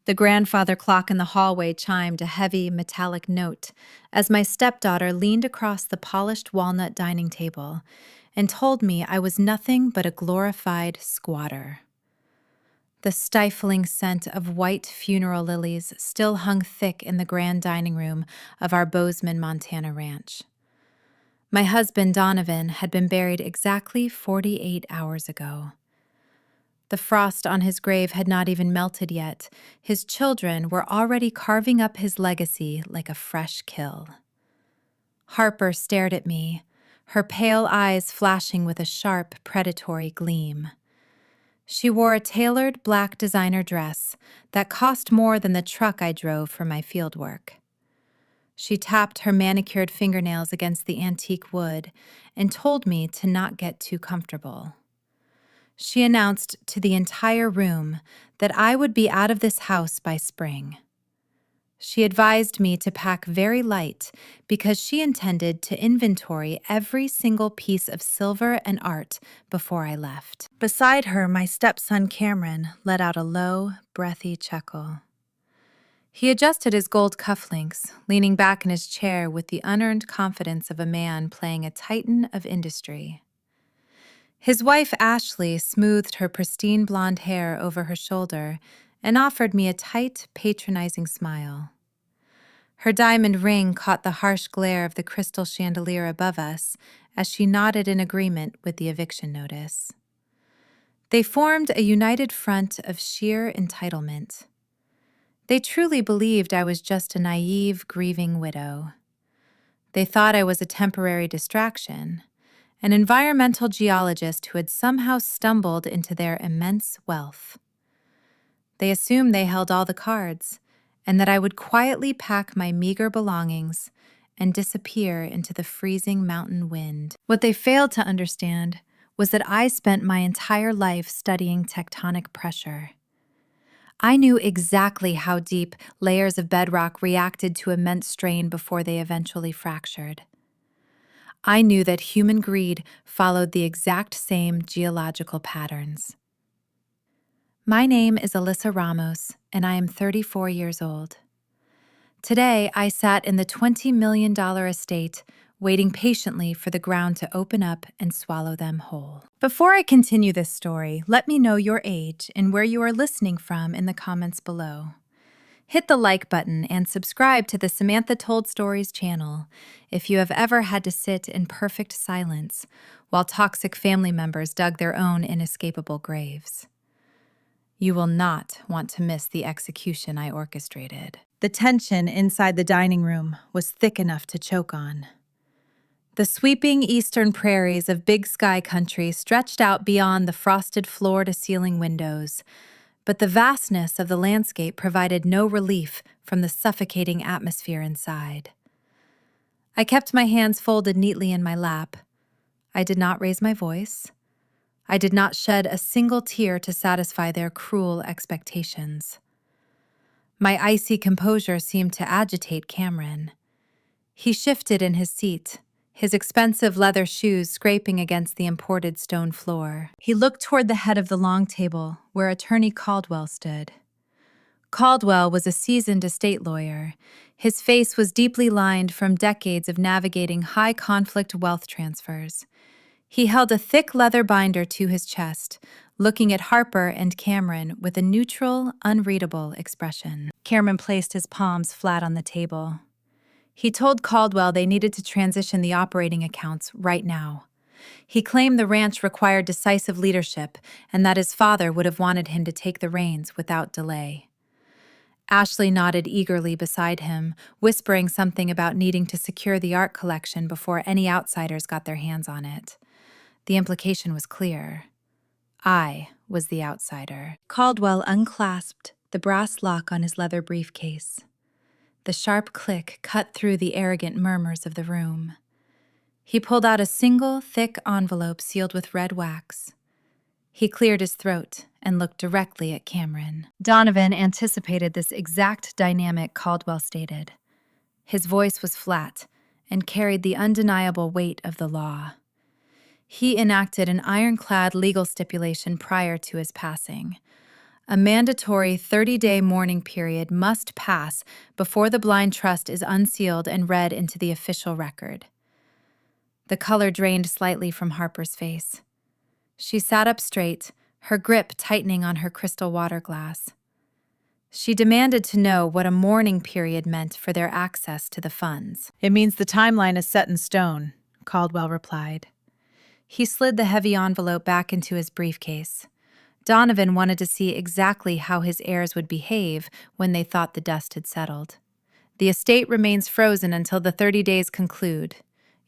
The grandfather clock in the hallway chimed a heavy, metallic note as my stepdaughter leaned across the polished walnut dining table and told me I was nothing but a glorified squatter. The stifling scent of white funeral lilies still hung thick in the grand dining room of our Bozeman, Montana ranch. My husband, Donovan, had been buried exactly 48 hours ago. The frost on his grave had not even melted yet. His children were already carving up his legacy like a fresh kill. Harper stared at me, her pale eyes flashing with a sharp, predatory gleam. She wore a tailored black designer dress that cost more than the truck I drove for my fieldwork. She tapped her manicured fingernails against the antique wood and told me to not get too comfortable. She announced to the entire room that I would be out of this house by spring. She advised me to pack very light because she intended to inventory every single piece of silver and art before I left. Beside her, my stepson Cameron let out a low, breathy chuckle. He adjusted his gold cufflinks, leaning back in his chair with the unearned confidence of a man playing a titan of industry. His wife, Ashley, smoothed her pristine blonde hair over her shoulder and offered me a tight, patronizing smile. Her diamond ring caught the harsh glare of the crystal chandelier above us as she nodded in agreement with the eviction notice. They formed a united front of sheer entitlement. They truly believed I was just a naive, grieving widow. They thought I was a temporary distraction, an environmental geologist who had somehow stumbled into their immense wealth. They assumed they held all the cards, and that I would quietly pack my meager belongings and disappear into the freezing mountain wind. What they failed to understand was that I spent my entire life studying tectonic pressure. I knew exactly how deep layers of bedrock reacted to immense strain before they eventually fractured. I knew that human greed followed the exact same geological patterns. My name is Alyssa Ramos, and I am 34 years old. Today, I sat in the $20 million estate, waiting patiently for the ground to open up and swallow them whole. Before I continue this story, let me know your age and where you are listening from in the comments below. Hit the like button and subscribe to the Samantha Told Stories channel if you have ever had to sit in perfect silence while toxic family members dug their own inescapable graves. You will not want to miss the execution I orchestrated. The tension inside the dining room was thick enough to choke on. The sweeping eastern prairies of Big Sky Country stretched out beyond the frosted floor-to-ceiling windows, but the vastness of the landscape provided no relief from the suffocating atmosphere inside. I kept my hands folded neatly in my lap. I did not raise my voice. I did not shed a single tear to satisfy their cruel expectations. My icy composure seemed to agitate Cameron. He shifted in his seat, his expensive leather shoes scraping against the imported stone floor. He looked toward the head of the long table, where Attorney Caldwell stood. Caldwell was a seasoned estate lawyer. His face was deeply lined from decades of navigating high-conflict wealth transfers. He held a thick leather binder to his chest, looking at Harper and Cameron with a neutral, unreadable expression. Cameron placed his palms flat on the table. He told Caldwell they needed to transition the operating accounts right now. He claimed the ranch required decisive leadership and that his father would have wanted him to take the reins without delay. Ashley nodded eagerly beside him, whispering something about needing to secure the art collection before any outsiders got their hands on it. The implication was clear. I was the outsider. Caldwell unclasped the brass lock on his leather briefcase. The sharp click cut through the arrogant murmurs of the room. He pulled out a single, thick envelope sealed with red wax. He cleared his throat and looked directly at Cameron. Donovan anticipated this exact dynamic Caldwell stated. His voice was flat and carried the undeniable weight of the law. He enacted an ironclad legal stipulation prior to his passing, A mandatory 30-day mourning period must pass before the blind trust is unsealed and read into the official record. The color drained slightly from Harper's face. She sat up straight, her grip tightening on her crystal water glass. She demanded to know what a mourning period meant for their access to the funds. "It means the timeline is set in stone," Caldwell replied. He slid the heavy envelope back into his briefcase. Donovan wanted to see exactly how his heirs would behave when they thought the dust had settled. "The estate remains frozen until the 30 days conclude.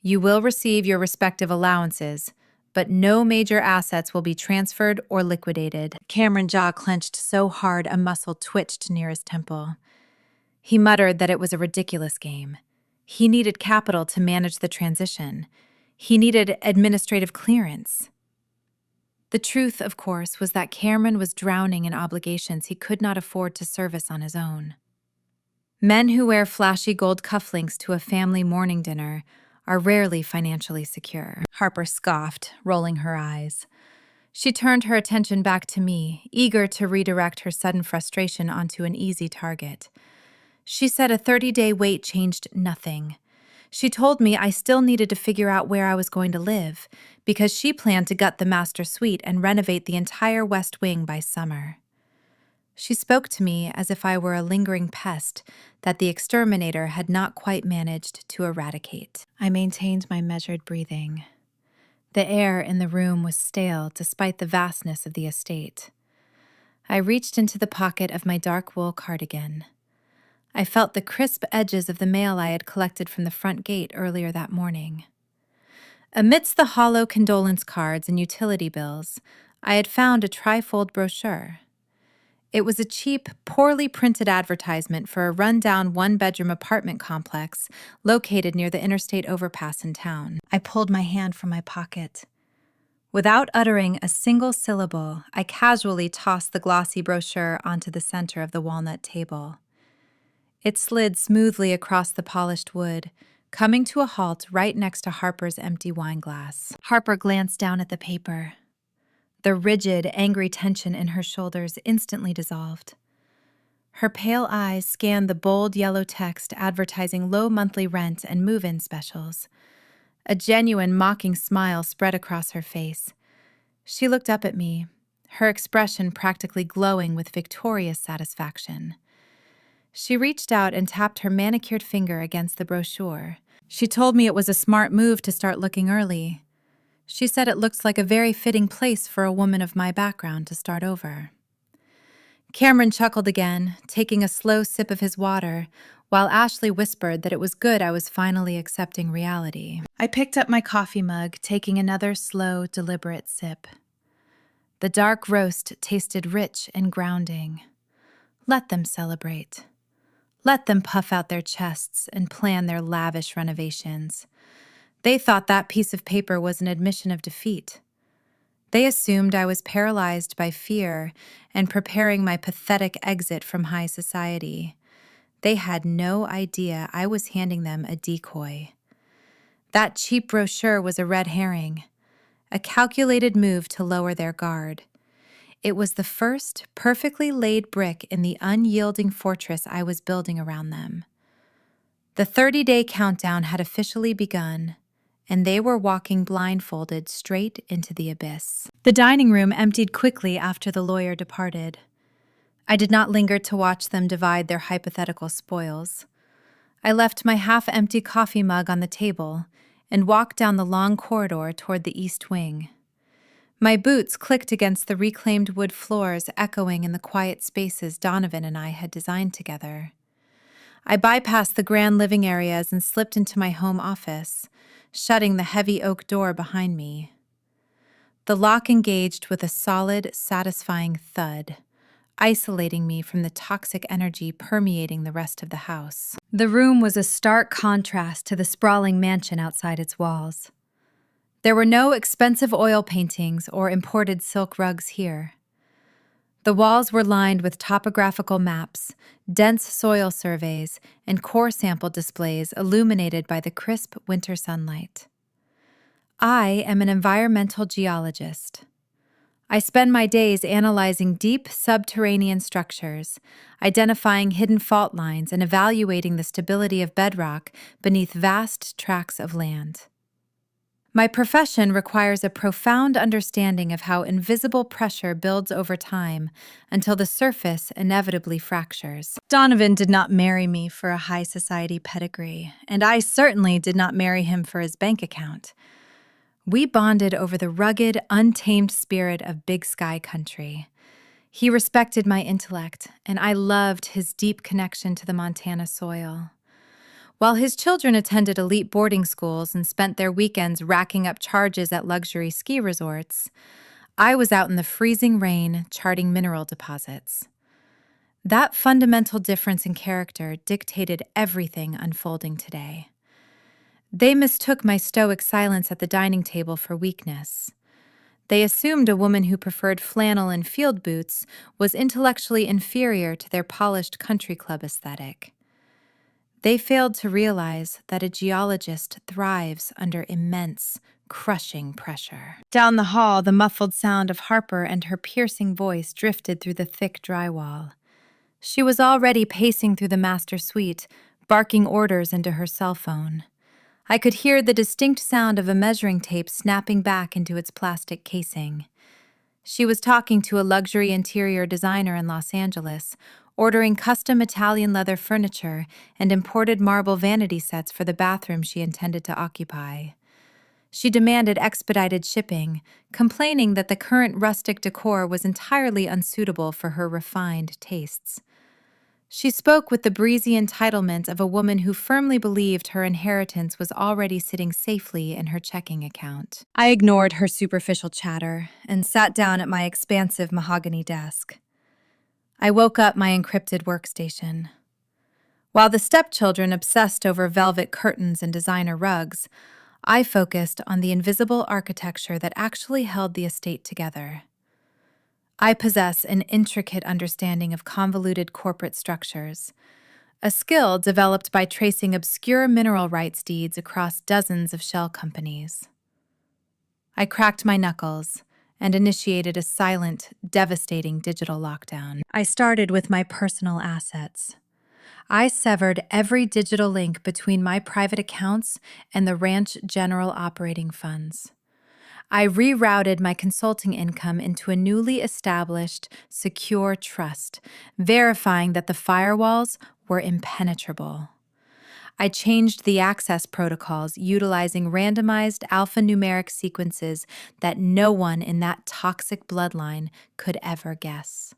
You will receive your respective allowances, but no major assets will be transferred or liquidated." Cameron's jaw clenched so hard a muscle twitched near his temple. He muttered that it was a ridiculous game. He needed capital to manage the transition. He needed administrative clearance. The truth, of course, was that Cameron was drowning in obligations he could not afford to service on his own. Men who wear flashy gold cufflinks to a family mourning dinner are rarely financially secure. Harper scoffed, rolling her eyes. She turned her attention back to me, eager to redirect her sudden frustration onto an easy target. She said a 30-day wait changed nothing. She told me I still needed to figure out where I was going to live, because she planned to gut the master suite and renovate the entire West Wing by summer. She spoke to me as if I were a lingering pest that the exterminator had not quite managed to eradicate. I maintained my measured breathing. The air in the room was stale despite the vastness of the estate. I reached into the pocket of my dark wool cardigan. I felt the crisp edges of the mail I had collected from the front gate earlier that morning. Amidst the hollow condolence cards and utility bills, I had found a trifold brochure. It was a cheap, poorly printed advertisement for a rundown one-bedroom apartment complex located near the interstate overpass in town. I pulled my hand from my pocket. Without uttering a single syllable, I casually tossed the glossy brochure onto the center of the walnut table. It slid smoothly across the polished wood, coming to a halt right next to Harper's empty wine glass. Harper glanced down at the paper. The rigid, angry tension in her shoulders instantly dissolved. Her pale eyes scanned the bold yellow text advertising low monthly rent and move-in specials. A genuine, mocking smile spread across her face. She looked up at me, her expression practically glowing with victorious satisfaction. She reached out and tapped her manicured finger against the brochure. She told me it was a smart move to start looking early. She said it looks like a very fitting place for a woman of my background to start over. Cameron chuckled again, taking a slow sip of his water, while Ashley whispered that it was good I was finally accepting reality. I picked up my coffee mug, taking another slow, deliberate sip. The dark roast tasted rich and grounding. Let them celebrate. Let them puff out their chests and plan their lavish renovations. They thought that piece of paper was an admission of defeat. They assumed I was paralyzed by fear and preparing my pathetic exit from high society. They had no idea I was handing them a decoy. That cheap brochure was a red herring, a calculated move to lower their guard. It was the first perfectly laid brick in the unyielding fortress I was building around them. The 30-day countdown had officially begun, and they were walking blindfolded straight into the abyss. The dining room emptied quickly after the lawyer departed. I did not linger to watch them divide their hypothetical spoils. I left my half-empty coffee mug on the table and walked down the long corridor toward the east wing. My boots clicked against the reclaimed wood floors, echoing in the quiet spaces Donovan and I had designed together. I bypassed the grand living areas and slipped into my home office, shutting the heavy oak door behind me. The lock engaged with a solid, satisfying thud, isolating me from the toxic energy permeating the rest of the house. The room was a stark contrast to the sprawling mansion outside its walls. There were no expensive oil paintings or imported silk rugs here. The walls were lined with topographical maps, dense soil surveys, and core sample displays illuminated by the crisp winter sunlight. I am an environmental geologist. I spend my days analyzing deep subterranean structures, identifying hidden fault lines, and evaluating the stability of bedrock beneath vast tracts of land. My profession requires a profound understanding of how invisible pressure builds over time until the surface inevitably fractures. Donovan did not marry me for a high society pedigree, and I certainly did not marry him for his bank account. We bonded over the rugged, untamed spirit of Big Sky country. He respected my intellect, and I loved his deep connection to the Montana soil. While his children attended elite boarding schools and spent their weekends racking up charges at luxury ski resorts, I was out in the freezing rain charting mineral deposits. That fundamental difference in character dictated everything unfolding today. They mistook my stoic silence at the dining table for weakness. They assumed a woman who preferred flannel and field boots was intellectually inferior to their polished country club aesthetic. They failed to realize that a geologist thrives under immense, crushing pressure. Down the hall, the muffled sound of Harper and her piercing voice drifted through the thick drywall. She was already pacing through the master suite, barking orders into her cell phone. I could hear the distinct sound of a measuring tape snapping back into its plastic casing. She was talking to a luxury interior designer in Los Angeles, ordering custom Italian leather furniture and imported marble vanity sets for the bathroom she intended to occupy. She demanded expedited shipping, complaining that the current rustic decor was entirely unsuitable for her refined tastes. She spoke with the breezy entitlement of a woman who firmly believed her inheritance was already sitting safely in her checking account. I ignored her superficial chatter and sat down at my expansive mahogany desk. I woke up my encrypted workstation. While the stepchildren obsessed over velvet curtains and designer rugs, I focused on the invisible architecture that actually held the estate together. I possess an intricate understanding of convoluted corporate structures, a skill developed by tracing obscure mineral rights deeds across dozens of shell companies. I cracked my knuckles and initiated a silent, devastating digital lockdown. I started with my personal assets. I severed every digital link between my private accounts and the ranch general operating funds. I rerouted my consulting income into a newly established, secure trust, verifying that the firewalls were impenetrable. I changed the access protocols utilizing randomized alphanumeric sequences that no one in that toxic bloodline could ever guess.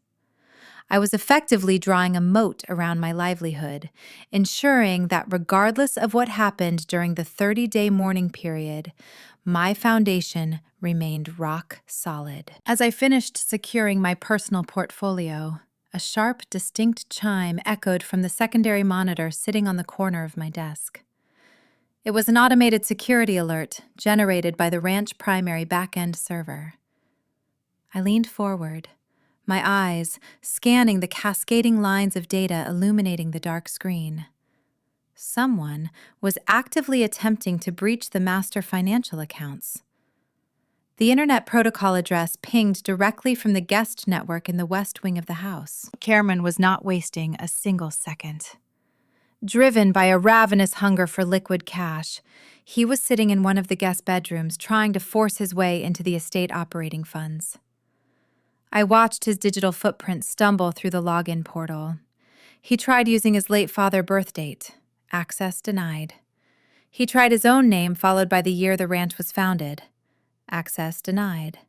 I was effectively drawing a moat around my livelihood, ensuring that regardless of what happened during the 30-day mourning period, my foundation remained rock solid. As I finished securing my personal portfolio, a sharp, distinct chime echoed from the secondary monitor sitting on the corner of my desk. It was an automated security alert generated by the ranch primary back-end server. I leaned forward, my eyes scanning the cascading lines of data illuminating the dark screen. Someone was actively attempting to breach the master financial accounts. The Internet Protocol address pinged directly from the guest network in the west wing of the house. Cameron was not wasting a single second. Driven by a ravenous hunger for liquid cash, he was sitting in one of the guest bedrooms trying to force his way into the estate operating funds. I watched his digital footprint stumble through the login portal. He tried using his late father's birth date. Access denied. He tried his own name followed by the year the ranch was founded. Access denied.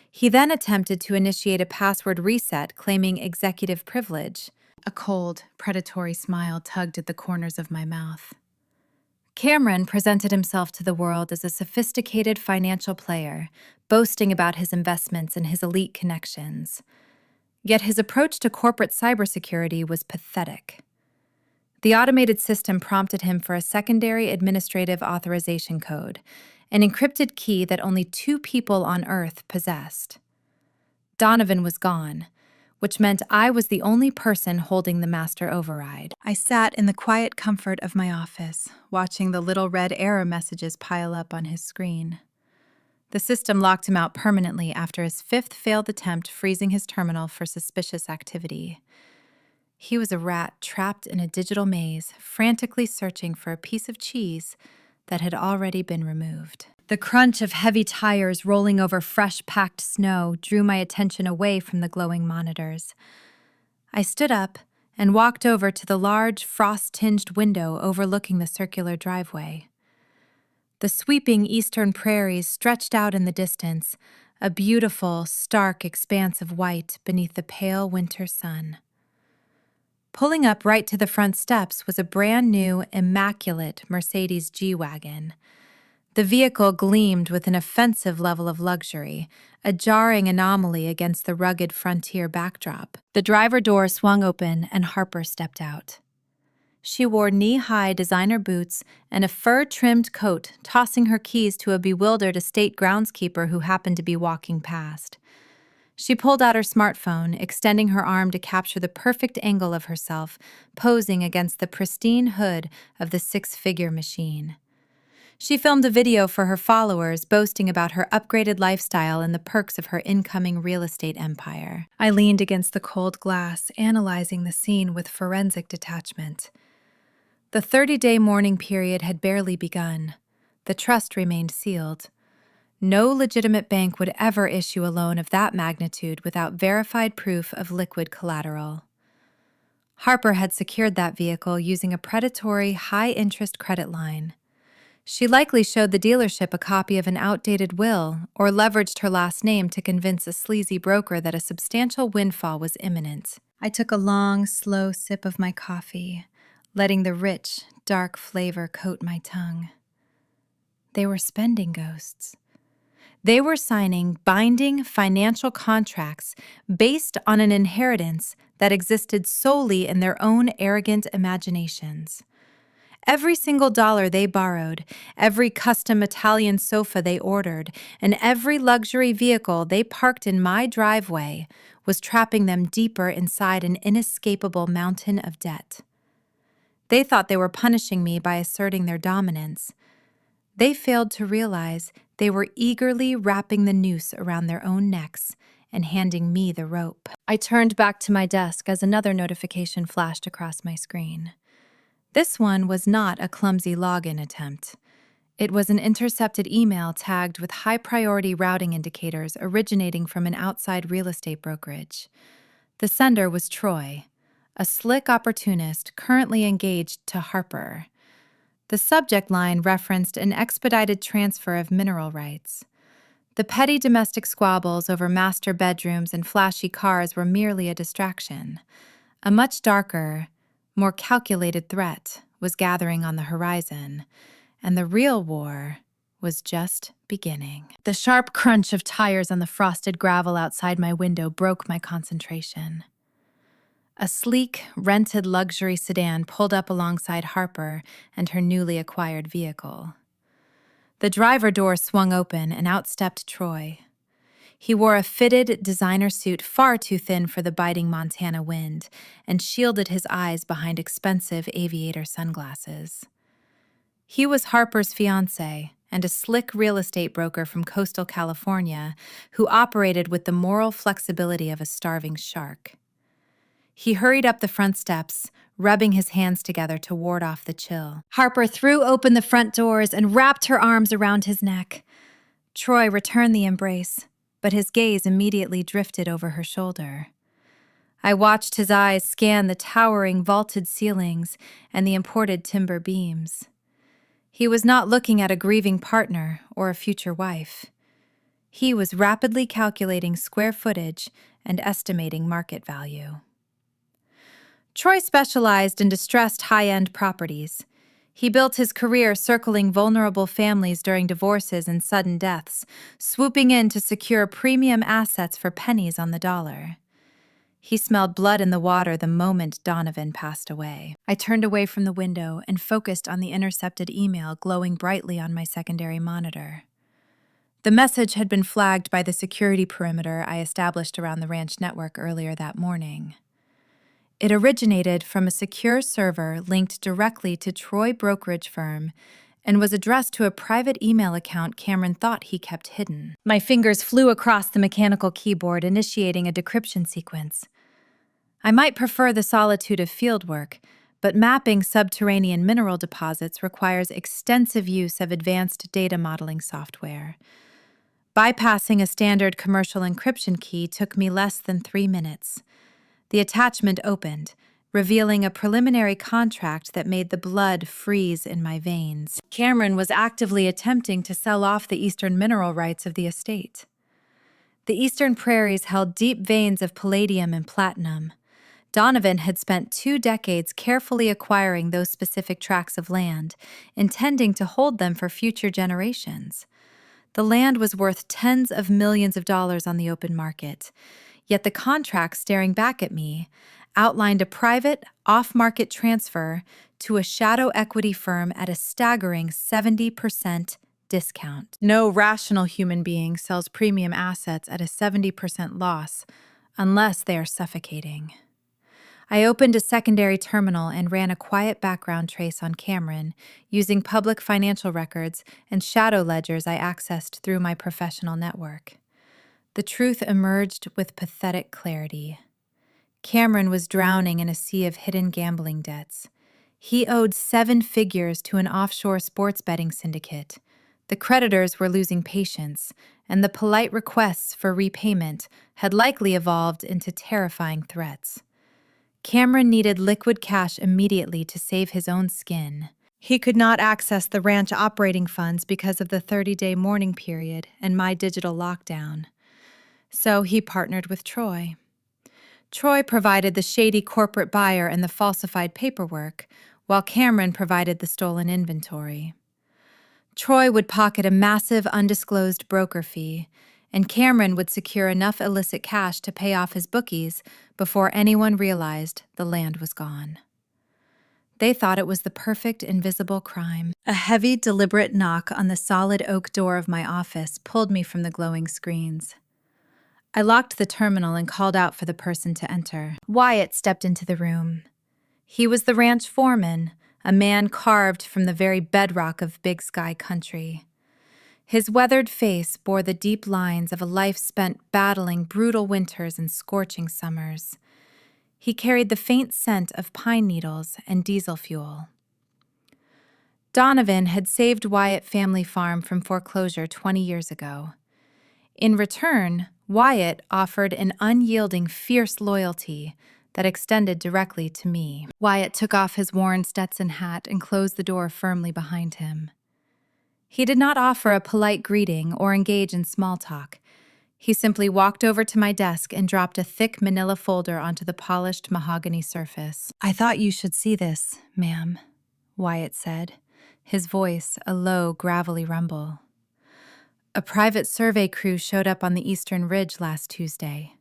He then attempted to initiate a password reset claiming executive privilege. A cold, predatory smile tugged at the corners of my mouth. Cameron presented himself to the world as a sophisticated financial player, boasting about his investments and his elite connections. Yet his approach to corporate cybersecurity was pathetic. The automated system prompted him for a secondary administrative authorization code, an encrypted key that only 2 people on Earth possessed. Donovan was gone, which meant I was the only person holding the master override. I sat in the quiet comfort of my office, watching the little red error messages pile up on his screen. The system locked him out permanently after his fifth failed attempt, freezing his terminal for suspicious activity. He was a rat trapped in a digital maze, frantically searching for a piece of cheese that had already been removed. The crunch of heavy tires rolling over fresh packed snow drew my attention away from the glowing monitors. I stood up and walked over to the large, frost-tinged window overlooking the circular driveway. The sweeping eastern prairies stretched out in the distance, a beautiful, stark expanse of white beneath the pale winter sun. Pulling up right to the front steps was a brand-new, immaculate Mercedes G-Wagon. The vehicle gleamed with an offensive level of luxury, a jarring anomaly against the rugged frontier backdrop. The driver door swung open and Harper stepped out. She wore knee-high designer boots and a fur-trimmed coat, tossing her keys to a bewildered estate groundskeeper who happened to be walking past. She pulled out her smartphone, extending her arm to capture the perfect angle of herself, posing against the pristine hood of the six-figure machine. She filmed a video for her followers, boasting about her upgraded lifestyle and the perks of her incoming real estate empire. I leaned against the cold glass, analyzing the scene with forensic detachment. The 30-day mourning period had barely begun. The trust remained sealed. No legitimate bank would ever issue a loan of that magnitude without verified proof of liquid collateral. Harper had secured that vehicle using a predatory, high-interest credit line. She likely showed the dealership a copy of an outdated will or leveraged her last name to convince a sleazy broker that a substantial windfall was imminent. I took a long, slow sip of my coffee, letting the rich, dark flavor coat my tongue. They were spending ghosts. They were signing binding financial contracts based on an inheritance that existed solely in their own arrogant imaginations. Every single dollar they borrowed, every custom Italian sofa they ordered, and every luxury vehicle they parked in my driveway was trapping them deeper inside an inescapable mountain of debt. They thought they were punishing me by asserting their dominance. They failed to realize they were eagerly wrapping the noose around their own necks and handing me the rope. I turned back to my desk as another notification flashed across my screen. This one was not a clumsy login attempt. It was an intercepted email tagged with high-priority routing indicators originating from an outside real estate brokerage. The sender was Troy, a slick opportunist currently engaged to Harper. The subject line referenced an expedited transfer of mineral rights. The petty domestic squabbles over master bedrooms and flashy cars were merely a distraction. A much darker, more calculated threat was gathering on the horizon, and the real war was just beginning. The sharp crunch of tires on the frosted gravel outside my window broke my concentration. A sleek, rented luxury sedan pulled up alongside Harper and her newly acquired vehicle. The driver door swung open and out stepped Troy. He wore a fitted designer suit far too thin for the biting Montana wind and shielded his eyes behind expensive aviator sunglasses. He was Harper's fiancé and a slick real estate broker from coastal California who operated with the moral flexibility of a starving shark. He hurried up the front steps, rubbing his hands together to ward off the chill. Harper threw open the front doors and wrapped her arms around his neck. Troy returned the embrace, but his gaze immediately drifted over her shoulder. I watched his eyes scan the towering vaulted ceilings and the imported timber beams. He was not looking at a grieving partner or a future wife. He was rapidly calculating square footage and estimating market value. Troy specialized in distressed high-end properties. He built his career circling vulnerable families during divorces and sudden deaths, swooping in to secure premium assets for pennies on the dollar. He smelled blood in the water the moment Donovan passed away. I turned away from the window and focused on the intercepted email glowing brightly on my secondary monitor. The message had been flagged by the security perimeter I established around the ranch network earlier that morning. It originated from a secure server linked directly to Troy brokerage firm and was addressed to a private email account Cameron thought he kept hidden. My fingers flew across the mechanical keyboard, initiating a decryption sequence. I might prefer the solitude of fieldwork, but mapping subterranean mineral deposits requires extensive use of advanced data modeling software. Bypassing a standard commercial encryption key took me less than 3 minutes. The attachment opened, revealing a preliminary contract that made the blood freeze in my veins. Cameron was actively attempting to sell off the eastern mineral rights of the estate. The eastern prairies held deep veins of palladium and platinum. Donovan had spent 2 decades carefully acquiring those specific tracts of land, intending to hold them for future generations. The land was worth tens of millions of dollars on the open market, yet the contract staring back at me outlined a private, off-market transfer to a shadow equity firm at a staggering 70% discount. No rational human being sells premium assets at a 70% loss unless they are suffocating. I opened a secondary terminal and ran a quiet background trace on Cameron using public financial records and shadow ledgers I accessed through my professional network. The truth emerged with pathetic clarity. Cameron was drowning in a sea of hidden gambling debts. He owed 7 figures to an offshore sports betting syndicate. The creditors were losing patience, and the polite requests for repayment had likely evolved into terrifying threats. Cameron needed liquid cash immediately to save his own skin. He could not access the ranch operating funds because of the 30-day mourning period and my digital lockdown. So he partnered with Troy. Troy provided the shady corporate buyer and the falsified paperwork, while Cameron provided the stolen inventory. Troy would pocket a massive undisclosed broker fee, and Cameron would secure enough illicit cash to pay off his bookies before anyone realized the land was gone. They thought it was the perfect invisible crime. A heavy, deliberate knock on the solid oak door of my office pulled me from the glowing screens. I locked the terminal and called out for the person to enter. Wyatt stepped into the room. He was the ranch foreman, a man carved from the very bedrock of Big Sky country. His weathered face bore the deep lines of a life spent battling brutal winters and scorching summers. He carried the faint scent of pine needles and diesel fuel. Donovan had saved Wyatt Family Farm from foreclosure 20 years ago. In return, Wyatt offered an unyielding, fierce loyalty that extended directly to me. Wyatt took off his worn Stetson hat and closed the door firmly behind him. He did not offer a polite greeting or engage in small talk. He simply walked over to my desk and dropped a thick manila folder onto the polished mahogany surface. "I thought you should see this, ma'am," Wyatt said, his voice a low, gravelly rumble. "A private survey crew showed up on the Eastern Ridge last Tuesday.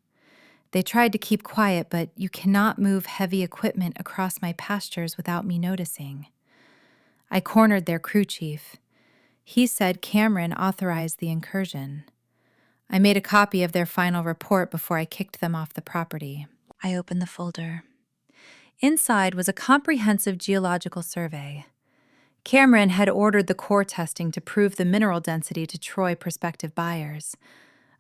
They tried to keep quiet, but you cannot move heavy equipment across my pastures without me noticing. I cornered their crew chief. He said Cameron authorized the incursion. I made a copy of their final report before I kicked them off the property." I opened the folder. Inside was a comprehensive geological survey. Cameron had ordered the core testing to prove the mineral density to Troy prospective buyers.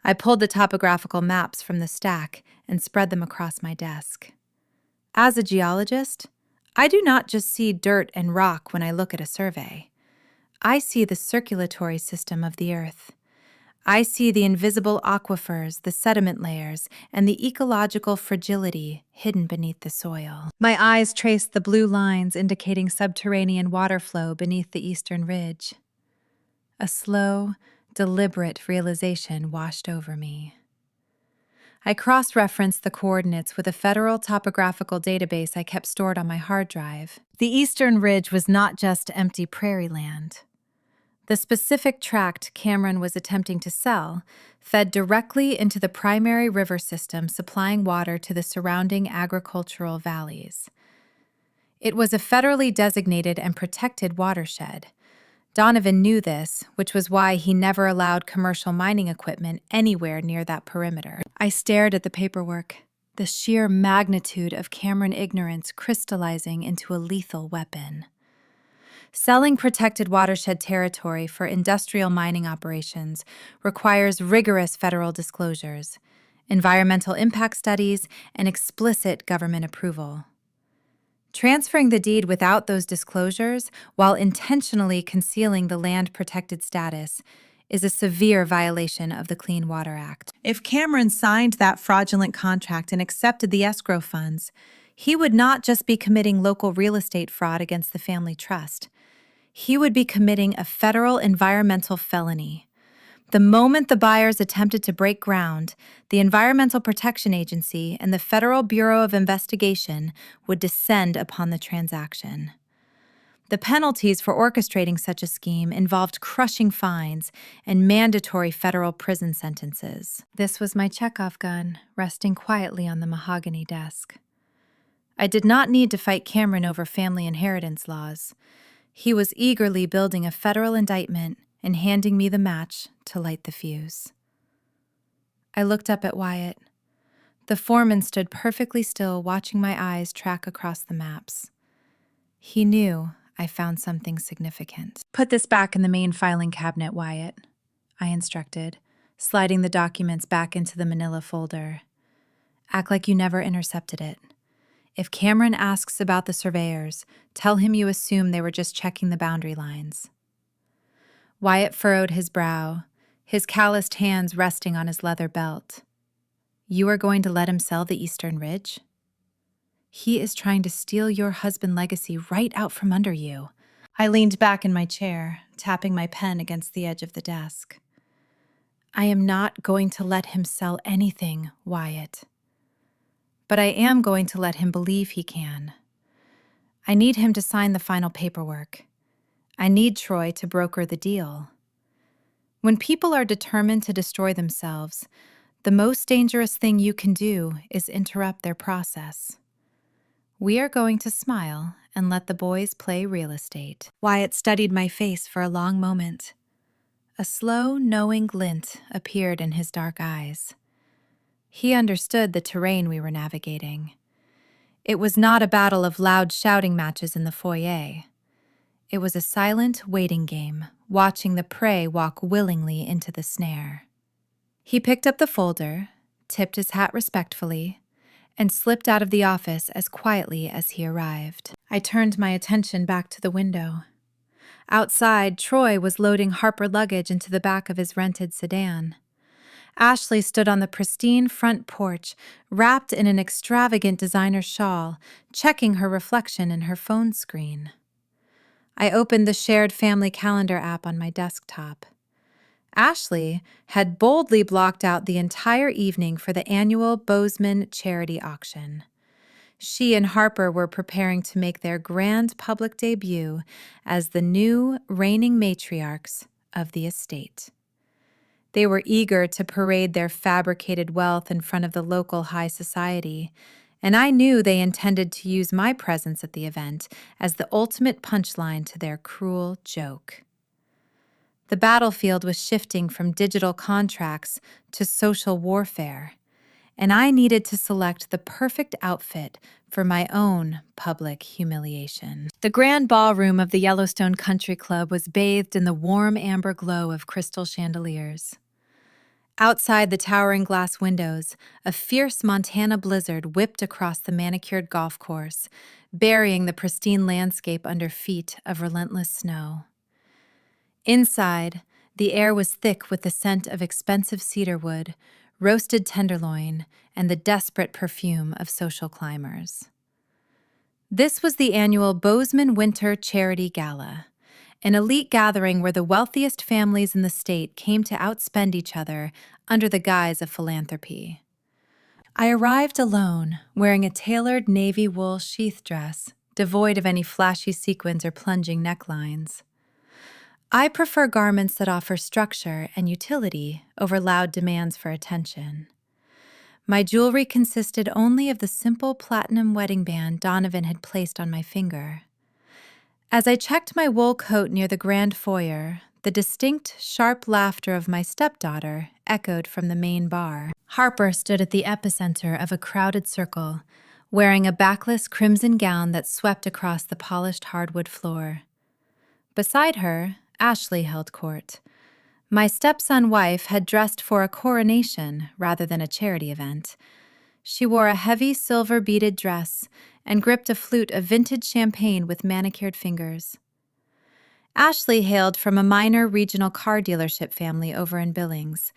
I pulled the topographical maps from the stack and spread them across my desk. As a geologist, I do not just see dirt and rock when I look at a survey. I see the circulatory system of the earth. I see the invisible aquifers, the sediment layers, and the ecological fragility hidden beneath the soil. My eyes traced the blue lines indicating subterranean water flow beneath the eastern ridge. A slow, deliberate realization washed over me. I cross-referenced the coordinates with a federal topographical database I kept stored on my hard drive. The eastern ridge was not just empty prairie land. The specific tract Cameron was attempting to sell fed directly into the primary river system supplying water to the surrounding agricultural valleys. It was a federally designated and protected watershed. Donovan knew this, which was why he never allowed commercial mining equipment anywhere near that perimeter. I stared at the paperwork, the sheer magnitude of Cameron ignorance crystallizing into a lethal weapon. Selling protected watershed territory for industrial mining operations requires rigorous federal disclosures, environmental impact studies, and explicit government approval. Transferring the deed without those disclosures, while intentionally concealing the land protected status, is a severe violation of the Clean Water Act. If Cameron signed that fraudulent contract and accepted the escrow funds, he would not just be committing local real estate fraud against the family trust. He would be committing a federal environmental felony. The moment the buyers attempted to break ground, the Environmental Protection Agency and the Federal Bureau of Investigation would descend upon the transaction. The penalties for orchestrating such a scheme involved crushing fines and mandatory federal prison sentences. This was my Chekhov gun, resting quietly on the mahogany desk. I did not need to fight Cameron over family inheritance laws. He was eagerly building a federal indictment and handing me the match to light the fuse. I looked up at Wyatt. The foreman stood perfectly still, watching my eyes track across the maps. He knew I found something significant. "Put this back in the main filing cabinet, Wyatt," I instructed, sliding the documents back into the manila folder. "Act like you never intercepted it. If Cameron asks about the surveyors, tell him you assume they were just checking the boundary lines." Wyatt furrowed his brow, his calloused hands resting on his leather belt. "You are going to let him sell the Eastern Ridge? He is trying to steal your husband's legacy right out from under you." I leaned back in my chair, tapping my pen against the edge of the desk. "I am not going to let him sell anything, Wyatt. But I am going to let him believe he can. I need him to sign the final paperwork. I need Troy to broker the deal. When people are determined to destroy themselves, the most dangerous thing you can do is interrupt their process. We are going to smile and let the boys play real estate." Wyatt studied my face for a long moment. A slow, knowing glint appeared in his dark eyes. He understood the terrain we were navigating. It was not a battle of loud shouting matches in the foyer. It was a silent waiting game, watching the prey walk willingly into the snare. He picked up the folder, tipped his hat respectfully, and slipped out of the office as quietly as he arrived. I turned my attention back to the window. Outside, Troy was loading Harper luggage into the back of his rented sedan. Ashley stood on the pristine front porch, wrapped in an extravagant designer shawl, checking her reflection in her phone screen. I opened the shared family calendar app on my desktop. Ashley had boldly blocked out the entire evening for the annual Bozeman charity auction. She and Harper were preparing to make their grand public debut as the new reigning matriarchs of the estate. They were eager to parade their fabricated wealth in front of the local high society, and I knew they intended to use my presence at the event as the ultimate punchline to their cruel joke. The battlefield was shifting from digital contracts to social warfare, and I needed to select the perfect outfit for my own public humiliation. The grand ballroom of the Yellowstone Country Club was bathed in the warm amber glow of crystal chandeliers. Outside the towering glass windows, a fierce Montana blizzard whipped across the manicured golf course, burying the pristine landscape under feet of relentless snow. Inside, the air was thick with the scent of expensive cedarwood, roasted tenderloin, and the desperate perfume of social climbers. This was the annual Bozeman Winter Charity Gala, an elite gathering where the wealthiest families in the state came to outspend each other under the guise of philanthropy. I arrived alone, wearing a tailored navy wool sheath dress, devoid of any flashy sequins or plunging necklines. I prefer garments that offer structure and utility over loud demands for attention. My jewelry consisted only of the simple platinum wedding band Donovan had placed on my finger. As I checked my wool coat near the grand foyer, the distinct, sharp laughter of my stepdaughter echoed from the main bar. Harper stood at the epicenter of a crowded circle, wearing a backless crimson gown that swept across the polished hardwood floor. Beside her, Ashley held court. My stepson wife had dressed for a coronation rather than a charity event. She wore a heavy silver beaded dress and gripped a flute of vintage champagne with manicured fingers. Ashley hailed from a minor regional car dealership family over in Billings.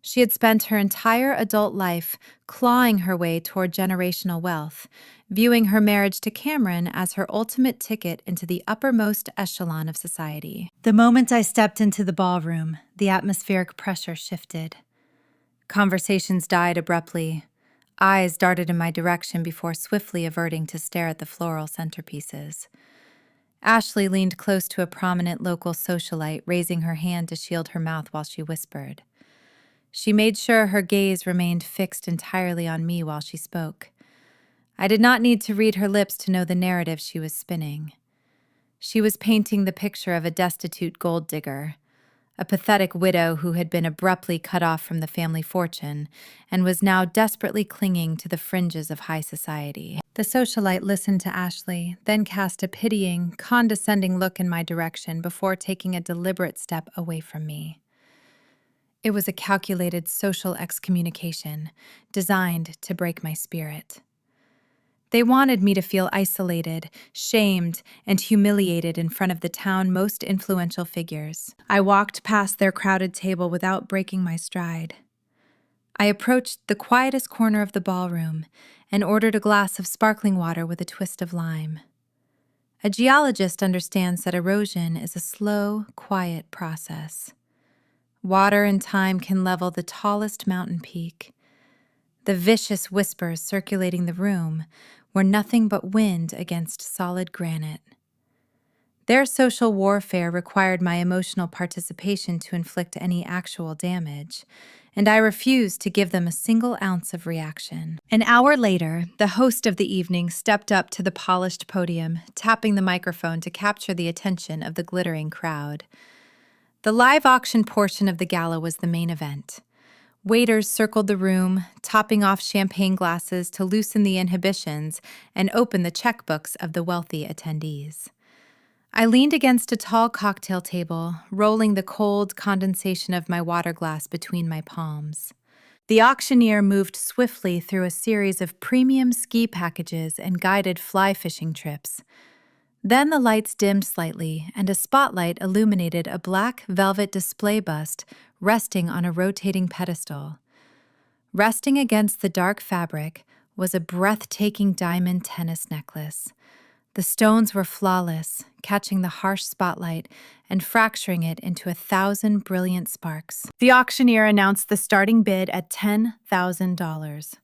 She had spent her entire adult life clawing her way toward generational wealth, viewing her marriage to Cameron as her ultimate ticket into the uppermost echelon of society. The moment I stepped into the ballroom, the atmospheric pressure shifted. Conversations died abruptly. Eyes darted in my direction before swiftly averting to stare at the floral centerpieces. Ashley leaned close to a prominent local socialite, raising her hand to shield her mouth while she whispered. She made sure her gaze remained fixed entirely on me while she spoke. I did not need to read her lips to know the narrative she was spinning. She was painting the picture of a destitute gold digger, a pathetic widow who had been abruptly cut off from the family fortune and was now desperately clinging to the fringes of high society. The socialite listened to Ashley, then cast a pitying, condescending look in my direction before taking a deliberate step away from me. It was a calculated social excommunication, designed to break my spirit. They wanted me to feel isolated, shamed, and humiliated in front of the town's most influential figures. I walked past their crowded table without breaking my stride. I approached the quietest corner of the ballroom and ordered a glass of sparkling water with a twist of lime. A geologist understands that erosion is a slow, quiet process. Water and time can level the tallest mountain peak. The vicious whispers circulating the room were nothing but wind against solid granite. Their social warfare required my emotional participation to inflict any actual damage, and I refused to give them a single ounce of reaction. An hour later, the host of the evening stepped up to the polished podium, tapping the microphone to capture the attention of the glittering crowd. The live auction portion of the gala was the main event. Waiters circled the room, topping off champagne glasses to loosen the inhibitions and open the checkbooks of the wealthy attendees. I leaned against a tall cocktail table, rolling the cold condensation of my water glass between my palms. The auctioneer moved swiftly through a series of premium ski packages and guided fly fishing trips. Then the lights dimmed slightly, and a spotlight illuminated a black velvet display bust resting on a rotating pedestal. Resting against the dark fabric was a breathtaking diamond tennis necklace. The stones were flawless, catching the harsh spotlight and fracturing it into 1,000 brilliant sparks. The auctioneer announced the starting bid at $10,000.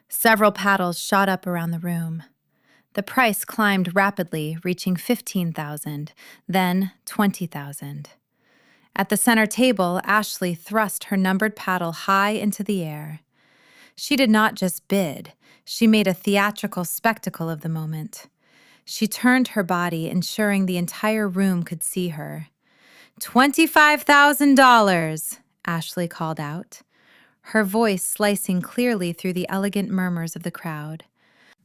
Several paddles shot up around the room. The price climbed rapidly, reaching $15,000, then $20,000. At the center table, Ashley thrust her numbered paddle high into the air. She did not just bid, she made a theatrical spectacle of the moment. She turned her body, ensuring the entire room could see her. $25,000, Ashley called out, her voice slicing clearly through the elegant murmurs of the crowd.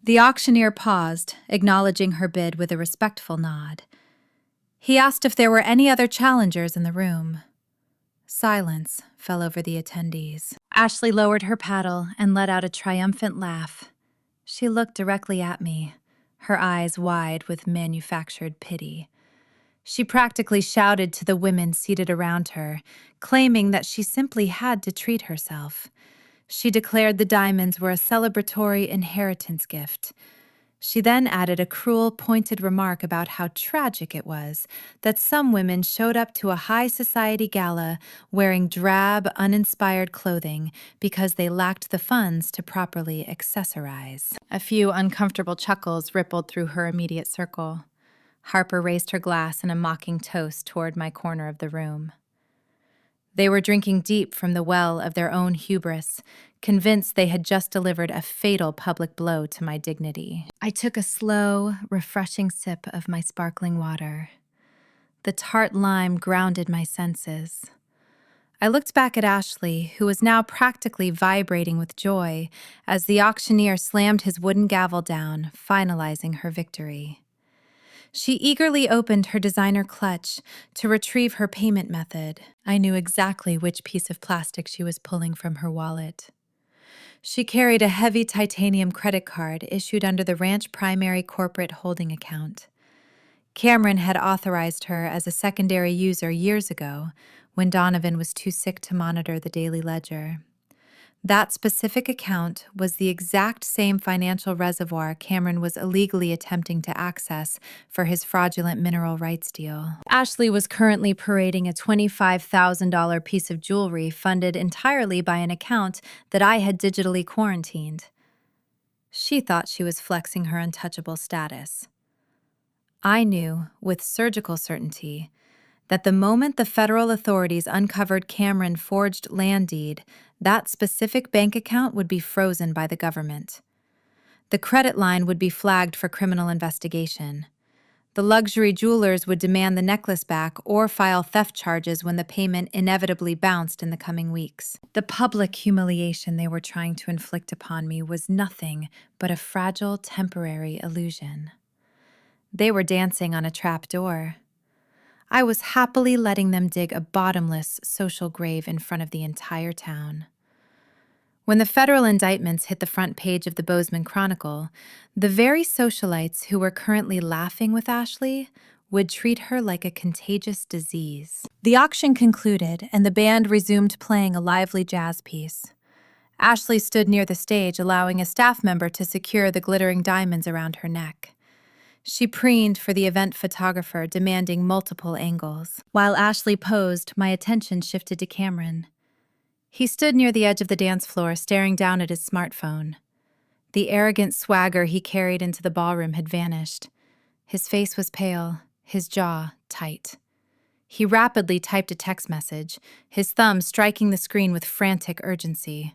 The auctioneer paused, acknowledging her bid with a respectful nod. He asked if there were any other challengers in the room. Silence fell over the attendees. Ashley lowered her paddle and let out a triumphant laugh. She looked directly at me, her eyes wide with manufactured pity. She practically shouted to the women seated around her, claiming that she simply had to treat herself. She declared the diamonds were a celebratory inheritance gift. She then added a cruel, pointed remark about how tragic it was that some women showed up to a high society gala wearing drab, uninspired clothing because they lacked the funds to properly accessorize. A few uncomfortable chuckles rippled through her immediate circle. Harper raised her glass in a mocking toast toward my corner of the room. They were drinking deep from the well of their own hubris, convinced they had just delivered a fatal public blow to my dignity. I took a slow, refreshing sip of my sparkling water. The tart lime grounded my senses. I looked back at Ashley, who was now practically vibrating with joy as the auctioneer slammed his wooden gavel down, finalizing her victory. She eagerly opened her designer clutch to retrieve her payment method. I knew exactly which piece of plastic she was pulling from her wallet. She carried a heavy titanium credit card issued under the ranch primary corporate holding account. Cameron had authorized her as a secondary user years ago when Donovan was too sick to monitor the daily ledger. That specific account was the exact same financial reservoir Cameron was illegally attempting to access for his fraudulent mineral rights deal. Ashley was currently parading a $25,000 piece of jewelry funded entirely by an account that I had digitally quarantined. She thought she was flexing her untouchable status. I knew, with surgical certainty, that the moment the federal authorities uncovered Cameron's forged land deed, that specific bank account would be frozen by the government. The credit line would be flagged for criminal investigation. The luxury jewelers would demand the necklace back or file theft charges when the payment inevitably bounced in the coming weeks. The public humiliation they were trying to inflict upon me was nothing but a fragile, temporary illusion. They were dancing on a trap door. I was happily letting them dig a bottomless social grave in front of the entire town. When the federal indictments hit the front page of the Bozeman Chronicle, the very socialites who were currently laughing with Ashley would treat her like a contagious disease. The auction concluded, and the band resumed playing a lively jazz piece. Ashley stood near the stage, allowing a staff member to secure the glittering diamonds around her neck. She preened for the event photographer, demanding multiple angles. While Ashley posed, my attention shifted to Cameron. He stood near the edge of the dance floor, staring down at his smartphone. The arrogant swagger he carried into the ballroom had vanished. His face was pale, his jaw tight. He rapidly typed a text message, his thumb striking the screen with frantic urgency.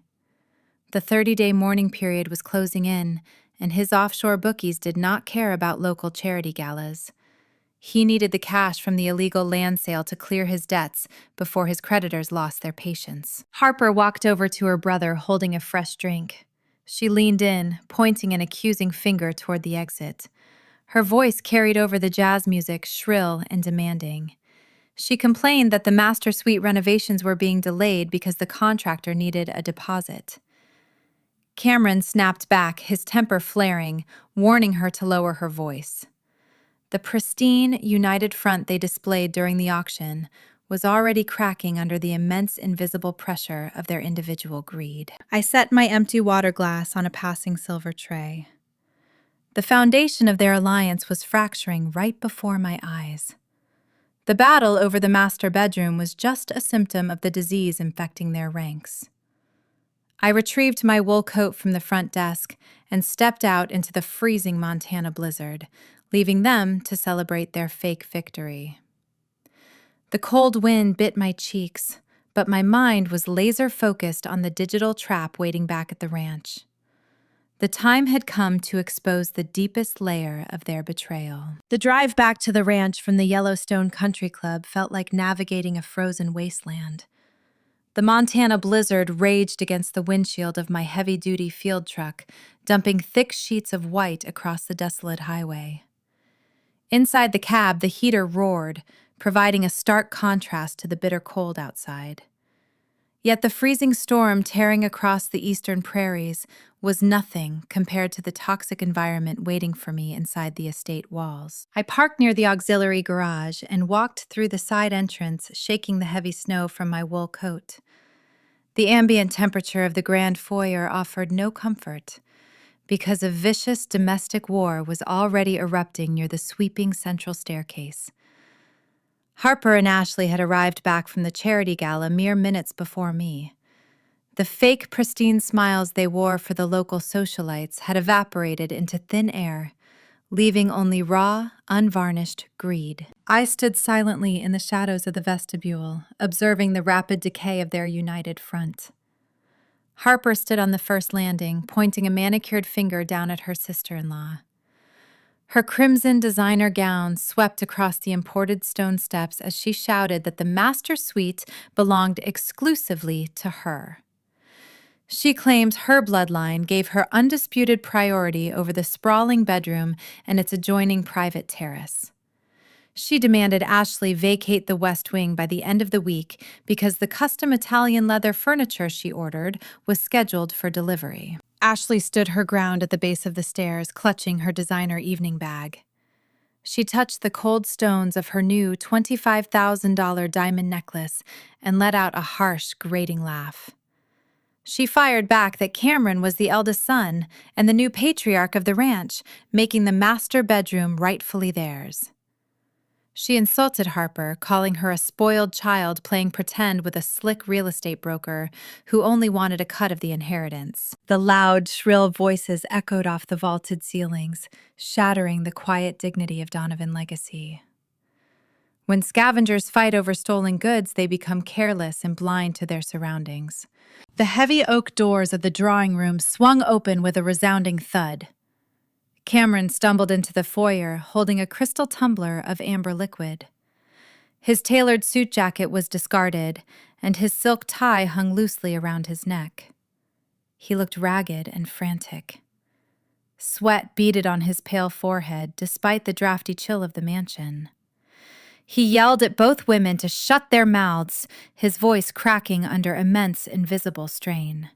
The 30-day mourning period was closing in, and his offshore bookies did not care about local charity galas. He needed the cash from the illegal land sale to clear his debts before his creditors lost their patience. Harper walked over to her brother, holding a fresh drink. She leaned in, pointing an accusing finger toward the exit. Her voice carried over the jazz music, shrill and demanding. She complained that the master suite renovations were being delayed because the contractor needed a deposit. Cameron snapped back, his temper flaring, warning her to lower her voice. The pristine, united front they displayed during the auction was already cracking under the immense invisible pressure of their individual greed. I set my empty water glass on a passing silver tray. The foundation of their alliance was fracturing right before my eyes. The battle over the master bedroom was just a symptom of the disease infecting their ranks. I retrieved my wool coat from the front desk and stepped out into the freezing Montana blizzard, leaving them to celebrate their fake victory. The cold wind bit my cheeks, but my mind was laser-focused on the digital trap waiting back at the ranch. The time had come to expose the deepest layer of their betrayal. The drive back to the ranch from the Yellowstone Country Club felt like navigating a frozen wasteland. The Montana blizzard raged against the windshield of my heavy-duty field truck, dumping thick sheets of white across the desolate highway. Inside the cab, the heater roared, providing a stark contrast to the bitter cold outside. Yet the freezing storm tearing across the eastern prairies was nothing compared to the toxic environment waiting for me inside the estate walls. I parked near the auxiliary garage and walked through the side entrance, shaking the heavy snow from my wool coat. The ambient temperature of the grand foyer offered no comfort, because a vicious domestic war was already erupting near the sweeping central staircase. Harper and Ashley had arrived back from the charity gala mere minutes before me. The fake pristine smiles they wore for the local socialites had evaporated into thin air, leaving only raw, unvarnished greed. I stood silently in the shadows of the vestibule, observing the rapid decay of their united front. Harper stood on the first landing, pointing a manicured finger down at her sister-in-law. Her crimson designer gown swept across the imported stone steps as she shouted that the master suite belonged exclusively to her. She claims her bloodline gave her undisputed priority over the sprawling bedroom and its adjoining private terrace. She demanded Ashley vacate the West Wing by the end of the week because the custom Italian leather furniture she ordered was scheduled for delivery. Ashley stood her ground at the base of the stairs, clutching her designer evening bag. She touched the cold stones of her new $25,000 diamond necklace and let out a harsh, grating laugh. She fired back that Cameron was the eldest son and the new patriarch of the ranch, making the master bedroom rightfully theirs. She insulted Harper, calling her a spoiled child playing pretend with a slick real estate broker who only wanted a cut of the inheritance. The loud, shrill voices echoed off the vaulted ceilings, shattering the quiet dignity of Donovan legacy. When scavengers fight over stolen goods, they become careless and blind to their surroundings. The heavy oak doors of the drawing room swung open with a resounding thud. Cameron stumbled into the foyer, holding a crystal tumbler of amber liquid. His tailored suit jacket was discarded, and his silk tie hung loosely around his neck. He looked ragged and frantic. Sweat beaded on his pale forehead, despite the drafty chill of the mansion. He yelled at both women to shut their mouths, his voice cracking under immense invisible strain.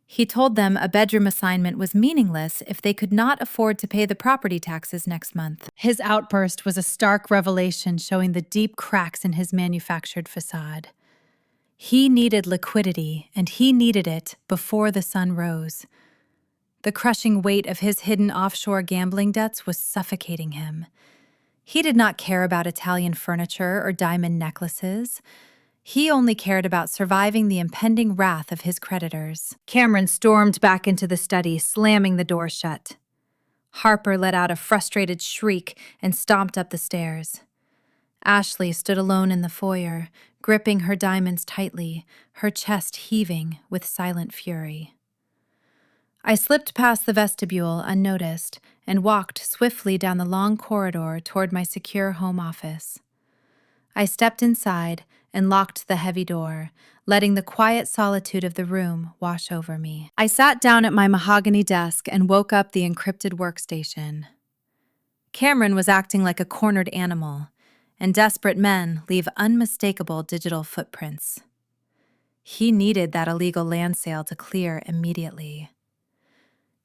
He told them a bedroom assignment was meaningless if they could not afford to pay the property taxes next month. His outburst was a stark revelation showing the deep cracks in his manufactured facade. He needed liquidity, and he needed it before the sun rose. The crushing weight of his hidden offshore gambling debts was suffocating him. He did not care about Italian furniture or diamond necklaces. He only cared about surviving the impending wrath of his creditors. Cameron stormed back into the study, slamming the door shut. Harper let out a frustrated shriek and stomped up the stairs. Ashley stood alone in the foyer, gripping her diamonds tightly, her chest heaving with silent fury. I slipped past the vestibule unnoticed and walked swiftly down the long corridor toward my secure home office. I stepped inside and locked the heavy door, letting the quiet solitude of the room wash over me. I sat down at my mahogany desk and woke up the encrypted workstation. Cameron was acting like a cornered animal, and desperate men leave unmistakable digital footprints. He needed that illegal land sale to clear immediately.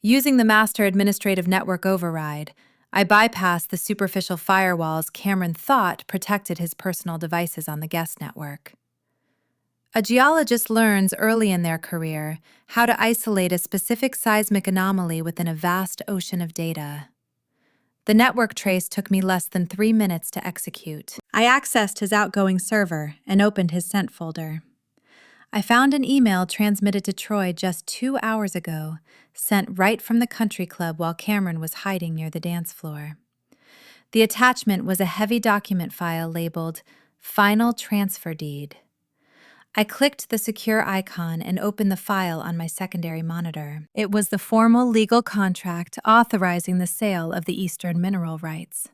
Using the master administrative network override, I bypassed the superficial firewalls Cameron thought protected his personal devices on the guest network. A geologist learns early in their career how to isolate a specific seismic anomaly within a vast ocean of data. The network trace took me less than 3 minutes to execute. I accessed his outgoing server and opened his sent folder. I found an email transmitted to Troy just 2 hours ago, sent right from the country club while Cameron was hiding near the dance floor. The attachment was a heavy document file labeled Final Transfer Deed. I clicked the secure icon and opened the file on my secondary monitor. It was the formal legal contract authorizing the sale of the Eastern mineral rights.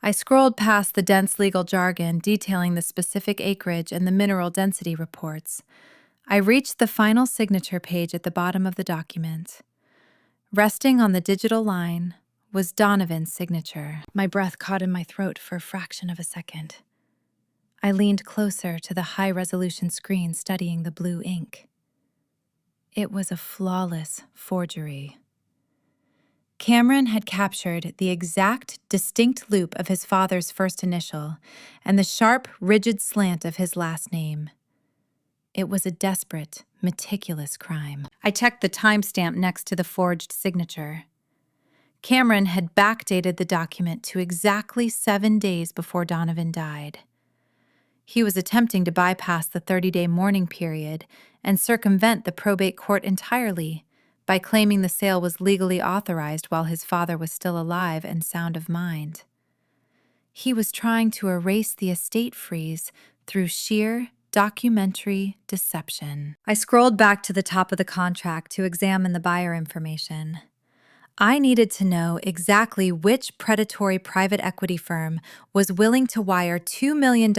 I scrolled past the dense legal jargon detailing the specific acreage and the mineral density reports. I reached the final signature page at the bottom of the document. Resting on the digital line was Donovan's signature. My breath caught in my throat for a fraction of a second. I leaned closer to the high-resolution screen studying the blue ink. It was a flawless forgery. Cameron had captured the exact, distinct loop of his father's first initial and the sharp, rigid slant of his last name. It was a desperate, meticulous crime. I checked the timestamp next to the forged signature. Cameron had backdated the document to exactly 7 days before Donovan died. He was attempting to bypass the 30-day mourning period and circumvent the probate court entirely by claiming the sale was legally authorized while his father was still alive and sound of mind. He was trying to erase the estate freeze through sheer documentary deception. I scrolled back to the top of the contract to examine the buyer information. I needed to know exactly which predatory private equity firm was willing to wire $2 million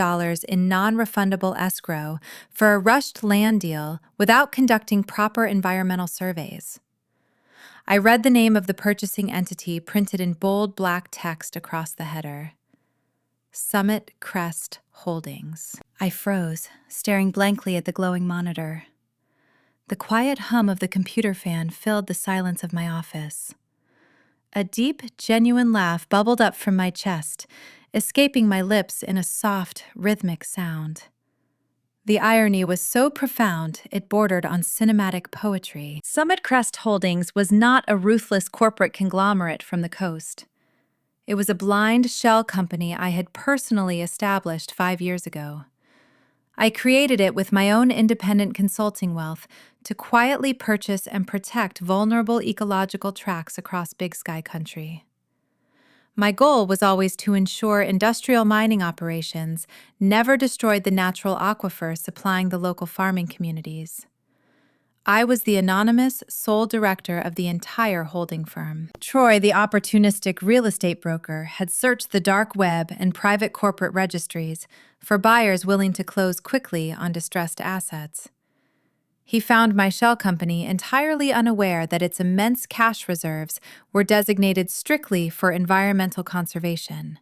in non-refundable escrow for a rushed land deal without conducting proper environmental surveys. I read the name of the purchasing entity printed in bold black text across the header. Summit Crest Holdings. I froze, staring blankly at the glowing monitor. The quiet hum of the computer fan filled the silence of my office. A deep, genuine laugh bubbled up from my chest, escaping my lips in a soft, rhythmic sound. The irony was so profound it bordered on cinematic poetry. Summit Crest Holdings was not a ruthless corporate conglomerate from the coast. It was a blind shell company I had personally established 5 years ago. I created it with my own independent consulting wealth to quietly purchase and protect vulnerable ecological tracts across Big Sky country. My goal was always to ensure industrial mining operations never destroyed the natural aquifer supplying the local farming communities. I was the anonymous sole director of the entire holding firm. Troy, the opportunistic real estate broker, had searched the dark web and private corporate registries for buyers willing to close quickly on distressed assets. He found my shell company entirely unaware that its immense cash reserves were designated strictly for environmental conservation.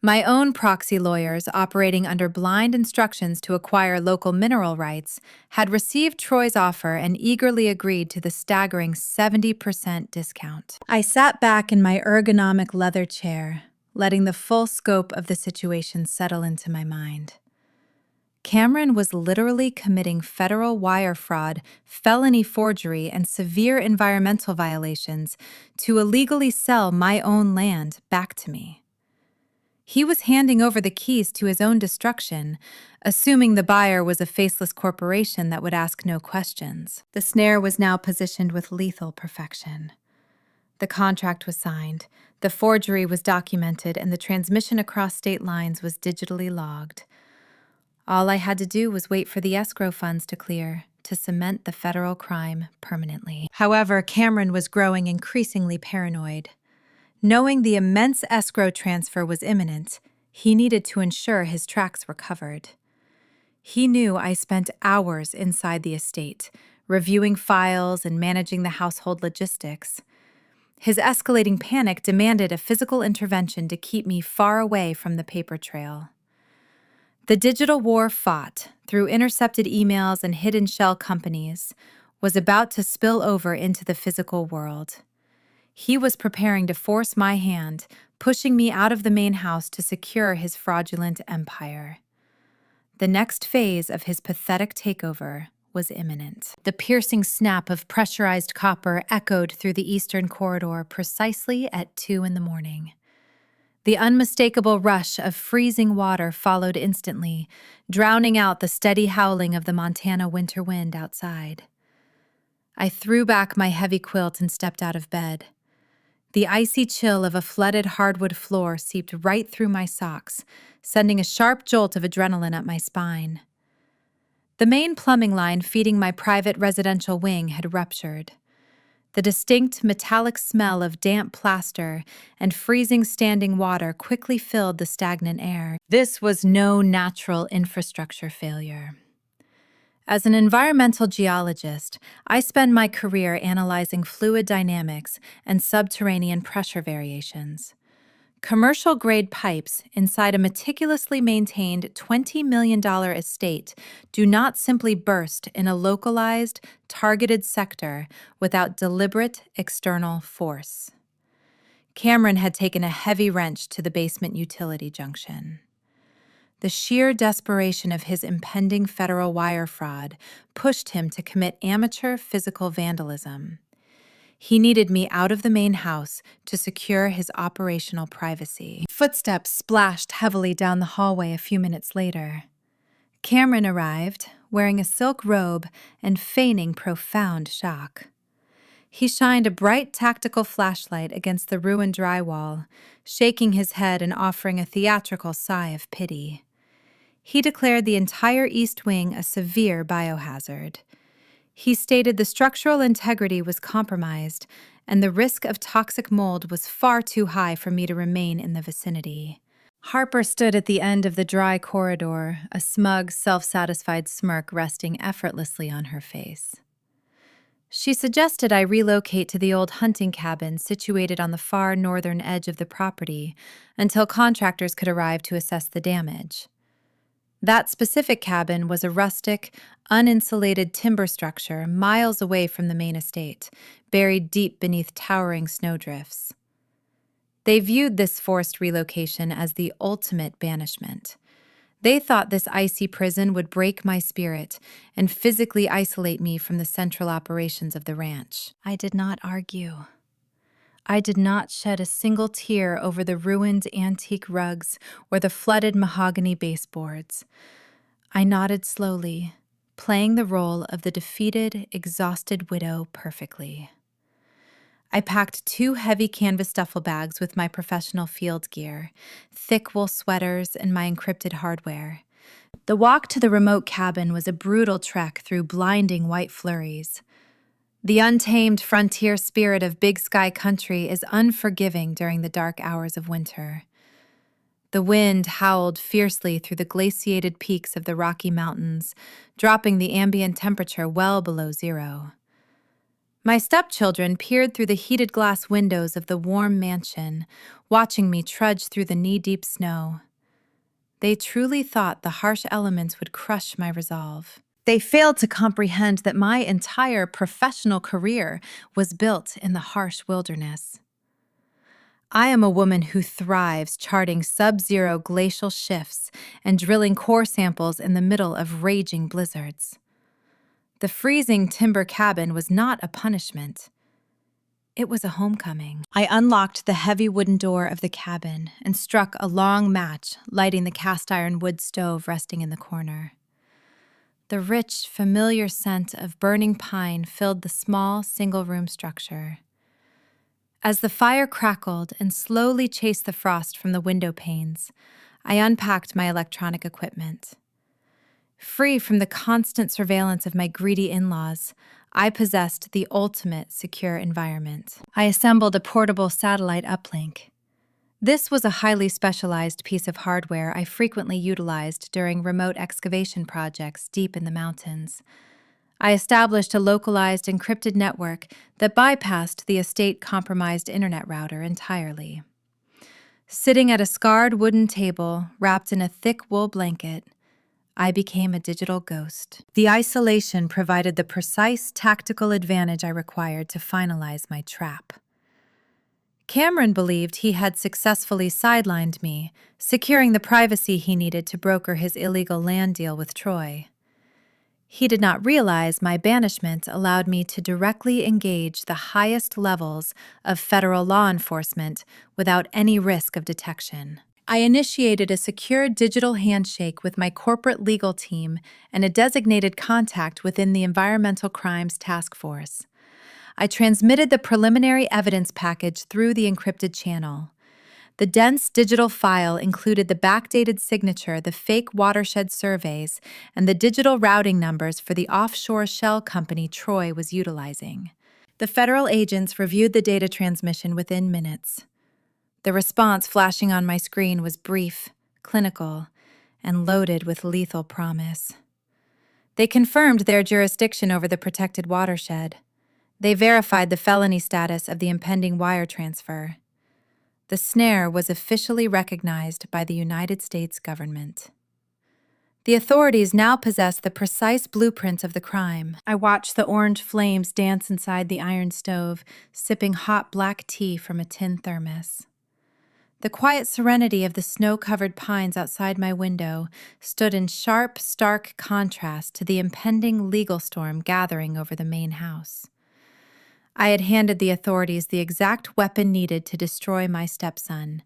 My own proxy lawyers, operating under blind instructions to acquire local mineral rights, had received Troy's offer and eagerly agreed to the staggering 70% discount. I sat back in my ergonomic leather chair, letting the full scope of the situation settle into my mind. Cameron was literally committing federal wire fraud, felony forgery, and severe environmental violations to illegally sell my own land back to me. He was handing over the keys to his own destruction, assuming the buyer was a faceless corporation that would ask no questions. The snare was now positioned with lethal perfection. The contract was signed, the forgery was documented, and the transmission across state lines was digitally logged. All I had to do was wait for the escrow funds to clear, to cement the federal crime permanently. However, Cameron was growing increasingly paranoid. Knowing the immense escrow transfer was imminent, he needed to ensure his tracks were covered. He knew I spent hours inside the estate, reviewing files and managing the household logistics. His escalating panic demanded a physical intervention to keep me far away from the paper trail. The digital war fought, through intercepted emails and hidden shell companies, was about to spill over into the physical world. He was preparing to force my hand, pushing me out of the main house to secure his fraudulent empire. The next phase of his pathetic takeover was imminent. The piercing snap of pressurized copper echoed through the eastern corridor precisely at 2 a.m. The unmistakable rush of freezing water followed instantly, drowning out the steady howling of the Montana winter wind outside. I threw back my heavy quilt and stepped out of bed. The icy chill of a flooded hardwood floor seeped right through my socks, sending a sharp jolt of adrenaline up my spine. The main plumbing line feeding my private residential wing had ruptured. The distinct metallic smell of damp plaster and freezing standing water quickly filled the stagnant air. This was no natural infrastructure failure. As an environmental geologist, I spend my career analyzing fluid dynamics and subterranean pressure variations. Commercial-grade pipes inside a meticulously maintained $20 million estate do not simply burst in a localized, targeted sector without deliberate external force. Cameron had taken a heavy wrench to the basement utility junction. The sheer desperation of his impending federal wire fraud pushed him to commit amateur physical vandalism. He needed me out of the main house to secure his operational privacy. Footsteps splashed heavily down the hallway a few minutes later. Cameron arrived, wearing a silk robe and feigning profound shock. He shined a bright tactical flashlight against the ruined drywall, shaking his head and offering a theatrical sigh of pity. He declared the entire East Wing a severe biohazard. He stated the structural integrity was compromised and the risk of toxic mold was far too high for me to remain in the vicinity. Harper stood at the end of the dry corridor, a smug, self-satisfied smirk resting effortlessly on her face. She suggested I relocate to the old hunting cabin situated on the far northern edge of the property until contractors could arrive to assess the damage. That specific cabin was a rustic, uninsulated timber structure miles away from the main estate, buried deep beneath towering snowdrifts. They viewed this forced relocation as the ultimate banishment. They thought this icy prison would break my spirit and physically isolate me from the central operations of the ranch. I did not argue. I did not shed a single tear over the ruined antique rugs or the flooded mahogany baseboards. I nodded slowly, playing the role of the defeated, exhausted widow perfectly. I packed 2 heavy canvas duffel bags with my professional field gear, thick wool sweaters, and my encrypted hardware. The walk to the remote cabin was a brutal trek through blinding white flurries. The untamed frontier spirit of Big Sky country is unforgiving during the dark hours of winter. The wind howled fiercely through the glaciated peaks of the Rocky Mountains, dropping the ambient temperature well below zero. My stepchildren peered through the heated glass windows of the warm mansion, watching me trudge through the knee-deep snow. They truly thought the harsh elements would crush my resolve. They failed to comprehend that my entire professional career was built in the harsh wilderness. I am a woman who thrives charting sub-zero glacial shifts and drilling core samples in the middle of raging blizzards. The freezing timber cabin was not a punishment. It was a homecoming. I unlocked the heavy wooden door of the cabin and struck a long match, lighting the cast-iron wood stove resting in the corner. The rich, familiar scent of burning pine filled the small, single-room structure. As the fire crackled and slowly chased the frost from the window panes, I unpacked my electronic equipment. Free from the constant surveillance of my greedy in-laws, I possessed the ultimate secure environment. I assembled a portable satellite uplink. This was a highly specialized piece of hardware I frequently utilized during remote excavation projects deep in the mountains. I established a localized encrypted network that bypassed the estate-compromised internet router entirely. Sitting at a scarred wooden table wrapped in a thick wool blanket, I became a digital ghost. The isolation provided the precise tactical advantage I required to finalize my trap. Cameron believed he had successfully sidelined me, securing the privacy he needed to broker his illegal land deal with Troy. He did not realize my banishment allowed me to directly engage the highest levels of federal law enforcement without any risk of detection. I initiated a secure digital handshake with my corporate legal team and a designated contact within the Environmental Crimes Task Force. I transmitted the preliminary evidence package through the encrypted channel. The dense digital file included the backdated signature, the fake watershed surveys, and the digital routing numbers for the offshore shell company Troy was utilizing. The federal agents reviewed the data transmission within minutes. The response flashing on my screen was brief, clinical, and loaded with lethal promise. They confirmed their jurisdiction over the protected watershed. They verified the felony status of the impending wire transfer. The snare was officially recognized by the United States government. The authorities now possessed the precise blueprint of the crime. I watched the orange flames dance inside the iron stove, sipping hot black tea from a tin thermos. The quiet serenity of the snow-covered pines outside my window stood in sharp, stark contrast to the impending legal storm gathering over the main house. I had handed the authorities the exact weapon needed to destroy my stepson.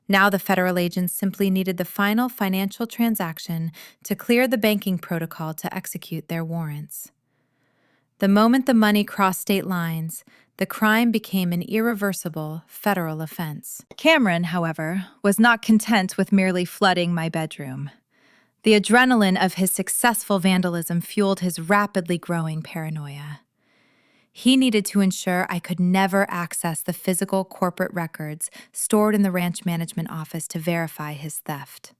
Now the federal agents simply needed the final financial transaction to clear the banking protocol to execute their warrants. The moment the money crossed state lines, the crime became an irreversible federal offense. Cameron, however, was not content with merely flooding my bedroom. The adrenaline of his successful vandalism fueled his rapidly growing paranoia. He needed to ensure I could never access the physical corporate records stored in the ranch management office to verify his theft.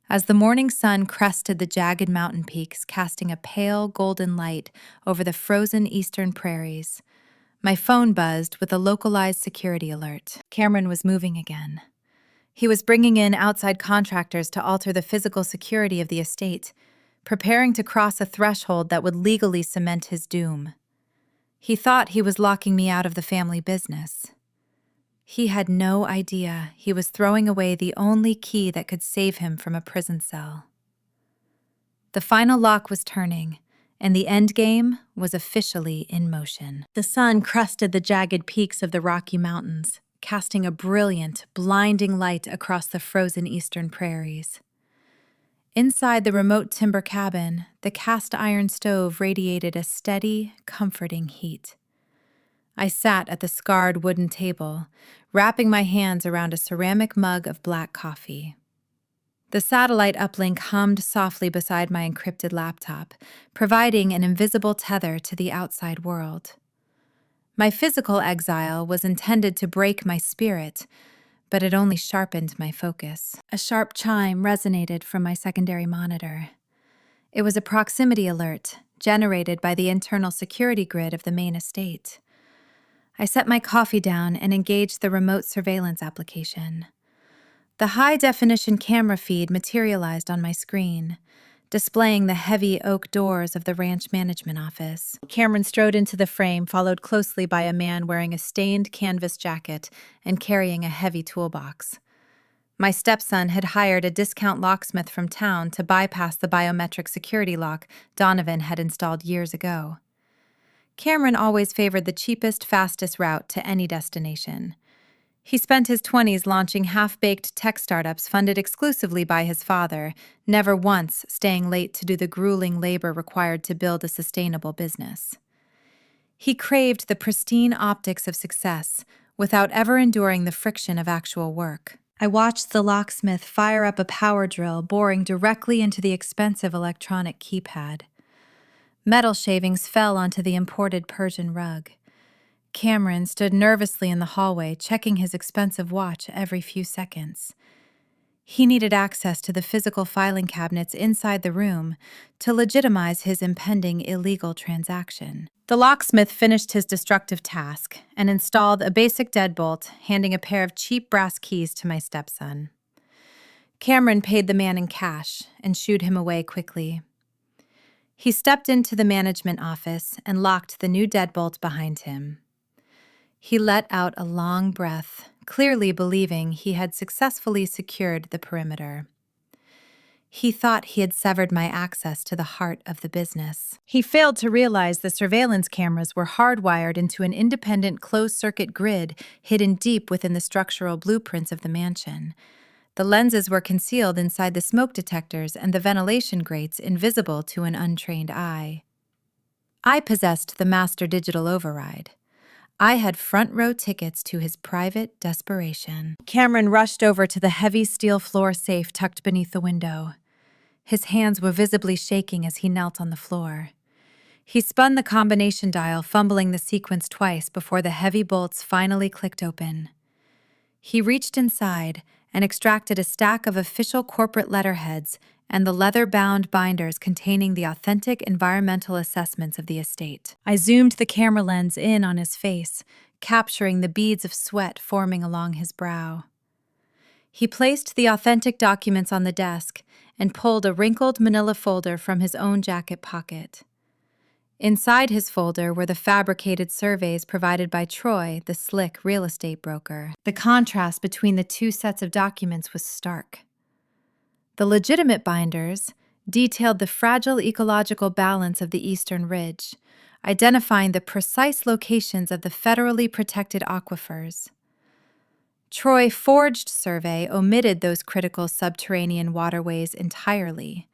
As the morning sun crested the jagged mountain peaks, casting a pale golden light over the frozen eastern prairies, my phone buzzed with a localized security alert. Cameron was moving again. He was bringing in outside contractors to alter the physical security of the estate, preparing to cross a threshold that would legally cement his doom. He thought he was locking me out of the family business. He had no idea he was throwing away the only key that could save him from a prison cell. The final lock was turning, and the endgame was officially in motion. The sun crested the jagged peaks of the Rocky Mountains, casting a brilliant, blinding light across the frozen eastern prairies. Inside the remote timber cabin, the cast iron stove radiated a steady, comforting heat. I sat at the scarred wooden table, wrapping my hands around a ceramic mug of black coffee. The satellite uplink hummed softly beside my encrypted laptop, providing an invisible tether to the outside world. My physical exile was intended to break my spirit, but it only sharpened my focus. A sharp chime resonated from my secondary monitor. It was a proximity alert generated by the internal security grid of the main estate. I set my coffee down and engaged the remote surveillance application. The high-definition camera feed materialized on my screen, displaying the heavy oak doors of the ranch management office. Cameron strode into the frame, followed closely by a man wearing a stained canvas jacket and carrying a heavy toolbox. My stepson had hired a discount locksmith from town to bypass the biometric security lock Donovan had installed years ago. Cameron always favored the cheapest, fastest route to any destination. He spent his 20s launching half-baked tech startups funded exclusively by his father, never once staying late to do the grueling labor required to build a sustainable business. He craved the pristine optics of success without ever enduring the friction of actual work. I watched the locksmith fire up a power drill, boring directly into the expensive electronic keypad. Metal shavings fell onto the imported Persian rug. Cameron stood nervously in the hallway, checking his expensive watch every few seconds. He needed access to the physical filing cabinets inside the room to legitimize his impending illegal transaction. The locksmith finished his destructive task and installed a basic deadbolt, handing a pair of cheap brass keys to my stepson. Cameron paid the man in cash and shooed him away quickly. He stepped into the management office and locked the new deadbolt behind him. He let out a long breath, clearly believing he had successfully secured the perimeter. He thought he had severed my access to the heart of the business. He failed to realize the surveillance cameras were hardwired into an independent closed-circuit grid hidden deep within the structural blueprints of the mansion. The lenses were concealed inside the smoke detectors and the ventilation grates invisible to an untrained eye. I possessed the master digital override. I had front-row tickets to his private desperation. Cameron rushed over to the heavy steel floor safe tucked beneath the window. His hands were visibly shaking as he knelt on the floor. He spun the combination dial, fumbling the sequence twice before the heavy bolts finally clicked open. He reached inside and extracted a stack of official corporate letterheads and the leather-bound binders containing the authentic environmental assessments of the estate. I zoomed the camera lens in on his face, capturing the beads of sweat forming along his brow. He placed the authentic documents on the desk and pulled a wrinkled manila folder from his own jacket pocket. Inside his folder were the fabricated surveys provided by Troy, the slick real estate broker. The contrast between the two sets of documents was stark. The legitimate binders detailed the fragile ecological balance of the eastern ridge, identifying the precise locations of the federally protected aquifers. Troy's forged survey omitted those critical subterranean waterways entirely,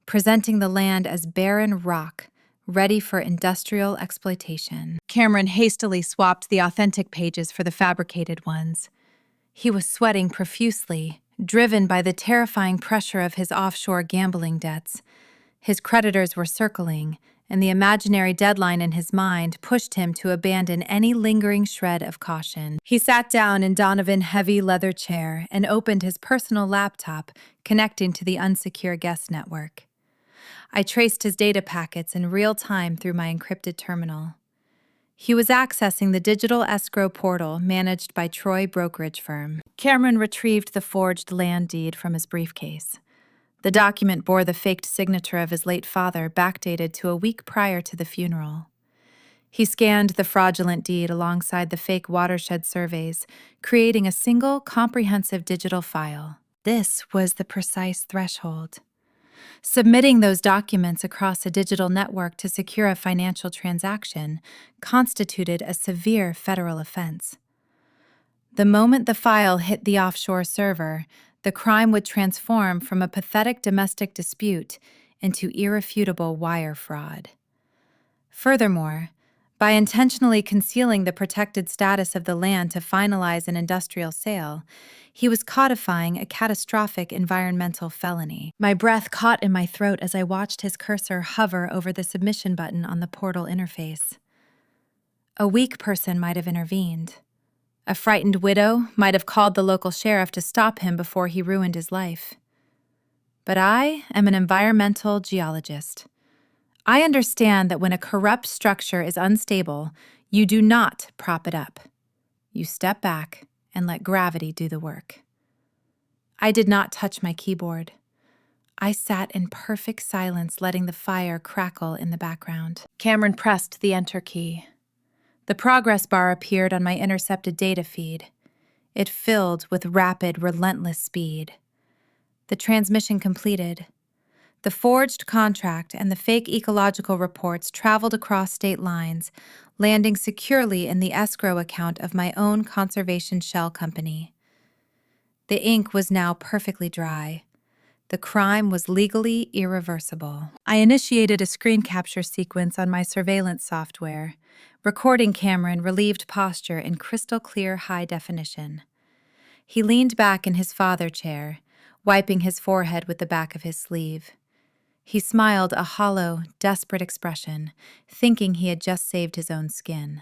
presenting the land as barren rock, ready for industrial exploitation. Cameron hastily swapped the authentic pages for the fabricated ones. He was sweating profusely, driven by the terrifying pressure of his offshore gambling debts. His creditors were circling, and the imaginary deadline in his mind pushed him to abandon any lingering shred of caution. He sat down in Donovan's heavy leather chair and opened his personal laptop, connecting to the unsecure guest network. I traced his data packets in real time through my encrypted terminal. He was accessing the digital escrow portal managed by Troy brokerage firm. Cameron retrieved the forged land deed from his briefcase. The document bore the faked signature of his late father, backdated to a week prior to the funeral. He scanned the fraudulent deed alongside the fake watershed surveys, creating a single, comprehensive digital file. This was the precise threshold. Submitting those documents across a digital network to secure a financial transaction constituted a severe federal offense. The moment the file hit the offshore server, the crime would transform from a pathetic domestic dispute into irrefutable wire fraud. Furthermore, by intentionally concealing the protected status of the land to finalize an industrial sale, he was codifying a catastrophic environmental felony. My breath caught in my throat as I watched his cursor hover over the submission button on the portal interface. A weak person might have intervened. A frightened widow might have called the local sheriff to stop him before he ruined his life. But I am an environmental geologist. I understand that when a corrupt structure is unstable, you do not prop it up. You step back and let gravity do the work. I did not touch my keyboard. I sat in perfect silence, letting the fire crackle in the background. Cameron pressed the enter key. The progress bar appeared on my intercepted data feed. It filled with rapid, relentless speed. The transmission completed. The forged contract and the fake ecological reports traveled across state lines, landing securely in the escrow account of my own conservation shell company. The ink was now perfectly dry. The crime was legally irreversible. I initiated a screen capture sequence on my surveillance software, recording Cameron relieved posture in crystal clear high definition. He leaned back in his father chair, wiping his forehead with the back of his sleeve. He smiled a hollow, desperate expression, thinking he had just saved his own skin.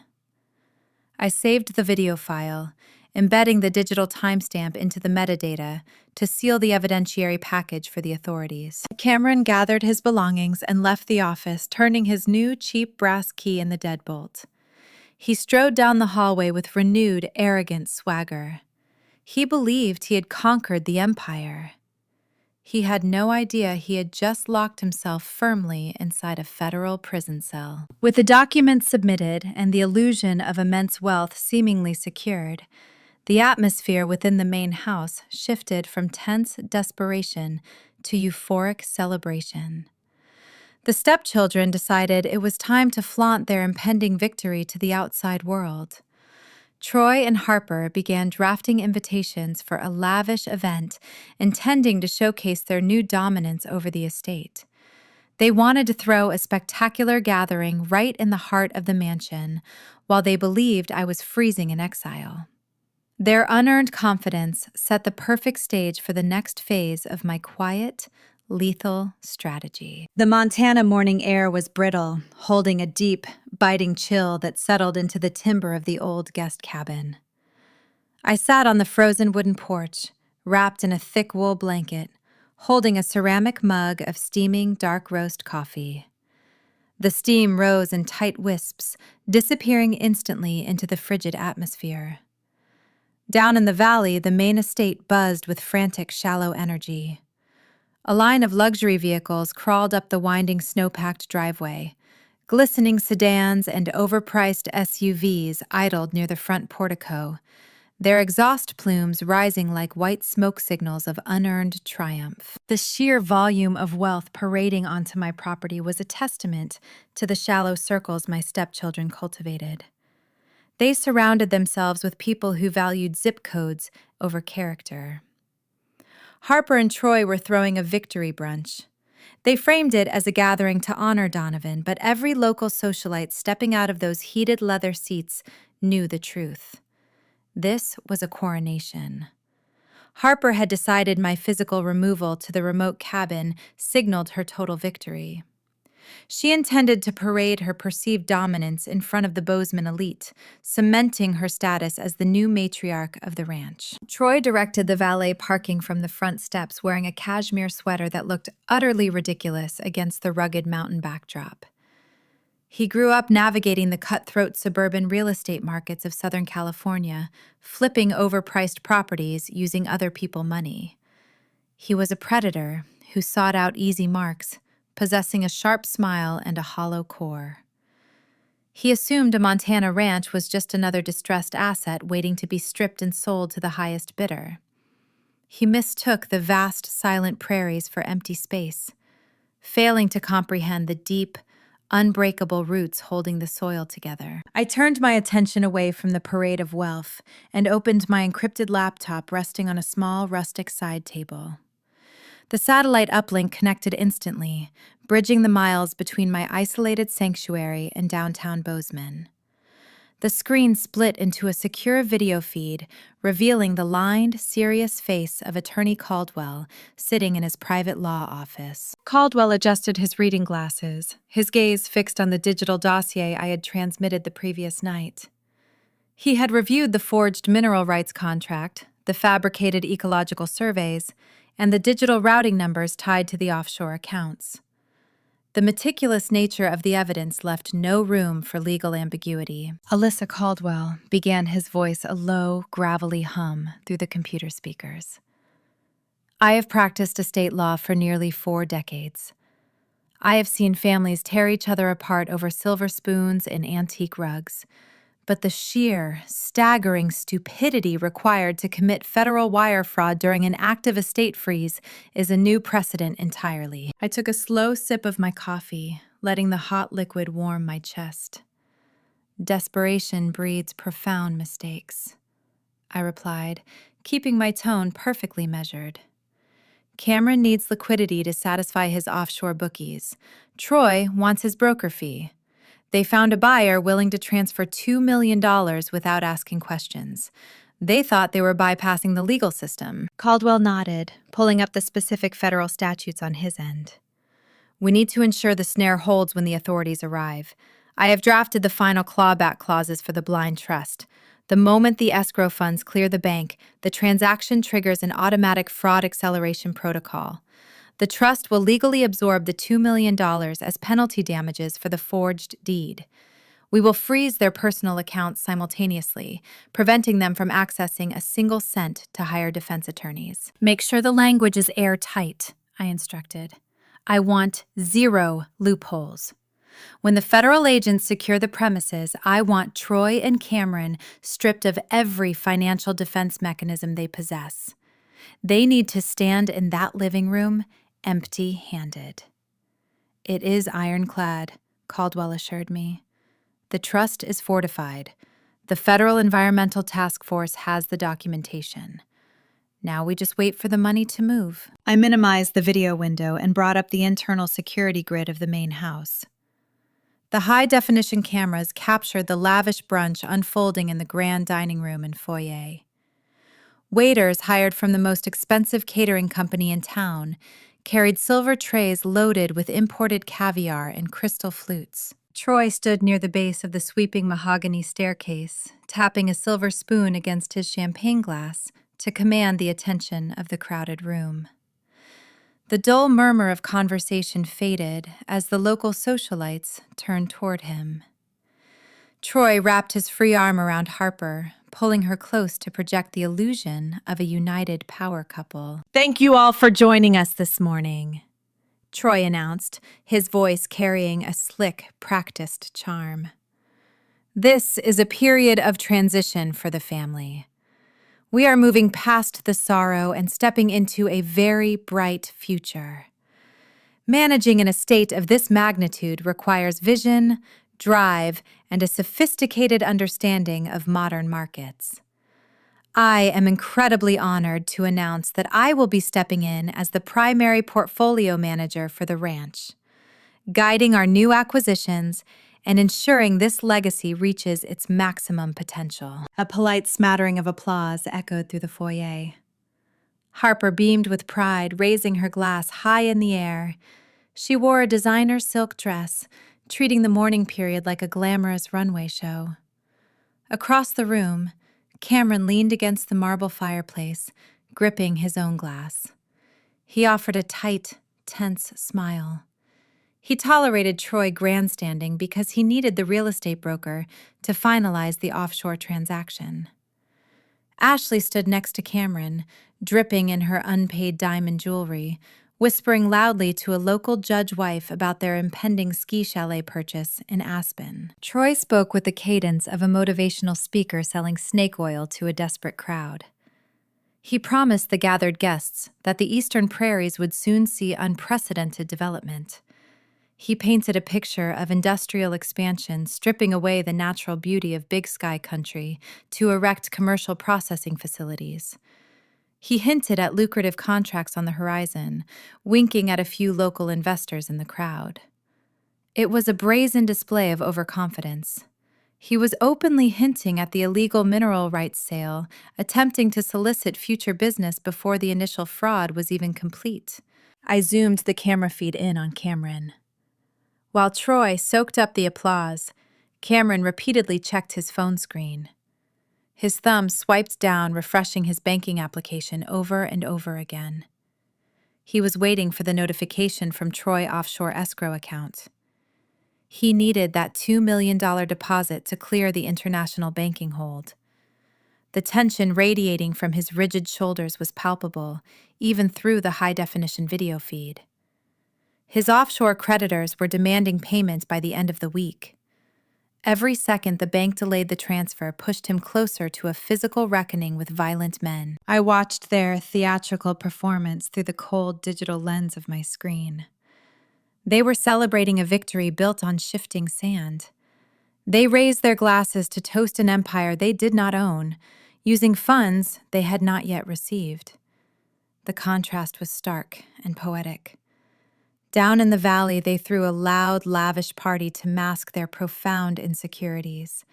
I saved the video file, embedding the digital timestamp into the metadata to seal the evidentiary package for the authorities. Cameron gathered his belongings and left the office, turning his new cheap brass key in the deadbolt. He strode down the hallway with renewed, arrogant swagger. He believed he had conquered the empire. He had no idea he had just locked himself firmly inside a federal prison cell. With the documents submitted and the illusion of immense wealth seemingly secured, the atmosphere within the main house shifted from tense desperation to euphoric celebration. The stepchildren decided it was time to flaunt their impending victory to the outside world. Troy and Harper began drafting invitations for a lavish event intending to showcase their new dominance over the estate. They wanted to throw a spectacular gathering right in the heart of the mansion, while they believed I was freezing in exile. Their unearned confidence set the perfect stage for the next phase of my quiet, lethal strategy. The Montana morning air was brittle, holding a deep, biting chill that settled into the timber of the old guest cabin. I sat on the frozen wooden porch, wrapped in a thick wool blanket, holding a ceramic mug of steaming dark roast coffee. The steam rose in tight wisps, disappearing instantly into the frigid atmosphere. Down in the valley, the main estate buzzed with frantic, shallow energy. A line of luxury vehicles crawled up the winding snow-packed driveway. Glistening sedans and overpriced SUVs idled near the front portico, their exhaust plumes rising like white smoke signals of unearned triumph. The sheer volume of wealth parading onto my property was a testament to the shallow circles my stepchildren cultivated. They surrounded themselves with people who valued zip codes over character. Harper and Troy were throwing a victory brunch. They framed it as a gathering to honor Donovan, but every local socialite stepping out of those heated leather seats knew the truth. This was a coronation. Harper had decided my physical removal to the remote cabin signaled her total victory. She intended to parade her perceived dominance in front of the Bozeman elite, cementing her status as the new matriarch of the ranch. Troy directed the valet parking from the front steps wearing a cashmere sweater that looked utterly ridiculous against the rugged mountain backdrop. He grew up navigating the cutthroat suburban real estate markets of Southern California, flipping overpriced properties using other people's money. He was a predator who sought out easy marks, possessing a sharp smile and a hollow core. He assumed a Montana ranch was just another distressed asset waiting to be stripped and sold to the highest bidder. He mistook the vast, silent prairies for empty space, failing to comprehend the deep, unbreakable roots holding the soil together. I turned my attention away from the parade of wealth and opened my encrypted laptop resting on a small, rustic side table. The satellite uplink connected instantly, bridging the miles between my isolated sanctuary and downtown Bozeman. The screen split into a secure video feed, revealing the lined, serious face of Attorney Caldwell sitting in his private law office. Caldwell adjusted his reading glasses, his gaze fixed on the digital dossier I had transmitted the previous night. He had reviewed the forged mineral rights contract, the fabricated ecological surveys, and the digital routing numbers tied to the offshore accounts. The meticulous nature of the evidence left no room for legal ambiguity. Alyssa Caldwell began, his voice a low, gravelly hum through the computer speakers. I have practiced estate law for nearly 4 decades. I have seen families tear each other apart over silver spoons and antique rugs. But the sheer, staggering stupidity required to commit federal wire fraud during an active estate freeze is a new precedent entirely. I took a slow sip of my coffee, letting the hot liquid warm my chest. Desperation breeds profound mistakes, I replied, keeping my tone perfectly measured. Cameron needs liquidity to satisfy his offshore bookies. Troy wants his broker fee. They found a buyer willing to transfer $2 million without asking questions. They thought they were bypassing the legal system. Caldwell nodded, pulling up the specific federal statutes on his end. We need to ensure the snare holds when the authorities arrive. I have drafted the final clawback clauses for the blind trust. The moment the escrow funds clear the bank, the transaction triggers an automatic fraud acceleration protocol. The trust will legally absorb the $2 million as penalty damages for the forged deed. We will freeze their personal accounts simultaneously, preventing them from accessing a single cent to hire defense attorneys. Make sure the language is airtight, I instructed. I want 0 loopholes. When the federal agents secure the premises, I want Troy and Cameron stripped of every financial defense mechanism they possess. They need to stand in that living room empty-handed. It is ironclad, Caldwell assured me. The trust is fortified. The Federal Environmental Task Force has the documentation. Now we just wait for the money to move. I minimized the video window and brought up the internal security grid of the main house. The high-definition cameras captured the lavish brunch unfolding in the grand dining room and foyer. Waiters hired from the most expensive catering company in town carried silver trays loaded with imported caviar and crystal flutes. Troy stood near the base of the sweeping mahogany staircase, tapping a silver spoon against his champagne glass to command the attention of the crowded room. The dull murmur of conversation faded as the local socialites turned toward him. Troy wrapped his free arm around Harper, pulling her close to project the illusion of a united power couple. Thank you all for joining us this morning, Troy announced, his voice carrying a slick, practiced charm. This is a period of transition for the family. We are moving past the sorrow and stepping into a very bright future. Managing an estate of this magnitude requires vision, drive, and a sophisticated understanding of modern markets. I am incredibly honored to announce that I will be stepping in as the primary portfolio manager for the ranch, guiding our new acquisitions and ensuring this legacy reaches its maximum potential. A polite smattering of applause echoed through the foyer. Harper beamed with pride, raising her glass high in the air. She wore a designer silk dress, treating the morning period like a glamorous runway show. Across the room, Cameron leaned against the marble fireplace, gripping his own glass. He offered a tight, tense smile. He tolerated Troy grandstanding because he needed the real estate broker to finalize the offshore transaction. Ashley stood next to Cameron, dripping in her unpaid diamond jewelry, whispering loudly to a local judge wife about their impending ski chalet purchase in Aspen. Troy spoke with the cadence of a motivational speaker selling snake oil to a desperate crowd. He promised the gathered guests that the eastern prairies would soon see unprecedented development. He painted a picture of industrial expansion stripping away the natural beauty of Big Sky country to erect commercial processing facilities. He hinted at lucrative contracts on the horizon, winking at a few local investors in the crowd. It was a brazen display of overconfidence. He was openly hinting at the illegal mineral rights sale, attempting to solicit future business before the initial fraud was even complete. I zoomed the camera feed in on Cameron. While Troy soaked up the applause, Cameron repeatedly checked his phone screen. His thumb swiped down, refreshing his banking application over and over again. He was waiting for the notification from Troy Offshore Escrow account. He needed that $2 million deposit to clear the international banking hold. The tension radiating from his rigid shoulders was palpable, even through the high-definition video feed. His offshore creditors were demanding payment by the end of the week. Every second the bank delayed the transfer pushed him closer to a physical reckoning with violent men. I watched their theatrical performance through the cold digital lens of my screen. They were celebrating a victory built on shifting sand. They raised their glasses to toast an empire they did not own, using funds they had not yet received. The contrast was stark and poetic. Down in the valley, they threw a loud, lavish party to mask their profound insecurities.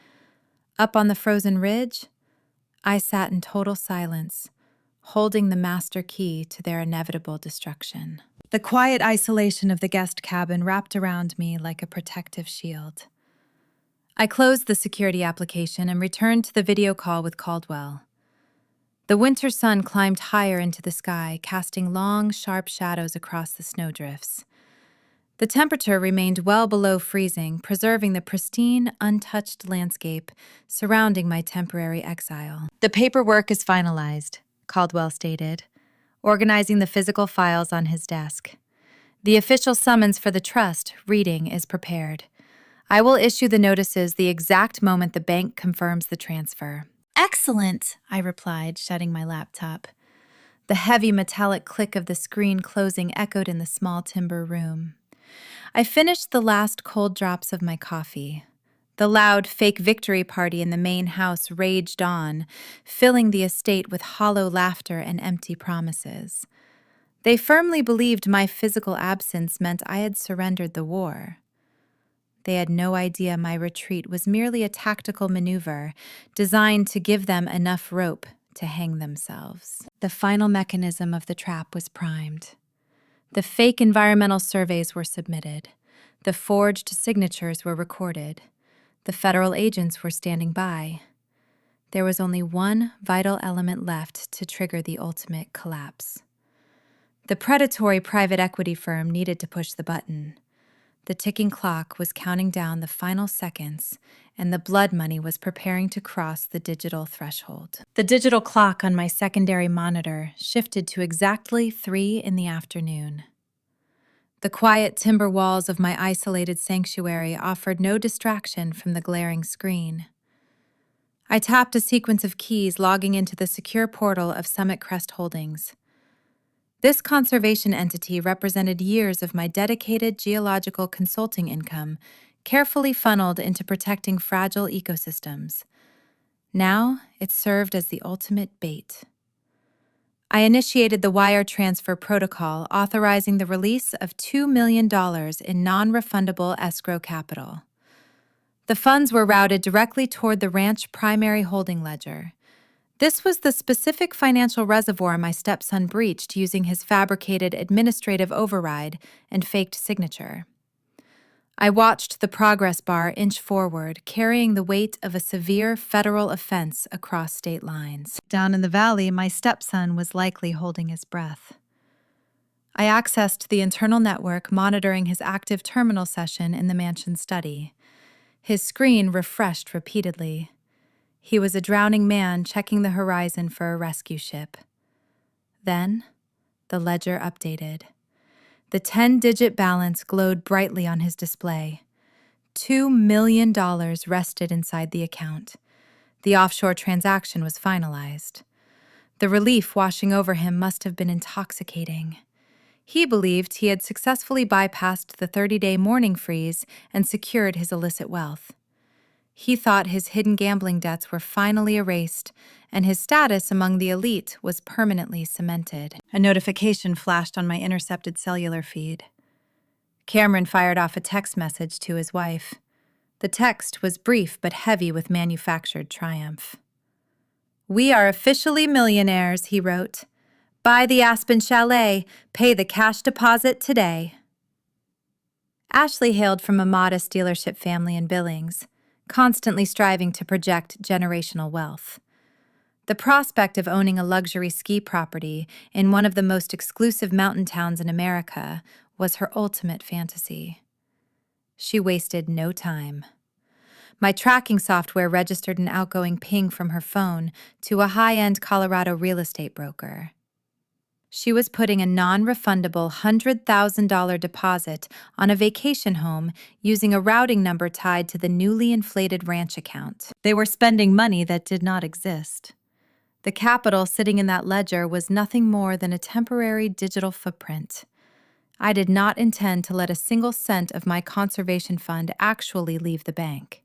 Up on the frozen ridge, I sat in total silence, holding the master key to their inevitable destruction. The quiet isolation of the guest cabin wrapped around me like a protective shield. I closed the security application and returned to the video call with Caldwell. The winter sun climbed higher into the sky, casting long, sharp shadows across the snowdrifts. The temperature remained well below freezing, preserving the pristine, untouched landscape surrounding my temporary exile. "The paperwork is finalized," Caldwell stated, organizing the physical files on his desk. "The official summons for the trust reading is prepared. I will issue the notices the exact moment the bank confirms the transfer." "Excellent," I replied, shutting my laptop. The heavy metallic click of the screen closing echoed in the small timber room. I finished the last cold drops of my coffee. The loud, fake victory party in the main house raged on, filling the estate with hollow laughter and empty promises. They firmly believed my physical absence meant I had surrendered the war. They had no idea my retreat was merely a tactical maneuver designed to give them enough rope to hang themselves. The final mechanism of the trap was primed. The fake environmental surveys were submitted. The forged signatures were recorded. The federal agents were standing by. There was only one vital element left to trigger the ultimate collapse. The predatory private equity firm needed to push the button. The ticking clock was counting down the final seconds, and the blood money was preparing to cross the digital threshold. The digital clock on my secondary monitor shifted to exactly 3 in the afternoon. The quiet timber walls of my isolated sanctuary offered no distraction from the glaring screen. I tapped a sequence of keys logging into the secure portal of Summit Crest Holdings. This conservation entity represented years of my dedicated geological consulting income, carefully funneled into protecting fragile ecosystems. Now it served as the ultimate bait. I initiated the wire transfer protocol authorizing the release of $2 million in non-refundable escrow capital. The funds were routed directly toward the ranch primary holding ledger. This was the specific financial reservoir my stepson breached using his fabricated administrative override and faked signature. I watched the progress bar inch forward, carrying the weight of a severe federal offense across state lines. Down in the valley, my stepson was likely holding his breath. I accessed the internal network, monitoring his active terminal session in the mansion study. His screen refreshed repeatedly. He was a drowning man checking the horizon for a rescue ship. Then, the ledger updated. The 10-digit balance glowed brightly on his display. $2 million rested inside the account. The offshore transaction was finalized. The relief washing over him must have been intoxicating. He believed he had successfully bypassed the 30-day mourning freeze and secured his illicit wealth. He thought his hidden gambling debts were finally erased, and his status among the elite was permanently cemented. A notification flashed on my intercepted cellular feed. Cameron fired off a text message to his wife. The text was brief but heavy with manufactured triumph. "We are officially millionaires," he wrote. "Buy the Aspen Chalet. Pay the cash deposit today." Ashley hailed from a modest dealership family in Billings, constantly striving to project generational wealth. The prospect of owning a luxury ski property in one of the most exclusive mountain towns in America was her ultimate fantasy. She wasted no time. My tracking software registered an outgoing ping from her phone to a high-end Colorado real estate broker. She was putting a non-refundable $100,000 deposit on a vacation home using a routing number tied to the newly inflated ranch account. They were spending money that did not exist. The capital sitting in that ledger was nothing more than a temporary digital footprint. I did not intend to let a single cent of my conservation fund actually leave the bank.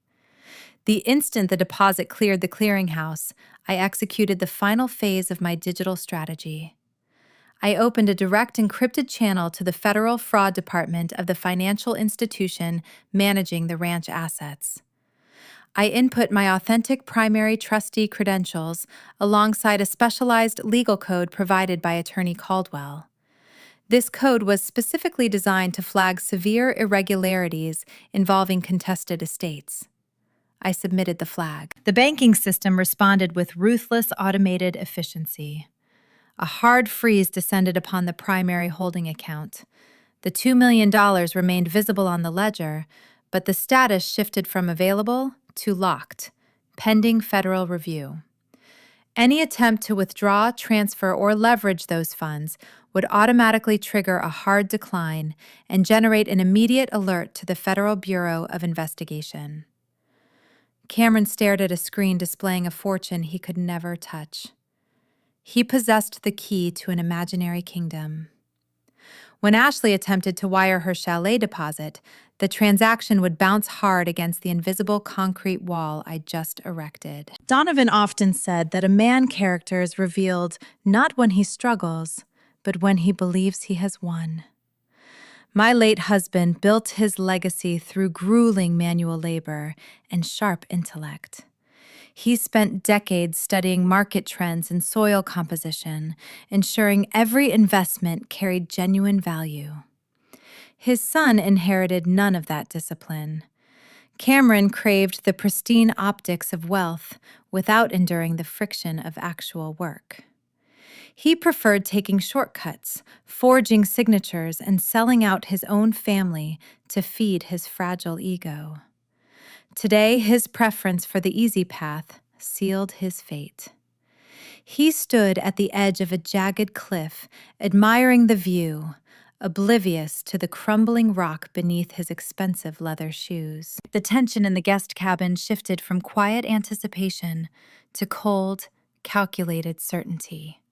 The instant the deposit cleared the clearinghouse, I executed the final phase of my digital strategy. I opened a direct encrypted channel to the Federal Fraud Department of the financial institution managing the ranch assets. I input my authentic primary trustee credentials alongside a specialized legal code provided by Attorney Caldwell. This code was specifically designed to flag severe irregularities involving contested estates. I submitted the flag. The banking system responded with ruthless automated efficiency. A hard freeze descended upon the primary holding account. The $2 million remained visible on the ledger, but the status shifted from available to locked, pending federal review. Any attempt to withdraw, transfer, or leverage those funds would automatically trigger a hard decline and generate an immediate alert to the Federal Bureau of Investigation. Cameron stared at a screen displaying a fortune he could never touch. He possessed the key to an imaginary kingdom. When Ashley attempted to wire her chalet deposit, the transaction would bounce hard against the invisible concrete wall I just erected. Donovan often said that a man character is revealed not when he struggles, but when he believes he has won. My late husband built his legacy through grueling manual labor and sharp intellect. He spent decades studying market trends and soil composition, ensuring every investment carried genuine value. His son inherited none of that discipline. Cameron craved the pristine optics of wealth without enduring the friction of actual work. He preferred taking shortcuts, forging signatures, and selling out his own family to feed his fragile ego. Today, his preference for the easy path sealed his fate. He stood at the edge of a jagged cliff, admiring the view, oblivious to the crumbling rock beneath his expensive leather shoes. The tension in the guest cabin shifted from quiet anticipation to cold, calculated certainty.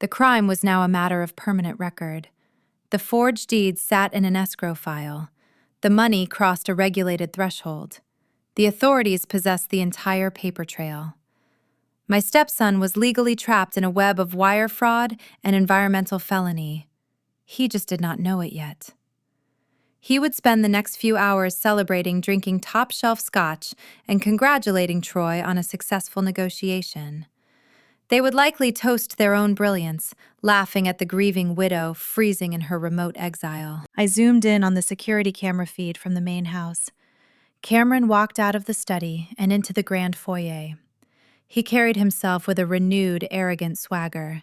The crime was now a matter of permanent record. The forged deeds sat in an escrow file. The money crossed a regulated threshold. The authorities possessed the entire paper trail. My stepson was legally trapped in a web of wire fraud and environmental felony. He just did not know it yet. He would spend the next few hours celebrating drinking top-shelf scotch and congratulating Troy on a successful negotiation. They would likely toast their own brilliance, laughing at the grieving widow freezing in her remote exile. I zoomed in on the security camera feed from the main house. Cameron walked out of the study and into the grand foyer. He carried himself with a renewed, arrogant swagger.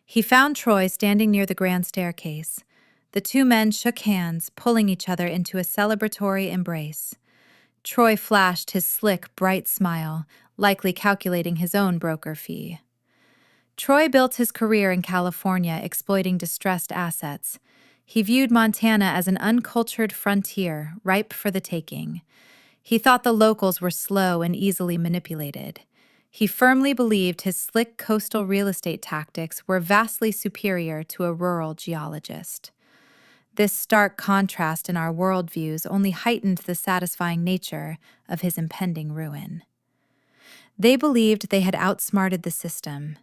He found Troy standing near the grand staircase. The two men shook hands, pulling each other into a celebratory embrace. Troy flashed his slick, bright smile, likely calculating his own broker fee. Troy built his career in California exploiting distressed assets. He viewed Montana as an uncultured frontier, ripe for the taking. He thought the locals were slow and easily manipulated. He firmly believed his slick coastal real estate tactics were vastly superior to a rural geologist. This stark contrast in our worldviews only heightened the satisfying nature of his impending ruin. They believed they had outsmarted the system.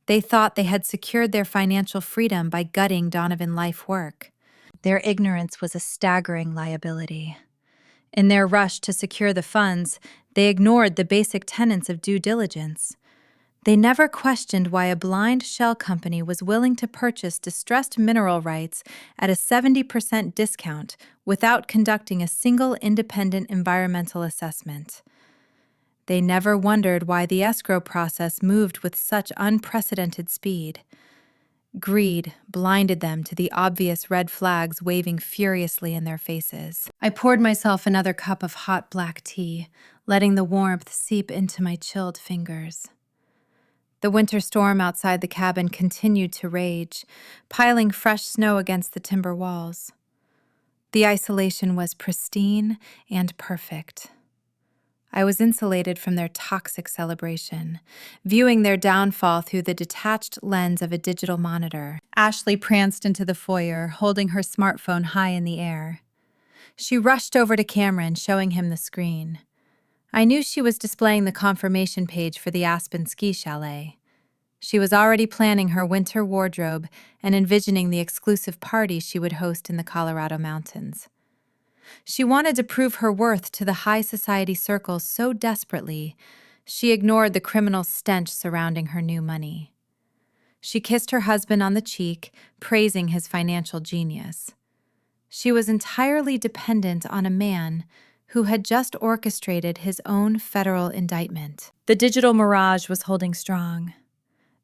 They thought they had secured their financial freedom by gutting Donovan life work. Their ignorance was a staggering liability. In their rush to secure the funds, they ignored the basic tenets of due diligence. They never questioned why a blind shell company was willing to purchase distressed mineral rights at a 70% discount without conducting a single independent environmental assessment. They never wondered why the escrow process moved with such unprecedented speed. Greed blinded them to the obvious red flags waving furiously in their faces. I poured myself another cup of hot black tea, letting the warmth seep into my chilled fingers. The winter storm outside the cabin continued to rage, piling fresh snow against the timber walls. The isolation was pristine and perfect. I was insulated from their toxic celebration, viewing their downfall through the detached lens of a digital monitor. Ashley pranced into the foyer, holding her smartphone high in the air. She rushed over to Cameron, showing him the screen. I knew she was displaying the confirmation page for the Aspen ski chalet. She was already planning her winter wardrobe and envisioning the exclusive party she would host in the Colorado mountains. She wanted to prove her worth to the high society circles so desperately, she ignored the criminal stench surrounding her new money. She kissed her husband on the cheek, praising his financial genius. She was entirely dependent on a man who had just orchestrated his own federal indictment. The digital mirage was holding strong.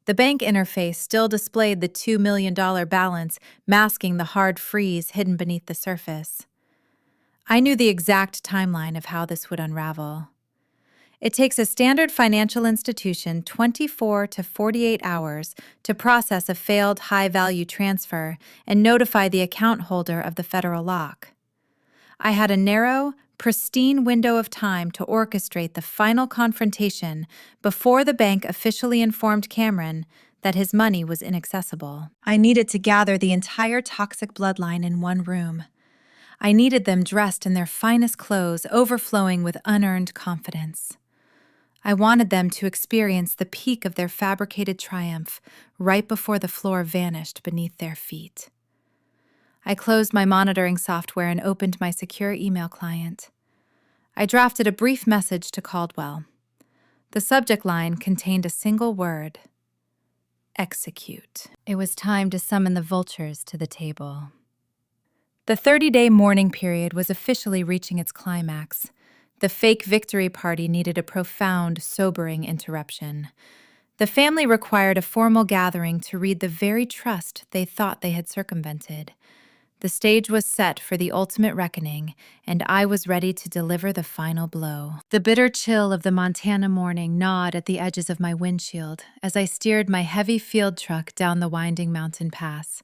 The bank interface still displayed the $2 million balance, masking the hard freeze hidden beneath the surface. I knew the exact timeline of how this would unravel. It takes a standard financial institution 24 to 48 hours to process a failed high-value transfer and notify the account holder of the federal lock. I had a narrow, pristine window of time to orchestrate the final confrontation before the bank officially informed Cameron that his money was inaccessible. I needed to gather the entire toxic bloodline in one room. I needed them dressed in their finest clothes, overflowing with unearned confidence. I wanted them to experience the peak of their fabricated triumph right before the floor vanished beneath their feet. I closed my monitoring software and opened my secure email client. I drafted a brief message to Caldwell. The subject line contained a single word: execute. It was time to summon the vultures to the table. The 30-day mourning period was officially reaching its climax. The fake victory party needed a profound, sobering interruption. The family required a formal gathering to read the very trust they thought they had circumvented. The stage was set for the ultimate reckoning, and I was ready to deliver the final blow. The bitter chill of the Montana morning gnawed at the edges of my windshield as I steered my heavy field truck down the winding mountain pass.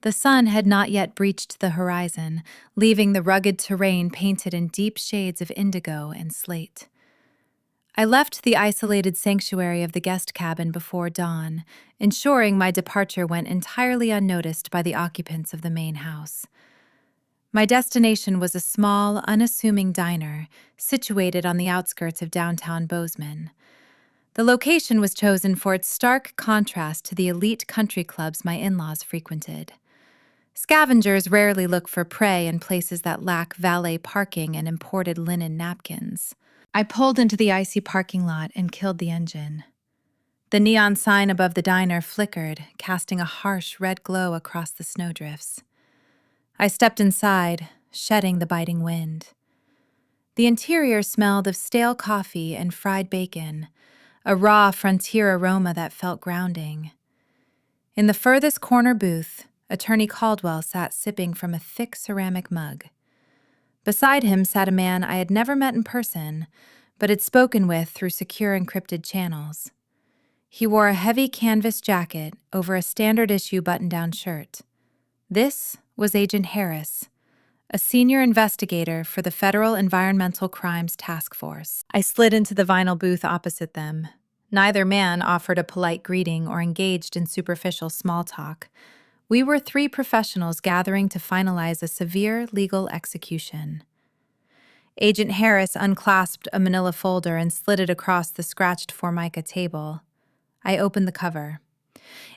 The sun had not yet breached the horizon, leaving the rugged terrain painted in deep shades of indigo and slate. I left the isolated sanctuary of the guest cabin before dawn, ensuring my departure went entirely unnoticed by the occupants of the main house. My destination was a small, unassuming diner situated on the outskirts of downtown Bozeman. The location was chosen for its stark contrast to the elite country clubs my in-laws frequented. Scavengers rarely look for prey in places that lack valet parking and imported linen napkins. I pulled into the icy parking lot and killed the engine. The neon sign above the diner flickered, casting a harsh red glow across the snowdrifts. I stepped inside, shedding the biting wind. The interior smelled of stale coffee and fried bacon, a raw frontier aroma that felt grounding. In the furthest corner booth, Attorney Caldwell sat sipping from a thick ceramic mug. Beside him sat a man I had never met in person, but had spoken with through secure encrypted channels. He wore a heavy canvas jacket over a standard-issue button-down shirt. This was Agent Harris, a senior investigator for the Federal Environmental Crimes Task Force. I slid into the vinyl booth opposite them. Neither man offered a polite greeting or engaged in superficial small talk. We were three professionals gathering to finalize a severe legal execution. Agent Harris unclasped a manila folder and slid it across the scratched Formica table. I opened the cover.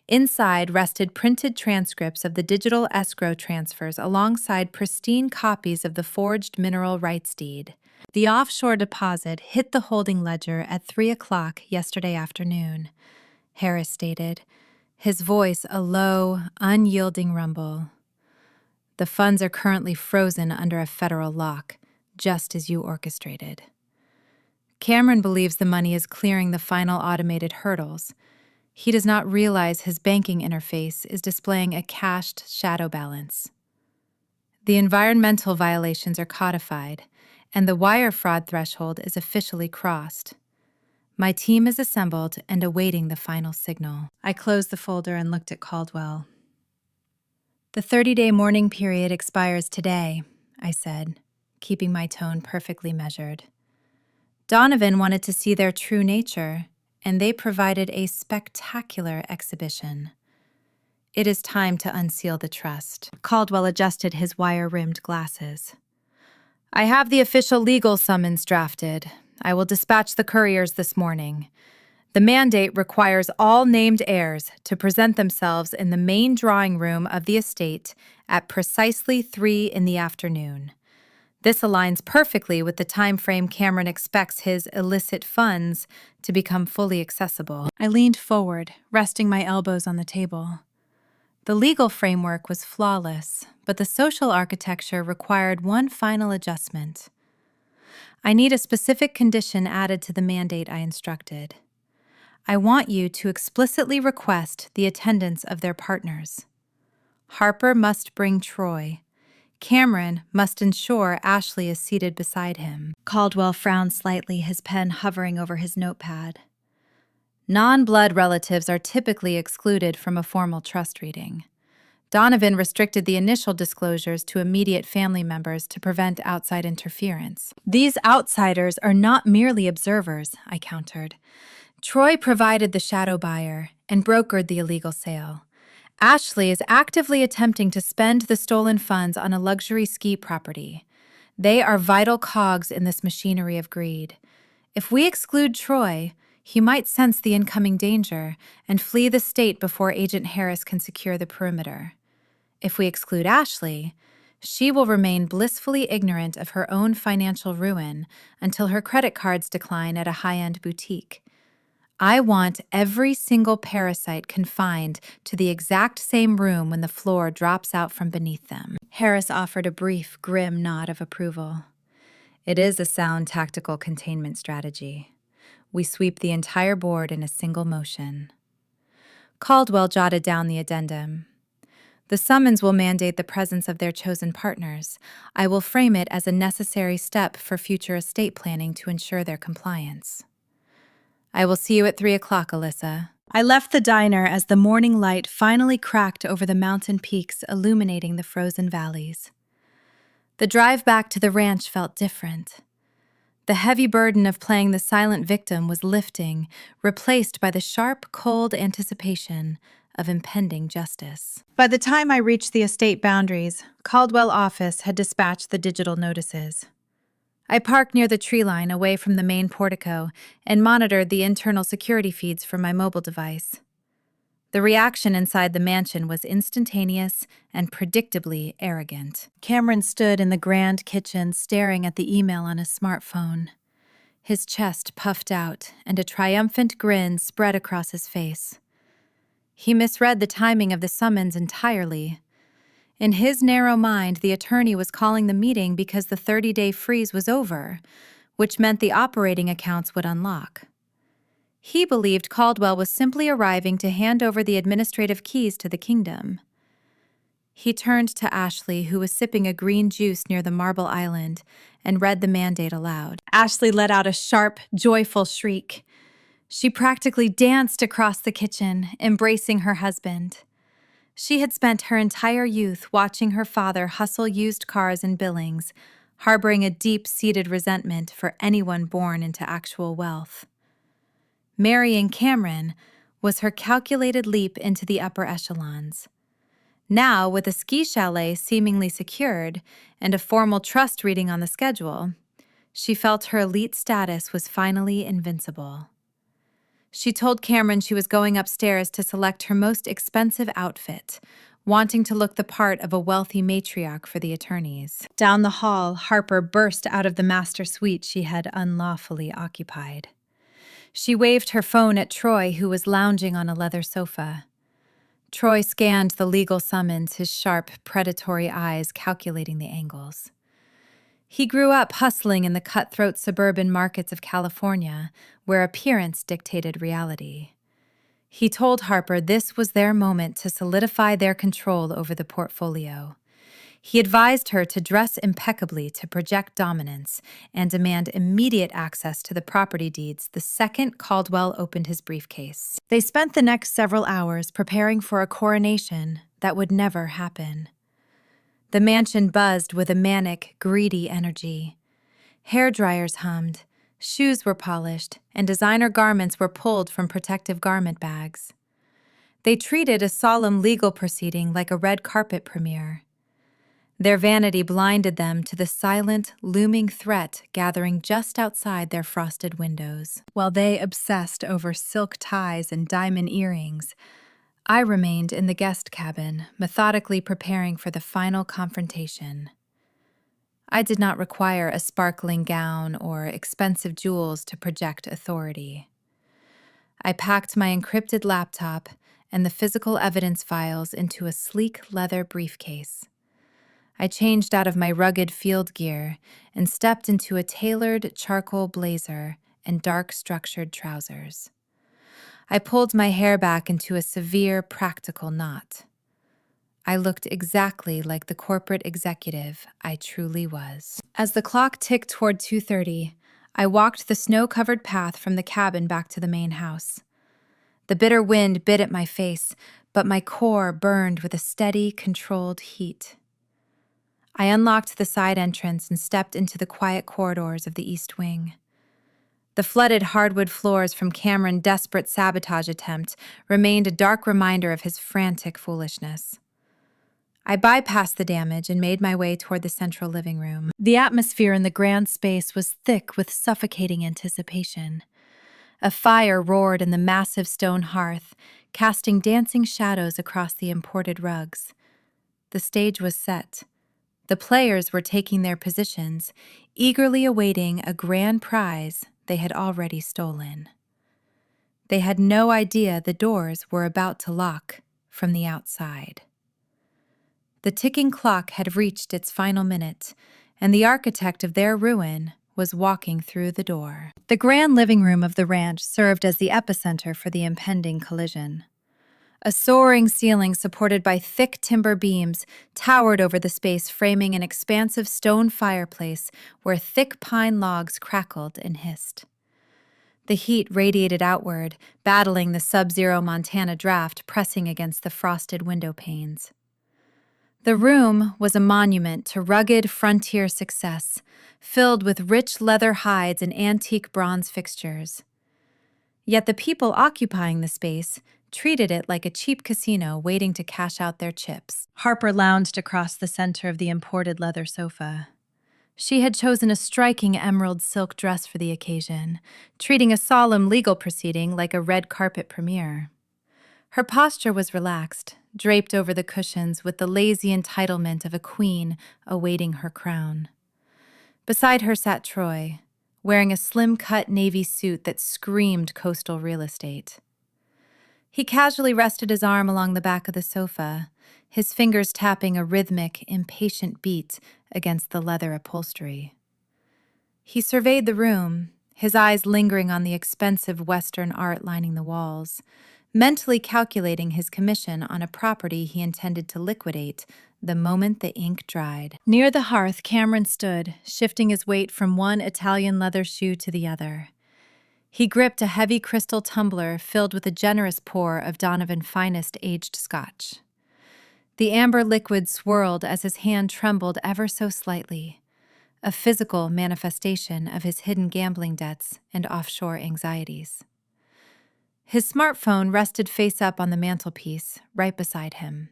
Inside rested printed transcripts of the digital escrow transfers alongside pristine copies of the forged mineral rights deed. The offshore deposit hit the holding ledger at 3 o'clock yesterday afternoon, Harris stated, his voice a low, unyielding rumble. The funds are currently frozen under a federal lock, just as you orchestrated. Cameron believes the money is clearing the final automated hurdles. He does not realize his banking interface is displaying a cached shadow balance. The environmental violations are codified, and the wire fraud threshold is officially crossed. My team is assembled and awaiting the final signal. I closed the folder and looked at Caldwell. The 30-day mourning period expires today, I said, keeping my tone perfectly measured. Donovan wanted to see their true nature, and they provided a spectacular exhibition. It is time to unseal the trust. Caldwell adjusted his wire-rimmed glasses. I have the official legal summons drafted. I will dispatch the couriers this morning. The mandate requires all named heirs to present themselves in the main drawing room of the estate at precisely 3 in the afternoon. This aligns perfectly with the time frame Cameron expects his illicit funds to become fully accessible. I leaned forward, resting my elbows on the table. The legal framework was flawless, but the social architecture required one final adjustment. I need a specific condition added to the mandate I instructed. I want you to explicitly request the attendance of their partners. Harper must bring Troy. Cameron must ensure Ashley is seated beside him. Caldwell frowned slightly, his pen hovering over his notepad. Non-blood relatives are typically excluded from a formal trust reading. Donovan restricted the initial disclosures to immediate family members to prevent outside interference. These outsiders are not merely observers, I countered. Troy provided the shadow buyer and brokered the illegal sale. Ashley is actively attempting to spend the stolen funds on a luxury ski property. They are vital cogs in this machinery of greed. If we exclude Troy, he might sense the incoming danger and flee the state before Agent Harris can secure the perimeter. If we exclude Ashley, she will remain blissfully ignorant of her own financial ruin until her credit cards decline at a high-end boutique. I want every single parasite confined to the exact same room when the floor drops out from beneath them. Harris offered a brief, grim nod of approval. It is a sound tactical containment strategy. We sweep the entire board in a single motion. Caldwell jotted down the addendum. The summons will mandate the presence of their chosen partners. I will frame it as a necessary step for future estate planning to ensure their compliance. I will see you at 3 o'clock, Alyssa. I left the diner as the morning light finally cracked over the mountain peaks illuminating the frozen valleys. The drive back to the ranch felt different. The heavy burden of playing the silent victim was lifting, replaced by the sharp, cold anticipation of impending justice. By the time I reached the estate boundaries, Caldwell office had dispatched the digital notices. I parked near the tree line away from the main portico and monitored the internal security feeds from my mobile device. The reaction inside the mansion was instantaneous and predictably arrogant. Cameron stood in the grand kitchen staring at the email on his smartphone. His chest puffed out, and a triumphant grin spread across his face. He misread the timing of the summons entirely. In his narrow mind, the attorney was calling the meeting because the 30-day freeze was over, which meant the operating accounts would unlock. He believed Caldwell was simply arriving to hand over the administrative keys to the kingdom. He turned to Ashley, who was sipping a green juice near the marble island, and read the mandate aloud. Ashley let out a sharp, joyful shriek. She practically danced across the kitchen, embracing her husband. She had spent her entire youth watching her father hustle used cars in Billings, harboring a deep-seated resentment for anyone born into actual wealth. Marrying Cameron was her calculated leap into the upper echelons. Now, with a ski chalet seemingly secured and a formal trust reading on the schedule, she felt her elite status was finally invincible. She told Cameron she was going upstairs to select her most expensive outfit, wanting to look the part of a wealthy matriarch for the attorneys. Down the hall, Harper burst out of the master suite she had unlawfully occupied. She waved her phone at Troy, who was lounging on a leather sofa. Troy scanned the legal summons, his sharp, predatory eyes calculating the angles. He grew up hustling in the cutthroat suburban markets of California, where appearance dictated reality. He told Harper this was their moment to solidify their control over the portfolio. He advised her to dress impeccably to project dominance and demand immediate access to the property deeds the second Caldwell opened his briefcase. They spent the next several hours preparing for a coronation that would never happen. The mansion buzzed with a manic, greedy energy. Hair dryers hummed, shoes were polished, and designer garments were pulled from protective garment bags. They treated a solemn legal proceeding like a red carpet premiere. Their vanity blinded them to the silent, looming threat gathering just outside their frosted windows. While they obsessed over silk ties and diamond earrings, I remained in the guest cabin, methodically preparing for the final confrontation. I did not require a sparkling gown or expensive jewels to project authority. I packed my encrypted laptop and the physical evidence files into a sleek leather briefcase. I changed out of my rugged field gear and stepped into a tailored charcoal blazer and dark structured trousers. I pulled my hair back into a severe, practical knot. I looked exactly like the corporate executive I truly was. As the clock ticked toward 2:30, I walked the snow-covered path from the cabin back to the main house. The bitter wind bit at my face, but my core burned with a steady, controlled heat. I unlocked the side entrance and stepped into the quiet corridors of the East Wing. The flooded hardwood floors from Cameron's desperate sabotage attempt remained a dark reminder of his frantic foolishness. I bypassed the damage and made my way toward the central living room. The atmosphere in the grand space was thick with suffocating anticipation. A fire roared in the massive stone hearth, casting dancing shadows across the imported rugs. The stage was set. The players were taking their positions, eagerly awaiting a grand prize they had already stolen. They had no idea the doors were about to lock from the outside. The ticking clock had reached its final minute, and the architect of their ruin was walking through the door. The grand living room of the ranch served as the epicenter for the impending collision. A soaring ceiling supported by thick timber beams towered over the space, framing an expansive stone fireplace where thick pine logs crackled and hissed. The heat radiated outward, battling the sub-zero Montana draft pressing against the frosted window panes. The room was a monument to rugged frontier success, filled with rich leather hides and antique bronze fixtures. Yet the people occupying the space treated it like a cheap casino waiting to cash out their chips. Harper lounged across the center of the imported leather sofa. She had chosen a striking emerald silk dress for the occasion, treating a solemn legal proceeding like a red carpet premiere. Her posture was relaxed, draped over the cushions with the lazy entitlement of a queen awaiting her crown. Beside her sat Troy, wearing a slim-cut navy suit that screamed coastal real estate. He casually rested his arm along the back of the sofa, his fingers tapping a rhythmic, impatient beat against the leather upholstery. He surveyed the room, his eyes lingering on the expensive Western art lining the walls, mentally calculating his commission on a property he intended to liquidate the moment the ink dried. Near the hearth, Cameron stood, shifting his weight from one Italian leather shoe to the other. He gripped a heavy crystal tumbler filled with a generous pour of Donovan's finest aged scotch. The amber liquid swirled as his hand trembled ever so slightly, a physical manifestation of his hidden gambling debts and offshore anxieties. His smartphone rested face up on the mantelpiece, right beside him,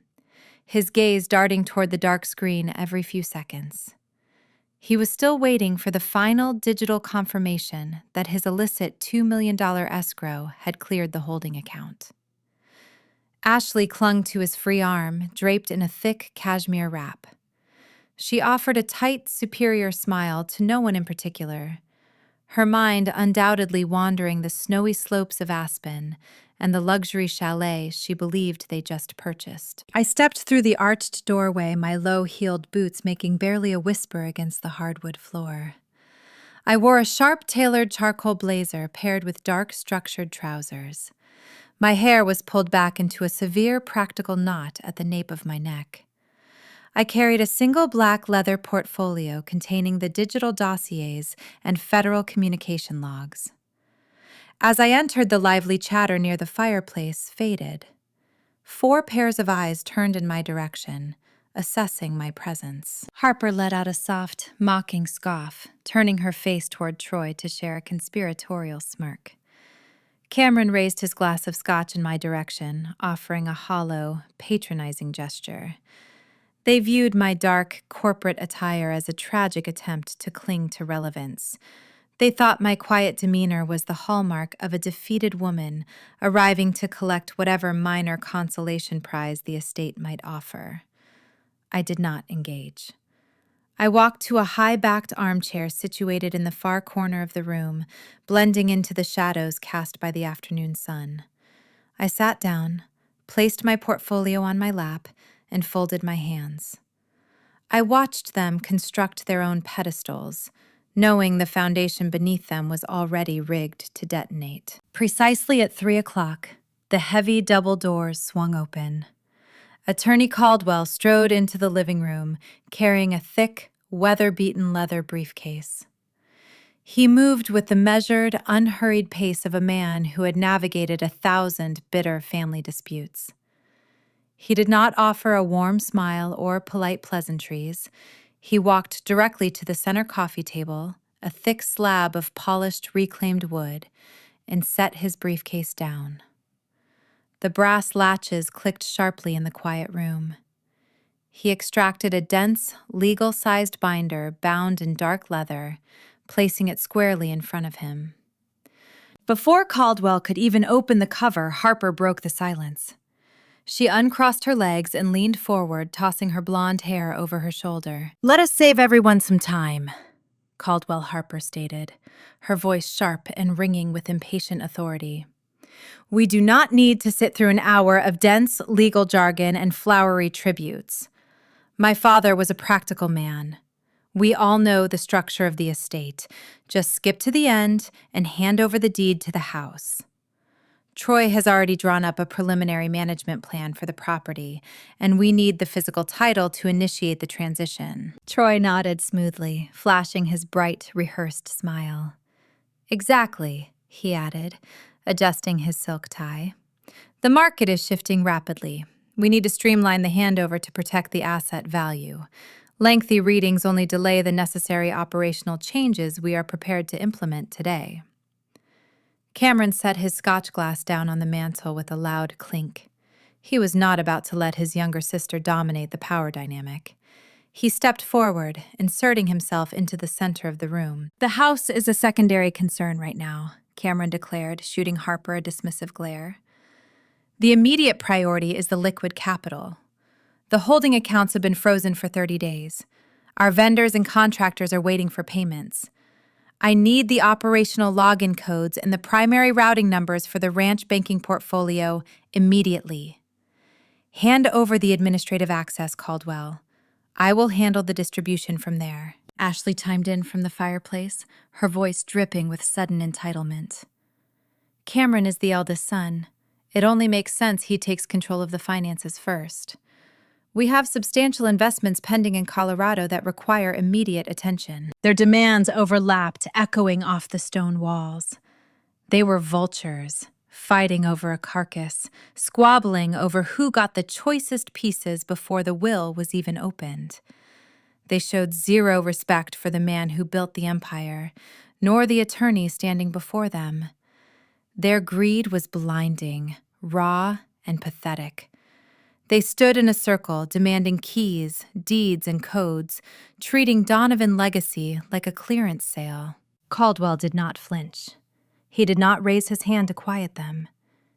his gaze darting toward the dark screen every few seconds. He was still waiting for the final digital confirmation that his illicit $2 million escrow had cleared the holding account. Ashley clung to his free arm, draped in a thick cashmere wrap. She offered a tight, superior smile to no one in particular, her mind undoubtedly wandering the snowy slopes of Aspen and the luxury chalet she believed they just purchased. I stepped through the arched doorway, my low-heeled boots making barely a whisper against the hardwood floor. I wore a sharp-tailored charcoal blazer paired with dark, structured trousers. My hair was pulled back into a severe practical knot at the nape of my neck. I carried a single black leather portfolio containing the digital dossiers and federal communication logs. As I entered, the lively chatter near the fireplace faded. 4 pairs of eyes turned in my direction, assessing my presence. Harper let out a soft, mocking scoff, turning her face toward Troy to share a conspiratorial smirk. Cameron raised his glass of scotch in my direction, offering a hollow, patronizing gesture. They viewed my dark, corporate attire as a tragic attempt to cling to relevance. They thought my quiet demeanor was the hallmark of a defeated woman arriving to collect whatever minor consolation prize the estate might offer. I did not engage. I walked to a high-backed armchair situated in the far corner of the room, blending into the shadows cast by the afternoon sun. I sat down, placed my portfolio on my lap, and folded my hands. I watched them construct their own pedestals, knowing the foundation beneath them was already rigged to detonate. Precisely at 3 o'clock, the heavy double doors swung open. Attorney Caldwell strode into the living room, carrying a thick, weather-beaten leather briefcase. He moved with the measured, unhurried pace of a man who had navigated 1,000 bitter family disputes. He did not offer a warm smile or polite pleasantries. He walked directly to the center coffee table, a thick slab of polished reclaimed wood, and set his briefcase down. The brass latches clicked sharply in the quiet room. He extracted a dense, legal-sized binder bound in dark leather, placing it squarely in front of him. Before Caldwell could even open the cover, Harper broke the silence. She uncrossed her legs and leaned forward, tossing her blonde hair over her shoulder. "Let us save everyone some time," Caldwell Harper stated, her voice sharp and ringing with impatient authority. "We do not need to sit through an hour of dense legal jargon and flowery tributes. My father was a practical man. We all know the structure of the estate. Just skip to the end and hand over the deed to the house. Troy has already drawn up a preliminary management plan for the property, and we need the physical title to initiate the transition." Troy nodded smoothly, flashing his bright, rehearsed smile. "Exactly," he added, adjusting his silk tie. "The market is shifting rapidly. We need to streamline the handover to protect the asset value. Lengthy readings only delay the necessary operational changes we are prepared to implement today." Cameron set his scotch glass down on the mantel with a loud clink. He was not about to let his younger sister dominate the power dynamic. He stepped forward, inserting himself into the center of the room. "The house is a secondary concern right now," Cameron declared, shooting Harper a dismissive glare. "The immediate priority is the liquid capital. The holding accounts have been frozen for 30 days. Our vendors and contractors are waiting for payments. I need the operational login codes and the primary routing numbers for the ranch banking portfolio immediately. Hand over the administrative access, Caldwell. I will handle the distribution from there. Ashley chimed in from the fireplace, her voice dripping with sudden entitlement. Cameron is the eldest son. It only makes sense he takes control of the finances first. We have substantial investments pending in Colorado that require immediate attention. Their demands overlapped, echoing off the stone walls. They were vultures, fighting over a carcass, squabbling over who got the choicest pieces before the will was even opened. They showed zero respect for the man who built the empire, nor the attorney standing before them. Their greed was blinding, raw, and pathetic. They stood in a circle, demanding keys, deeds, and codes, treating Donovan Legacy like a clearance sale. Caldwell did not flinch. He did not raise his hand to quiet them.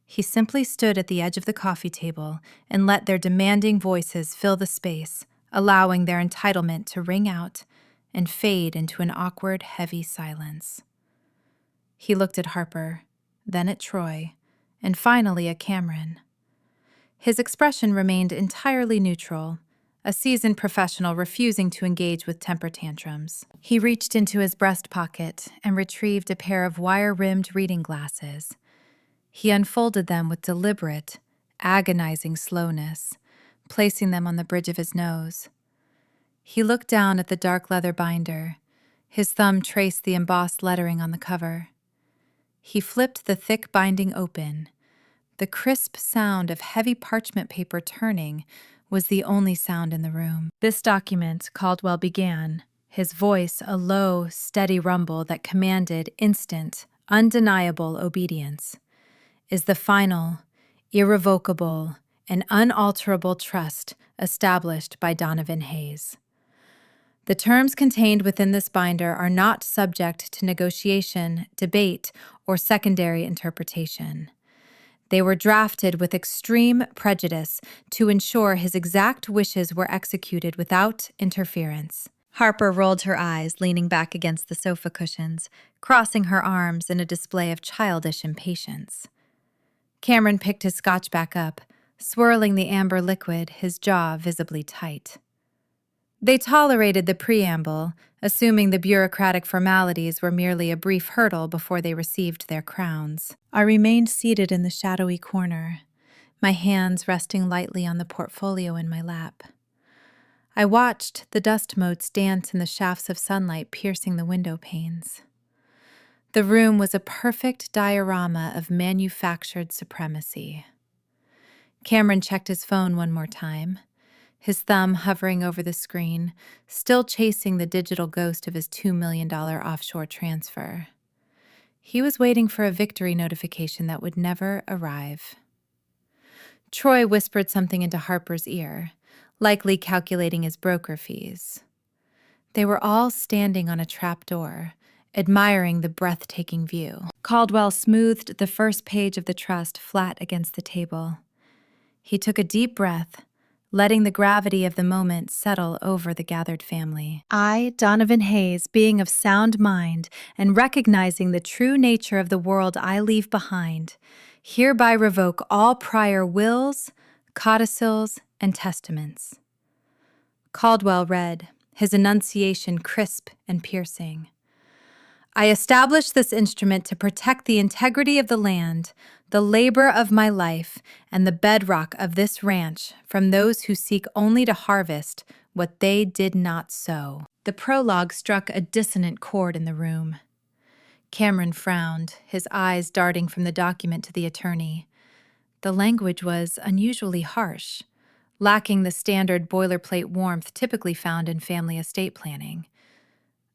He simply stood at the edge of the coffee table and let their demanding voices fill the space, allowing their entitlement to ring out and fade into an awkward, heavy silence. He looked at Harper, then at Troy, and finally at Cameron. His expression remained entirely neutral, a seasoned professional refusing to engage with temper tantrums. He reached into his breast pocket and retrieved a pair of wire-rimmed reading glasses. He unfolded them with deliberate, agonizing slowness, placing them on the bridge of his nose. He looked down at the dark leather binder. His thumb traced the embossed lettering on the cover. He flipped the thick binding open. The crisp sound of heavy parchment paper turning was the only sound in the room. This document, Caldwell began, his voice a low, steady rumble that commanded instant, undeniable obedience, is the final, irrevocable, and unalterable trust established by Donovan Hayes. The terms contained within this binder are not subject to negotiation, debate, or secondary interpretation. They were drafted with extreme prejudice to ensure his exact wishes were executed without interference. Harper rolled her eyes, leaning back against the sofa cushions, crossing her arms in a display of childish impatience. Cameron picked his scotch back up, swirling the amber liquid, his jaw visibly tight. They tolerated the preamble, assuming the bureaucratic formalities were merely a brief hurdle before they received their crowns. I remained seated in the shadowy corner, my hands resting lightly on the portfolio in my lap. I watched the dust motes dance in the shafts of sunlight piercing the window panes. The room was a perfect diorama of manufactured supremacy. Cameron checked his phone one more time, his thumb hovering over the screen, still chasing the digital ghost of his $2 million offshore transfer. He was waiting for a victory notification that would never arrive. Troy whispered something into Harper's ear, likely calculating his broker fees. They were all standing on a trapdoor, admiring the breathtaking view. Caldwell smoothed the first page of the trust flat against the table. He took a deep breath, letting the gravity of the moment settle over the gathered family. I, Donovan Hayes, being of sound mind and recognizing the true nature of the world I leave behind, hereby revoke all prior wills, codicils, and testaments. Caldwell read, his enunciation crisp and piercing. I establish this instrument to protect the integrity of the land, the labor of my life, and the bedrock of this ranch from those who seek only to harvest what they did not sow. The prologue struck a dissonant chord in the room. Cameron frowned, his eyes darting from the document to the attorney. The language was unusually harsh, lacking the standard boilerplate warmth typically found in family estate planning.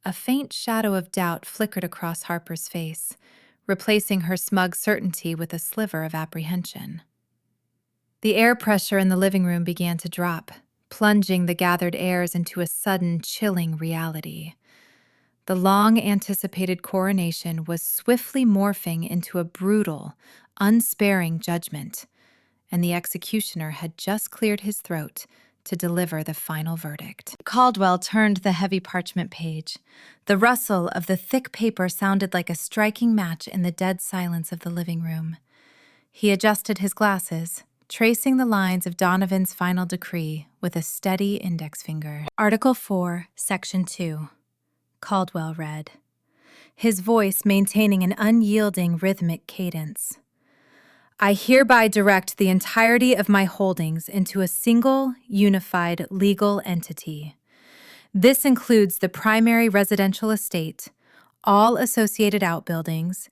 A faint shadow of doubt flickered across Harper's face, replacing her smug certainty with a sliver of apprehension. The air pressure in the living room began to drop, plunging the gathered airs into a sudden, chilling reality. The long-anticipated coronation was swiftly morphing into a brutal, unsparing judgment, and the executioner had just cleared his throat to deliver the final verdict. Caldwell turned the heavy parchment page. The rustle of the thick paper sounded like a striking match in the dead silence of the living room. He adjusted his glasses, tracing the lines of Donovan's final decree with a steady index finger. Article 4, Section 2. Caldwell read, his voice maintaining an unyielding rhythmic cadence. I hereby direct the entirety of my holdings into a single, unified legal entity. This includes the primary residential estate, all associated outbuildings,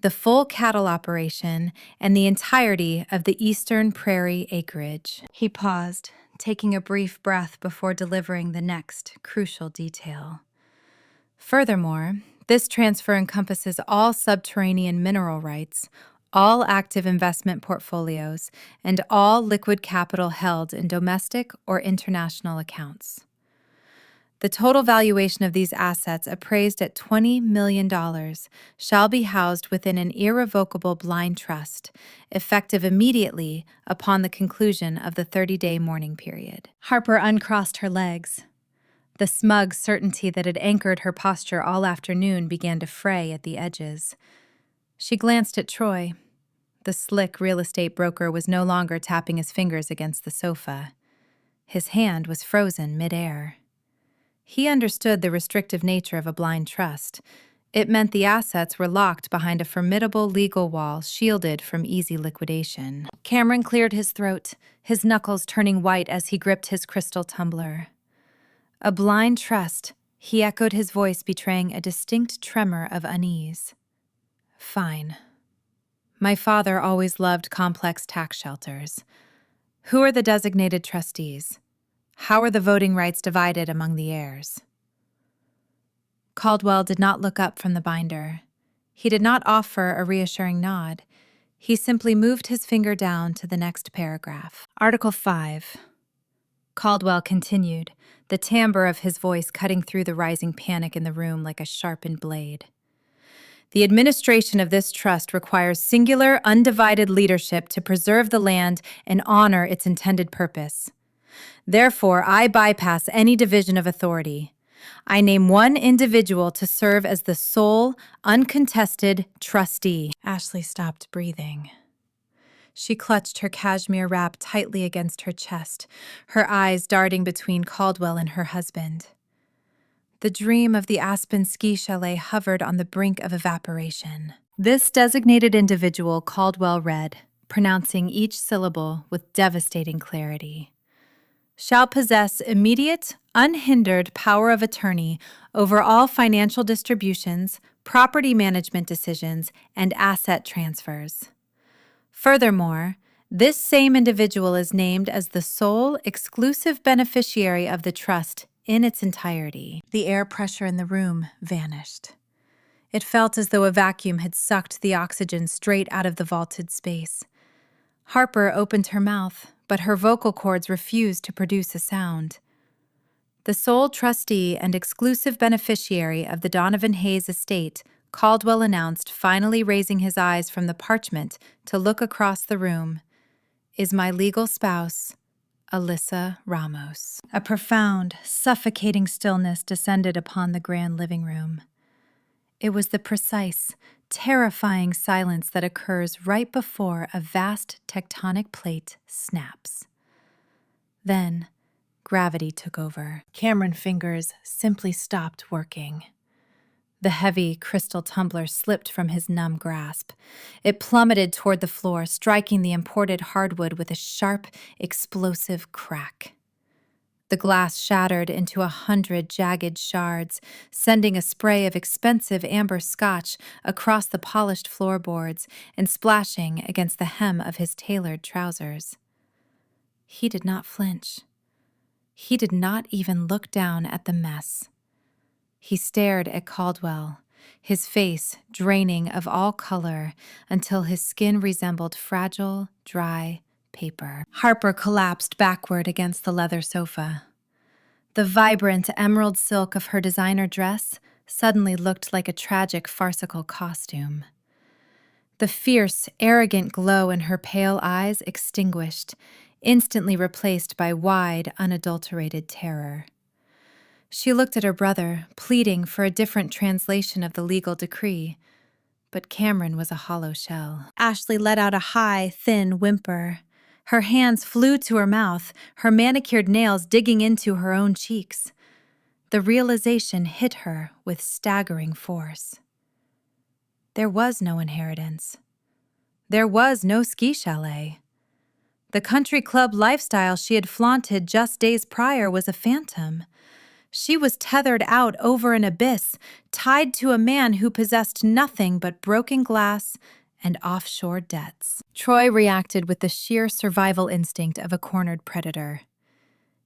the full cattle operation, and the entirety of the Eastern Prairie acreage. He paused, taking a brief breath before delivering the next crucial detail. Furthermore, this transfer encompasses all subterranean mineral rights, all active investment portfolios, and all liquid capital held in domestic or international accounts. The total valuation of these assets, appraised at $20 million, shall be housed within an irrevocable blind trust, effective immediately upon the conclusion of the 30-day mourning period. Harper uncrossed her legs. The smug certainty that had anchored her posture all afternoon began to fray at the edges. She glanced at Troy. The slick real estate broker was no longer tapping his fingers against the sofa. His hand was frozen mid-air. He understood the restrictive nature of a blind trust. It meant the assets were locked behind a formidable legal wall shielded from easy liquidation. Cameron cleared his throat, his knuckles turning white as he gripped his crystal tumbler. A blind trust, he echoed, his voice betraying a distinct tremor of unease. Fine. My father always loved complex tax shelters. Who are the designated trustees? How are the voting rights divided among the heirs? Caldwell did not look up from the binder. He did not offer a reassuring nod. He simply moved his finger down to the next paragraph. Article 5. Caldwell continued, the timbre of his voice cutting through the rising panic in the room like a sharpened blade. The administration of this trust requires singular, undivided leadership to preserve the land and honor its intended purpose. Therefore, I bypass any division of authority. I name one individual to serve as the sole, uncontested trustee. Ashley stopped breathing. She clutched her cashmere wrap tightly against her chest, her eyes darting between Caldwell and her husband. The dream of the Aspen ski chalet hovered on the brink of evaporation. This designated individual, Caldwell read, pronouncing each syllable with devastating clarity, shall possess immediate, unhindered power of attorney over all financial distributions, property management decisions, and asset transfers. Furthermore, this same individual is named as the sole exclusive beneficiary of the trust in its entirety. The air pressure in the room vanished. It felt as though a vacuum had sucked the oxygen straight out of the vaulted space. Harper opened her mouth, but her vocal cords refused to produce a sound. The sole trustee and exclusive beneficiary of the Donovan Hayes estate, Caldwell announced, finally raising his eyes from the parchment to look across the room, is my legal spouse, Alyssa Ramos. A profound, suffocating stillness descended upon the grand living room. It was the precise, terrifying silence that occurs right before a vast tectonic plate snaps. Then, gravity took over. Cameron's fingers simply stopped working. The heavy crystal tumbler slipped from his numb grasp. It plummeted toward the floor, striking the imported hardwood with a sharp, explosive crack. The glass shattered into 100 jagged shards, sending a spray of expensive amber scotch across the polished floorboards and splashing against the hem of his tailored trousers. He did not flinch. He did not even look down at the mess. He stared at Caldwell, his face draining of all color until his skin resembled fragile, dry paper. Harper collapsed backward against the leather sofa. The vibrant emerald silk of her designer dress suddenly looked like a tragic, farcical costume. The fierce, arrogant glow in her pale eyes extinguished, instantly replaced by wide, unadulterated terror. She looked at her brother, pleading for a different translation of the legal decree, but Cameron was a hollow shell. Ashley let out a high, thin whimper. Her hands flew to her mouth, her manicured nails digging into her own cheeks. The realization hit her with staggering force. There was no inheritance. There was no ski chalet. The country club lifestyle she had flaunted just days prior was a phantom. She was tethered out over an abyss, tied to a man who possessed nothing but broken glass and offshore debts. Troy reacted with the sheer survival instinct of a cornered predator.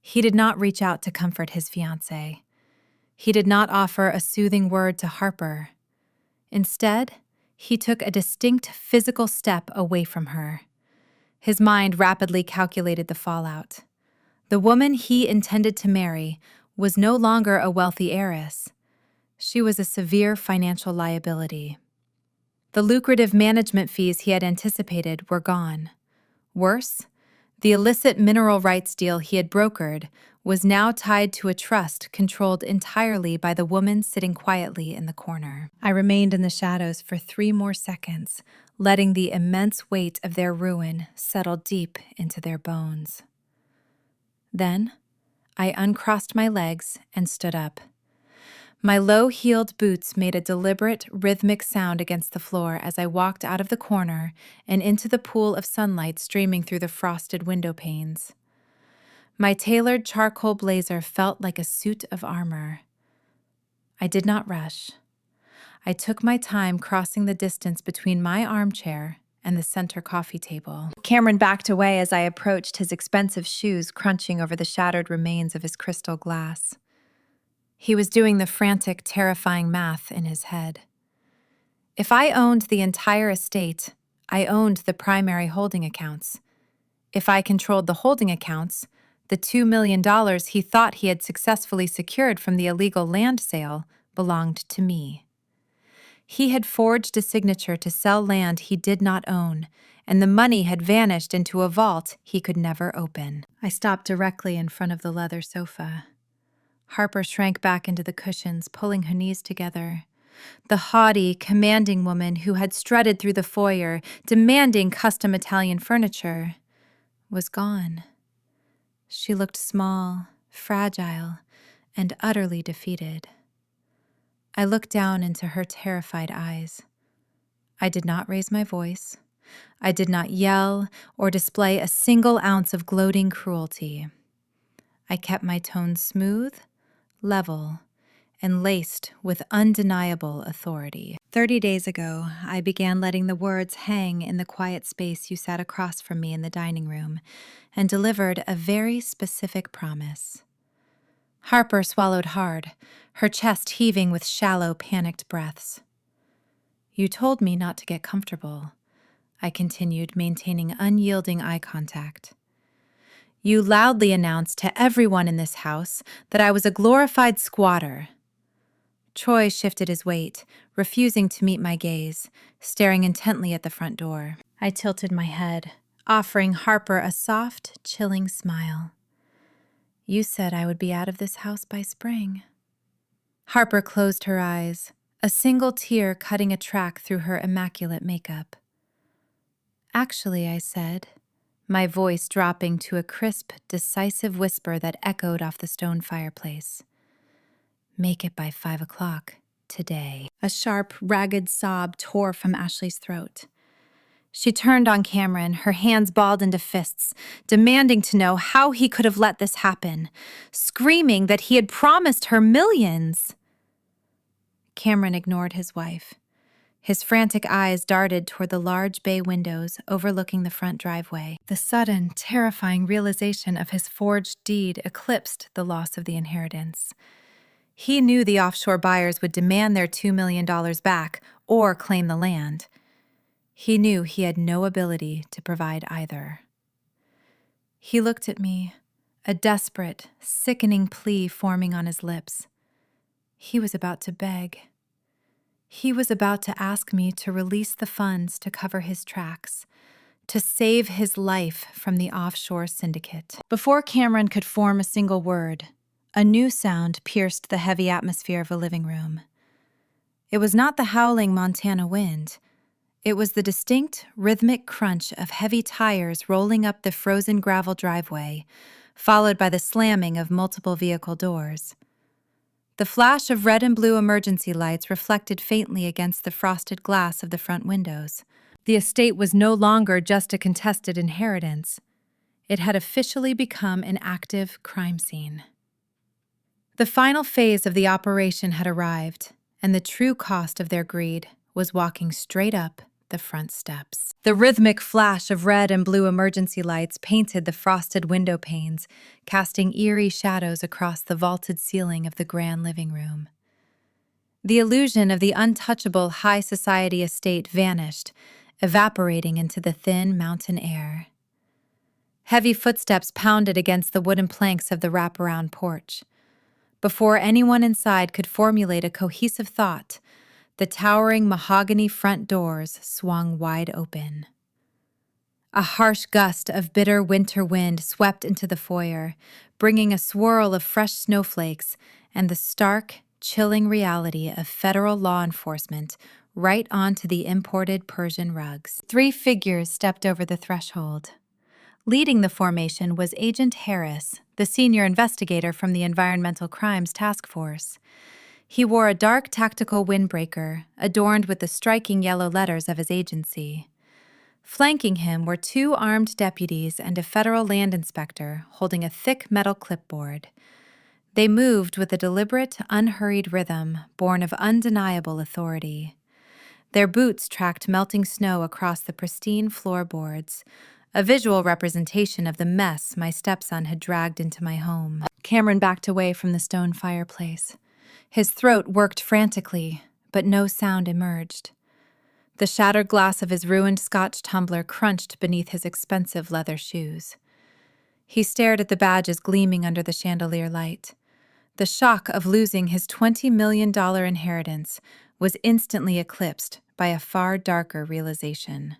He did not reach out to comfort his fiancée. He did not offer a soothing word to Harper. Instead, he took a distinct physical step away from her. His mind rapidly calculated the fallout. The woman he intended to marry was no longer a wealthy heiress. She was a severe financial liability. The lucrative management fees he had anticipated were gone. Worse, the illicit mineral rights deal he had brokered was now tied to a trust controlled entirely by the woman sitting quietly in the corner. I remained in the shadows for 3 more seconds, letting the immense weight of their ruin settle deep into their bones. Then, I uncrossed my legs and stood up. My low-heeled boots made a deliberate, rhythmic sound against the floor as I walked out of the corner and into the pool of sunlight streaming through the frosted window panes. My tailored charcoal blazer felt like a suit of armor. I did not rush. I took my time crossing the distance between my armchair and the center coffee table. Cameron backed away as I approached, his expensive shoes crunching over the shattered remains of his crystal glass. He was doing the frantic, terrifying math in his head. If I owned the entire estate, I owned the primary holding accounts. If I controlled the holding accounts, the $2 million he thought he had successfully secured from the illegal land sale belonged to me. He had forged a signature to sell land he did not own, and the money had vanished into a vault he could never open. I stopped directly in front of the leather sofa. Harper shrank back into the cushions, pulling her knees together. The haughty, commanding woman who had strutted through the foyer, demanding custom Italian furniture, was gone. She looked small, fragile, and utterly defeated. I looked down into her terrified eyes. I did not raise my voice. I did not yell or display a single ounce of gloating cruelty. I kept my tone smooth, level, and laced with undeniable authority. 30 days ago, I began letting the words hang in the quiet space you sat across from me in the dining room and delivered a very specific promise. Harper swallowed hard, her chest heaving with shallow, panicked breaths. You told me not to get comfortable, I continued, maintaining unyielding eye contact. You loudly announced to everyone in this house that I was a glorified squatter. Troy shifted his weight, refusing to meet my gaze, staring intently at the front door. I tilted my head, offering Harper a soft, chilling smile. You said I would be out of this house by spring. Harper closed her eyes, a single tear cutting a track through her immaculate makeup. Actually, I said, my voice dropping to a crisp, decisive whisper that echoed off the stone fireplace. Make it by 5 o'clock today. A sharp, ragged sob tore from Ashley's throat. She turned on Cameron, her hands balled into fists, demanding to know how he could have let this happen, screaming that he had promised her millions. Cameron ignored his wife. His frantic eyes darted toward the large bay windows overlooking the front driveway. The sudden, terrifying realization of his forged deed eclipsed the loss of the inheritance. He knew the offshore buyers would demand their $2 million back or claim the land. He knew he had no ability to provide either. He looked at me, a desperate, sickening plea forming on his lips. He was about to beg. He was about to ask me to release the funds to cover his tracks, to save his life from the offshore syndicate. Before Cameron could form a single word, a new sound pierced the heavy atmosphere of a living room. It was not the howling Montana wind. It was the distinct, rhythmic crunch of heavy tires rolling up the frozen gravel driveway, followed by the slamming of multiple vehicle doors. The flash of red and blue emergency lights reflected faintly against the frosted glass of the front windows. The estate was no longer just a contested inheritance. It had officially become an active crime scene. The final phase of the operation had arrived, and the true cost of their greed was walking straight up the front steps. The rhythmic flash of red and blue emergency lights painted the frosted window panes, casting eerie shadows across the vaulted ceiling of the grand living room. The illusion of the untouchable high society estate vanished, evaporating into the thin mountain air. Heavy footsteps pounded against the wooden planks of the wraparound porch. Before anyone inside could formulate a cohesive thought, the towering mahogany front doors swung wide open. A harsh gust of bitter winter wind swept into the foyer, bringing a swirl of fresh snowflakes and the stark, chilling reality of federal law enforcement right onto the imported Persian rugs. 3 figures stepped over the threshold. Leading the formation was Agent Harris, the senior investigator from the Environmental Crimes Task Force. He wore a dark tactical windbreaker, adorned with the striking yellow letters of his agency. Flanking him were 2 armed deputies and a federal land inspector holding a thick metal clipboard. They moved with a deliberate, unhurried rhythm born of undeniable authority. Their boots tracked melting snow across the pristine floorboards, a visual representation of the mess my stepson had dragged into my home. Cameron backed away from the stone fireplace. His throat worked frantically, but no sound emerged. The shattered glass of his ruined Scotch tumbler crunched beneath his expensive leather shoes. He stared at the badges gleaming under the chandelier light. The shock of losing his $20 million inheritance was instantly eclipsed by a far darker realization.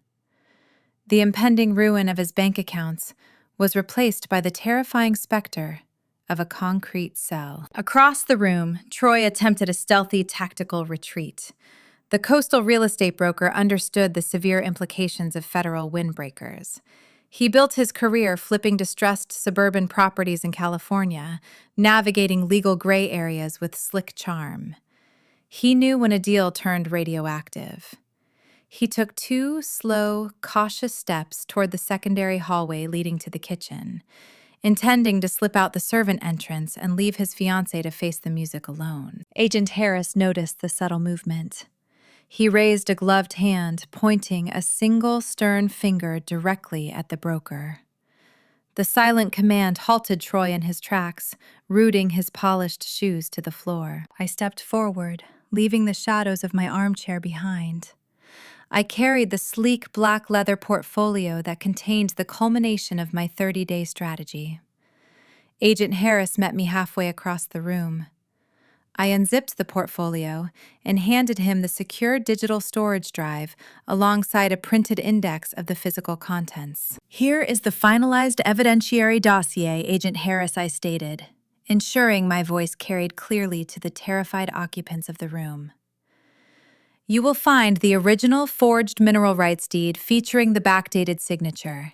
The impending ruin of his bank accounts was replaced by the terrifying specter of a concrete cell. Across the room, Troy attempted a stealthy tactical retreat. The coastal real estate broker understood the severe implications of federal windbreakers. He built his career flipping distressed suburban properties in California, navigating legal gray areas with slick charm. He knew when a deal turned radioactive. He took 2 slow, cautious steps toward the secondary hallway leading to the kitchen, intending to slip out the servant entrance and leave his fiancée to face the music alone. Agent Harris noticed the subtle movement. He raised a gloved hand, pointing a single stern finger directly at the broker. The silent command halted Troy in his tracks, rooting his polished shoes to the floor. I stepped forward, leaving the shadows of my armchair behind. I carried the sleek black leather portfolio that contained the culmination of my 30-day strategy. Agent Harris met me halfway across the room. I unzipped the portfolio and handed him the secure digital storage drive alongside a printed index of the physical contents. "Here is the finalized evidentiary dossier, Agent Harris," I stated, ensuring my voice carried clearly to the terrified occupants of the room. "You will find the original forged mineral rights deed featuring the backdated signature.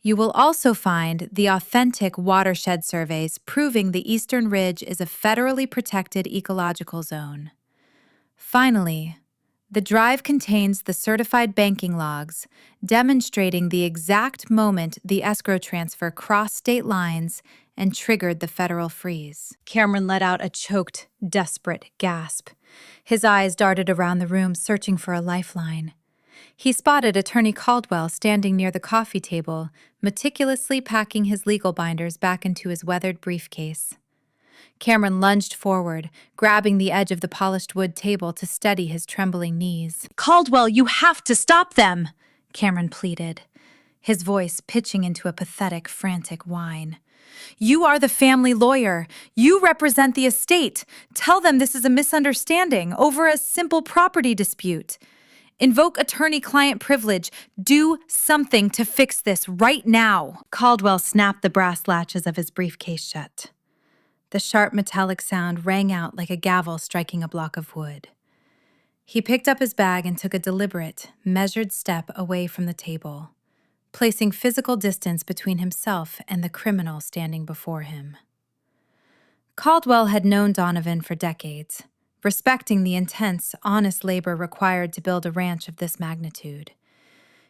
You will also find the authentic watershed surveys proving the Eastern Ridge is a federally protected ecological zone. Finally, the drive contains the certified banking logs demonstrating the exact moment the escrow transfer crossed state lines and triggered the federal freeze." Cameron let out a choked, desperate gasp. His eyes darted around the room, searching for a lifeline. He spotted Attorney Caldwell standing near the coffee table, meticulously packing his legal binders back into his weathered briefcase. Cameron lunged forward, grabbing the edge of the polished wood table to steady his trembling knees. "Caldwell, you have to stop them!" Cameron pleaded, his voice pitching into a pathetic, frantic whine. "You are the family lawyer. You represent the estate. Tell them this is a misunderstanding over a simple property dispute. Invoke attorney-client privilege. Do something to fix this right now. Caldwell snapped the brass latches of his briefcase shut. The sharp metallic sound rang out like a gavel striking a block of wood. He picked up his bag and took a deliberate, measured step away from the table, placing physical distance between himself and the criminal standing before him. Caldwell had known Donovan for decades, respecting the intense, honest labor required to build a ranch of this magnitude.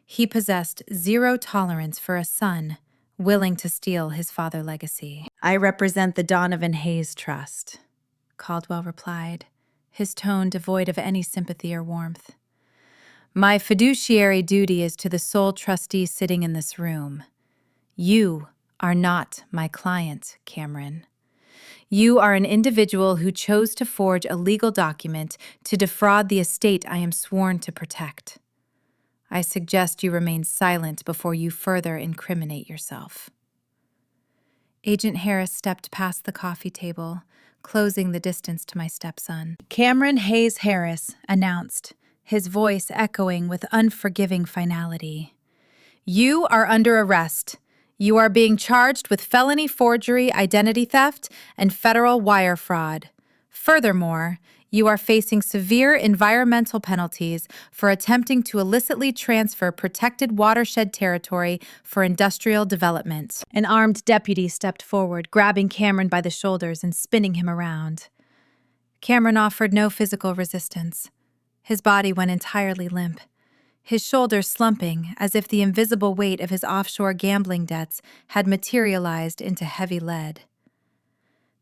He possessed zero tolerance for a son willing to steal his father's legacy. "I represent the Donovan Hayes Trust," Caldwell replied, his tone devoid of any sympathy or warmth. "My fiduciary duty is to the sole trustee sitting in this room. You are not my client, Cameron. You are an individual who chose to forge a legal document to defraud the estate I am sworn to protect. I suggest you remain silent before you further incriminate yourself." Agent Harris stepped past the coffee table, closing the distance to my stepson. "Cameron Hayes Harris," announced, his voice echoing with unforgiving finality. "You are under arrest. You are being charged with felony forgery, identity theft, and federal wire fraud. Furthermore, you are facing severe environmental penalties for attempting to illicitly transfer protected watershed territory for industrial development." An armed deputy stepped forward, grabbing Cameron by the shoulders and spinning him around. Cameron offered no physical resistance. His body went entirely limp, his shoulders slumping as if the invisible weight of his offshore gambling debts had materialized into heavy lead.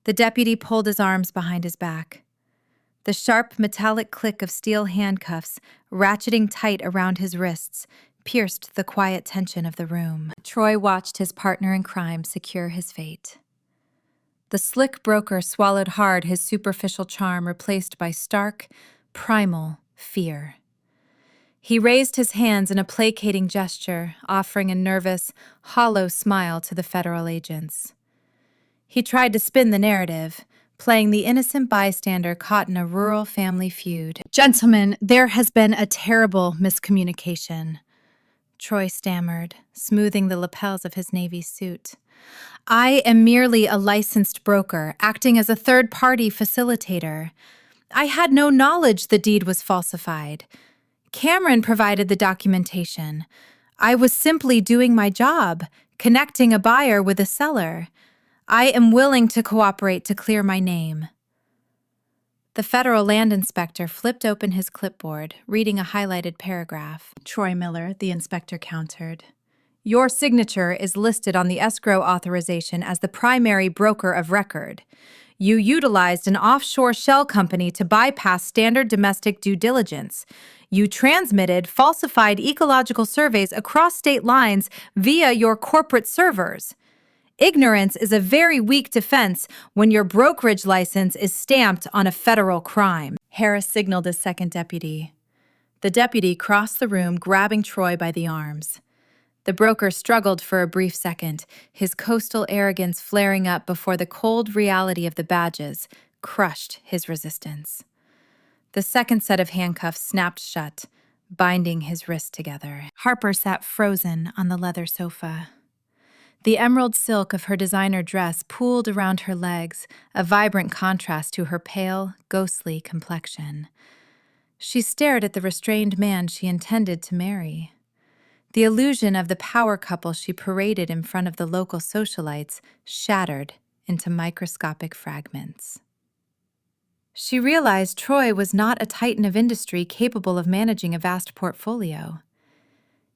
The deputy pulled his arms behind his back. The sharp metallic click of steel handcuffs, ratcheting tight around his wrists, pierced the quiet tension of the room. Troy watched his partner in crime secure his fate. The slick broker swallowed hard, his superficial charm replaced by stark, primal fear. He raised his hands in a placating gesture, offering a nervous, hollow smile to the federal agents. He tried to spin the narrative, playing the innocent bystander caught in a rural family feud. "Gentlemen, there has been a terrible miscommunication," Troy stammered, smoothing the lapels of his Navy suit. "I am merely a licensed broker, acting as a third-party facilitator. I had no knowledge the deed was falsified. Cameron provided the documentation. I was simply doing my job, connecting a buyer with a seller. I am willing to cooperate to clear my name." The federal land inspector flipped open his clipboard, reading a highlighted paragraph. "Troy Miller," the inspector countered. "Your signature is listed on the escrow authorization as the primary broker of record. You utilized an offshore shell company to bypass standard domestic due diligence. You transmitted falsified ecological surveys across state lines via your corporate servers. Ignorance is a very weak defense when your brokerage license is stamped on a federal crime." Harris signaled his second deputy. The deputy crossed the room, grabbing Troy by the arms. The broker struggled for a brief second, his coastal arrogance flaring up before the cold reality of the badges crushed his resistance. The second set of handcuffs snapped shut, binding his wrists together. Harper sat frozen on the leather sofa. The emerald silk of her designer dress pooled around her legs, a vibrant contrast to her pale, ghostly complexion. She stared at the restrained man she intended to marry. The illusion of the power couple she paraded in front of the local socialites shattered into microscopic fragments. She realized Troy was not a titan of industry capable of managing a vast portfolio.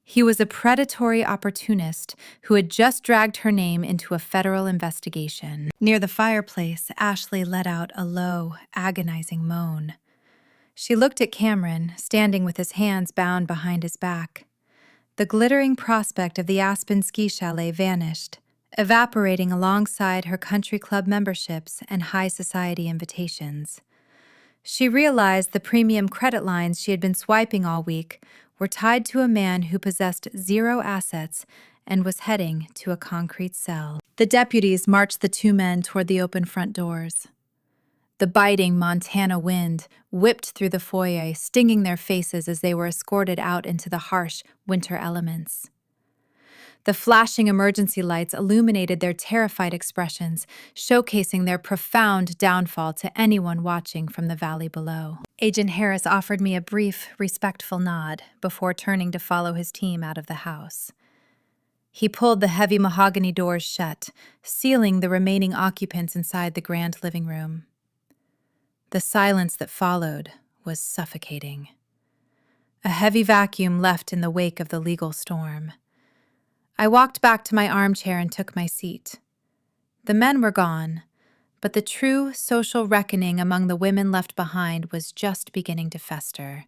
He was a predatory opportunist who had just dragged her name into a federal investigation. Near the fireplace, Ashley let out a low, agonizing moan. She looked at Cameron, standing with his hands bound behind his back. The glittering prospect of the Aspen ski chalet vanished, evaporating alongside her country club memberships and high society invitations. She realized the premium credit lines she had been swiping all week were tied to a man who possessed zero assets and was heading to a concrete cell. The deputies marched the two men toward the open front doors. The biting Montana wind whipped through the foyer, stinging their faces as they were escorted out into the harsh winter elements. The flashing emergency lights illuminated their terrified expressions, showcasing their profound downfall to anyone watching from the valley below. Agent Harris offered me a brief, respectful nod before turning to follow his team out of the house. He pulled the heavy mahogany doors shut, sealing the remaining occupants inside the grand living room. The silence that followed was suffocating. A heavy vacuum left in the wake of the legal storm. I walked back to my armchair and took my seat. The men were gone, but the true social reckoning among the women left behind was just beginning to fester.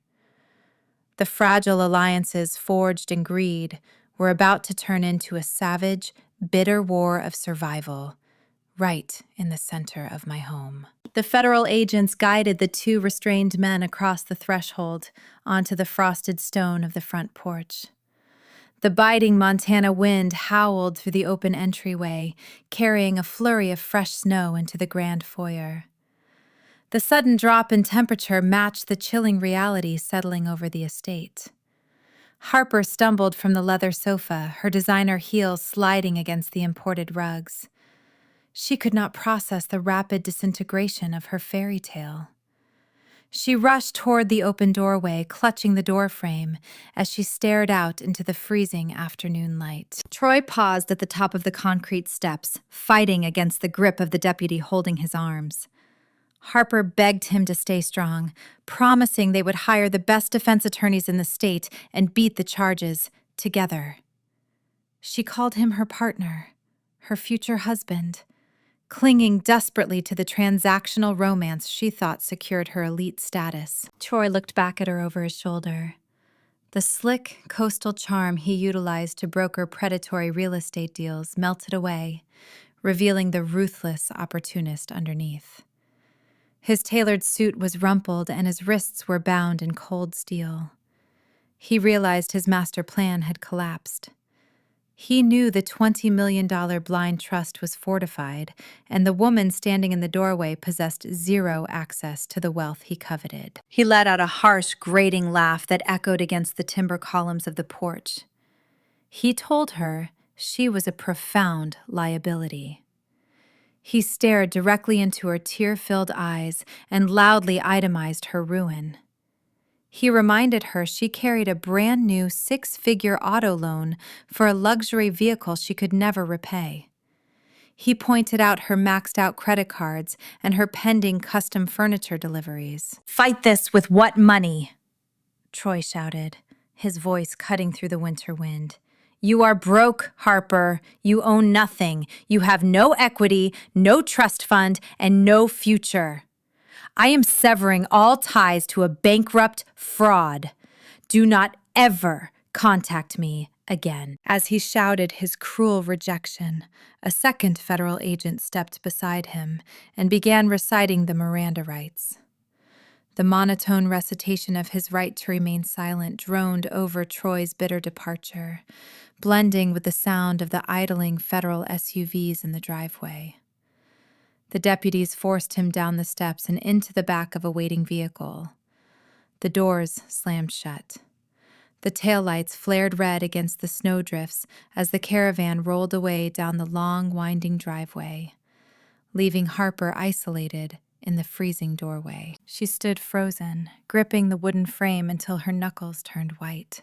The fragile alliances forged in greed were about to turn into a savage, bitter war of survival, right in the center of my home. The federal agents guided the two restrained men across the threshold onto the frosted stone of the front porch. The biting Montana wind howled through the open entryway, carrying a flurry of fresh snow into the grand foyer. The sudden drop in temperature matched the chilling reality settling over the estate. Harper stumbled from the leather sofa, her designer heels sliding against the imported rugs. She could not process the rapid disintegration of her fairy tale. She rushed toward the open doorway, clutching the doorframe as she stared out into the freezing afternoon light. Troy paused at the top of the concrete steps, fighting against the grip of the deputy holding his arms. Harper begged him to stay strong, promising they would hire the best defense attorneys in the state and beat the charges together. She called him her partner, her future husband, clinging desperately to the transactional romance she thought secured her elite status. Troy looked back at her over his shoulder. The slick, coastal charm he utilized to broker predatory real estate deals melted away, revealing the ruthless opportunist underneath. His tailored suit was rumpled and his wrists were bound in cold steel. He realized his master plan had collapsed. He knew the $20 million blind trust was fortified, and the woman standing in the doorway possessed zero access to the wealth he coveted. He let out a harsh, grating laugh that echoed against the timber columns of the porch. He told her she was a profound liability. He stared directly into her tear-filled eyes and loudly itemized her ruin. He reminded her she carried a brand new 6-figure auto loan for a luxury vehicle she could never repay. He pointed out her maxed-out credit cards and her pending custom furniture deliveries. "Fight this with what money?" Troy shouted, his voice cutting through the winter wind. "You are broke, Harper. You own nothing. You have no equity, no trust fund, and no future. I am severing all ties to a bankrupt fraud. Do not ever contact me again." As he shouted his cruel rejection, a second federal agent stepped beside him and began reciting the Miranda rights. The monotone recitation of his right to remain silent droned over Troy's bitter departure, blending with the sound of the idling federal SUVs in the driveway. The deputies forced him down the steps and into the back of a waiting vehicle. The doors slammed shut. The taillights flared red against the snowdrifts as the caravan rolled away down the long, winding driveway, leaving Harper isolated in the freezing doorway. She stood frozen, gripping the wooden frame until her knuckles turned white.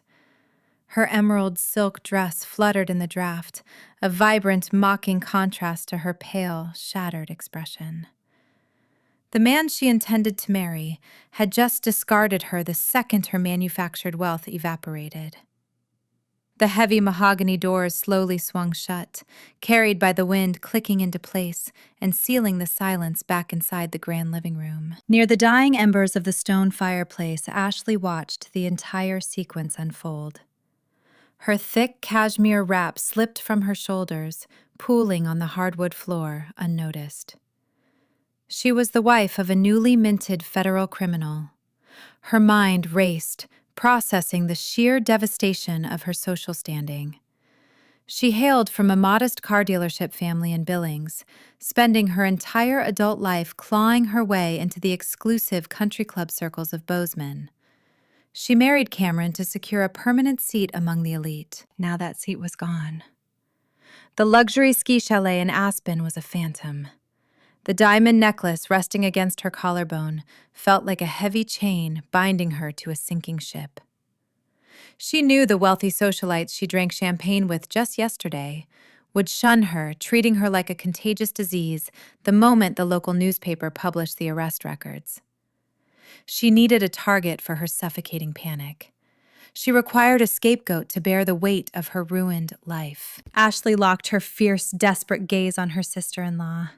Her emerald silk dress fluttered in the draft, a vibrant, mocking contrast to her pale, shattered expression. The man she intended to marry had just discarded her the second her manufactured wealth evaporated. The heavy mahogany doors slowly swung shut, carried by the wind clicking into place and sealing the silence back inside the grand living room. Near the dying embers of the stone fireplace, Ashley watched the entire sequence unfold. Her thick cashmere wrap slipped from her shoulders, pooling on the hardwood floor, unnoticed. She was the wife of a newly minted federal criminal. Her mind raced, processing the sheer devastation of her social standing. She hailed from a modest car dealership family in Billings, spending her entire adult life clawing her way into the exclusive country club circles of Bozeman. She married Cameron to secure a permanent seat among the elite. Now that seat was gone. The luxury ski chalet in Aspen was a phantom. The diamond necklace resting against her collarbone felt like a heavy chain binding her to a sinking ship. She knew the wealthy socialites she drank champagne with just yesterday would shun her, treating her like a contagious disease the moment the local newspaper published the arrest records. She needed a target for her suffocating panic. She required a scapegoat to bear the weight of her ruined life. Ashley locked her fierce, desperate gaze on her sister-in-law.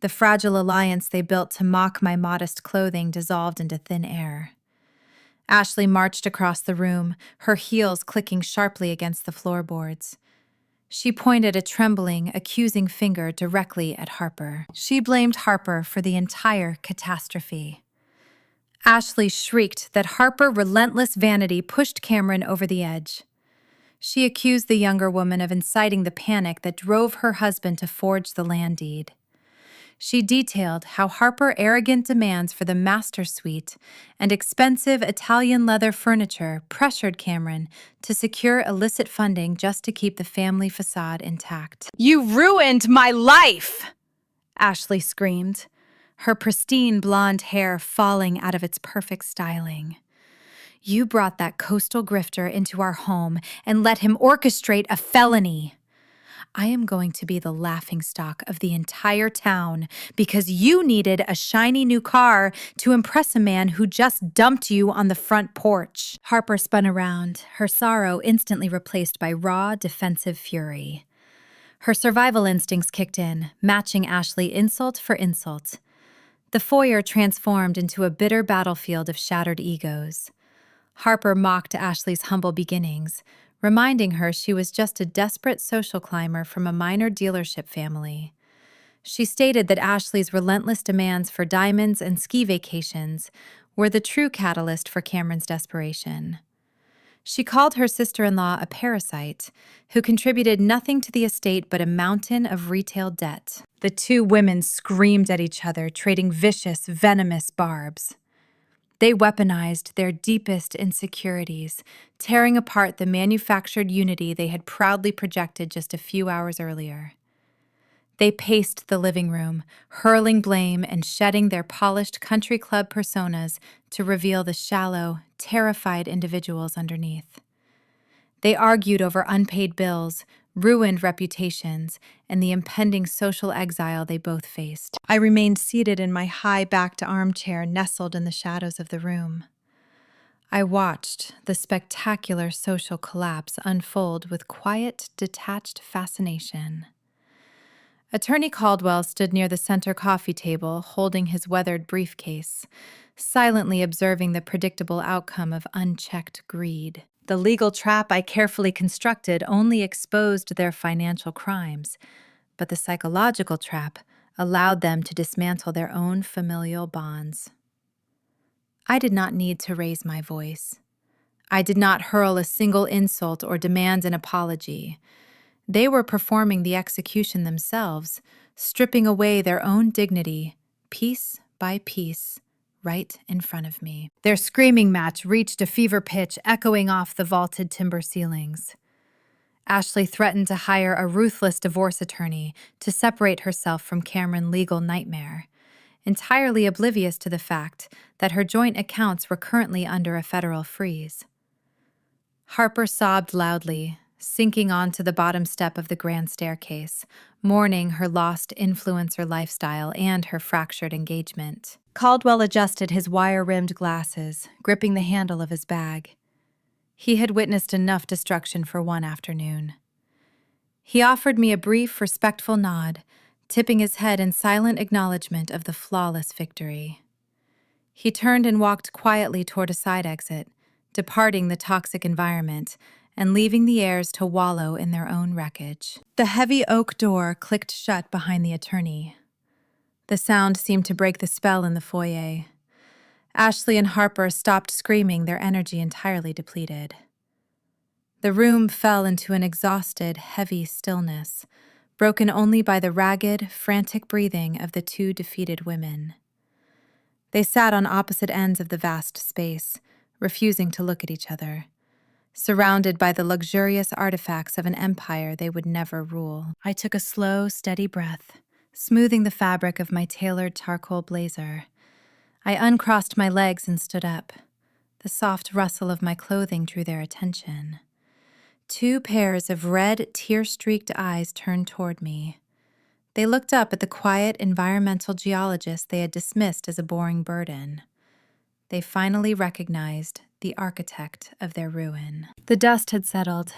The fragile alliance they built to mock my modest clothing dissolved into thin air. Ashley marched across the room, her heels clicking sharply against the floorboards. She pointed a trembling, accusing finger directly at Harper. She blamed Harper for the entire catastrophe. Ashley shrieked that Harper's relentless vanity pushed Cameron over the edge. She accused the younger woman of inciting the panic that drove her husband to forge the land deed. She detailed how Harper's arrogant demands for the master suite and expensive Italian leather furniture pressured Cameron to secure illicit funding just to keep the family facade intact. "You ruined my life!" Ashley screamed, her pristine blonde hair falling out of its perfect styling. "You brought that coastal grifter into our home and let him orchestrate a felony. I am going to be the laughingstock of the entire town because you needed a shiny new car to impress a man who just dumped you on the front porch." Harper spun around, her sorrow instantly replaced by raw, defensive fury. Her survival instincts kicked in, matching Ashley insult for insult. The foyer transformed into a bitter battlefield of shattered egos. Harper mocked Ashley's humble beginnings, reminding her she was just a desperate social climber from a minor dealership family. She stated that Ashley's relentless demands for diamonds and ski vacations were the true catalyst for Cameron's desperation. She called her sister-in-law a parasite who contributed nothing to the estate but a mountain of retail debt. The two women screamed at each other, trading vicious, venomous barbs. They weaponized their deepest insecurities, tearing apart the manufactured unity they had proudly projected just a few hours earlier. They paced the living room, hurling blame and shedding their polished country club personas to reveal the shallow, terrified individuals underneath. They argued over unpaid bills, ruined reputations, and the impending social exile they both faced. I remained seated in my high-backed armchair nestled in the shadows of the room. I watched the spectacular social collapse unfold with quiet, detached fascination. Attorney Caldwell stood near the center coffee table, holding his weathered briefcase, silently observing the predictable outcome of unchecked greed. The legal trap I carefully constructed only exposed their financial crimes, but the psychological trap allowed them to dismantle their own familial bonds. I did not need to raise my voice. I did not hurl a single insult or demand an apology. They were performing the execution themselves, stripping away their own dignity, piece by piece, right in front of me. Their screaming match reached a fever pitch, echoing off the vaulted timber ceilings. Ashley threatened to hire a ruthless divorce attorney to separate herself from Cameron's legal nightmare, entirely oblivious to the fact that her joint accounts were currently under a federal freeze. Harper sobbed loudly, sinking onto the bottom step of the grand staircase, mourning her lost influencer lifestyle and her fractured engagement. Caldwell adjusted his wire-rimmed glasses, gripping the handle of his bag. He had witnessed enough destruction for one afternoon. He offered me a brief, respectful nod, tipping his head in silent acknowledgement of the flawless victory. He turned and walked quietly toward a side exit, departing the toxic environment and leaving the heirs to wallow in their own wreckage. The heavy oak door clicked shut behind the attorney. The sound seemed to break the spell in the foyer. Ashley and Harper stopped screaming, their energy entirely depleted. The room fell into an exhausted, heavy stillness, broken only by the ragged, frantic breathing of the two defeated women. They sat on opposite ends of the vast space, refusing to look at each other, surrounded by the luxurious artifacts of an empire they would never rule. I took a slow, steady breath, smoothing the fabric of my tailored charcoal blazer. I uncrossed my legs and stood up. The soft rustle of my clothing drew their attention. Two pairs of red, tear-streaked eyes turned toward me. They looked up at the quiet environmental geologist they had dismissed as a boring burden. They finally recognized the architect of their ruin. The dust had settled.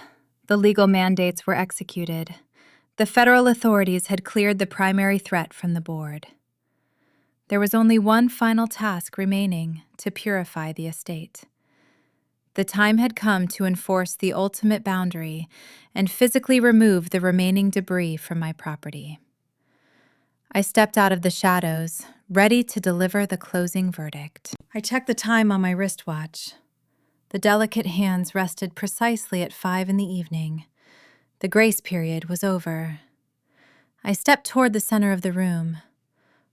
The legal mandates were executed. The federal authorities had cleared the primary threat from the board. There was only one final task remaining to purify the estate. The time had come to enforce the ultimate boundary and physically remove the remaining debris from my property. I stepped out of the shadows, ready to deliver the closing verdict. I checked the time on my wristwatch. The delicate hands rested precisely at 5 p.m. The grace period was over. I stepped toward the center of the room.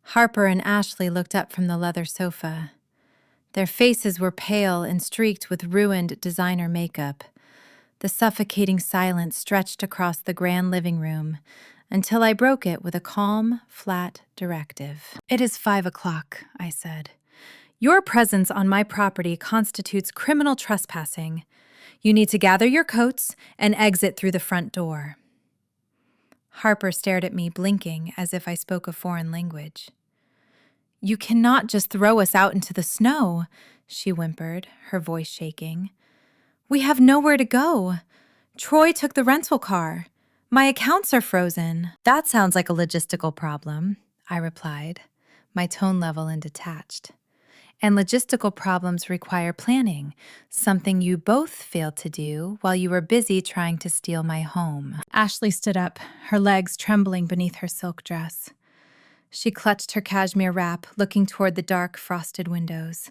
Harper and Ashley looked up from the leather sofa. Their faces were pale and streaked with ruined designer makeup. The suffocating silence stretched across the grand living room until I broke it with a calm, flat directive. "It is 5 o'clock," I said. "Your presence on my property constitutes criminal trespassing. You need to gather your coats and exit through the front door." Harper stared at me, blinking as if I spoke a foreign language. "You cannot just throw us out into the snow," she whimpered, her voice shaking. "We have nowhere to go. Troy took the rental car. My accounts are frozen." "That sounds like a logistical problem," I replied, my tone level and detached. "And logistical problems require planning, something you both failed to do while you were busy trying to steal my home." Ashley stood up, her legs trembling beneath her silk dress. She clutched her cashmere wrap, looking toward the dark, frosted windows.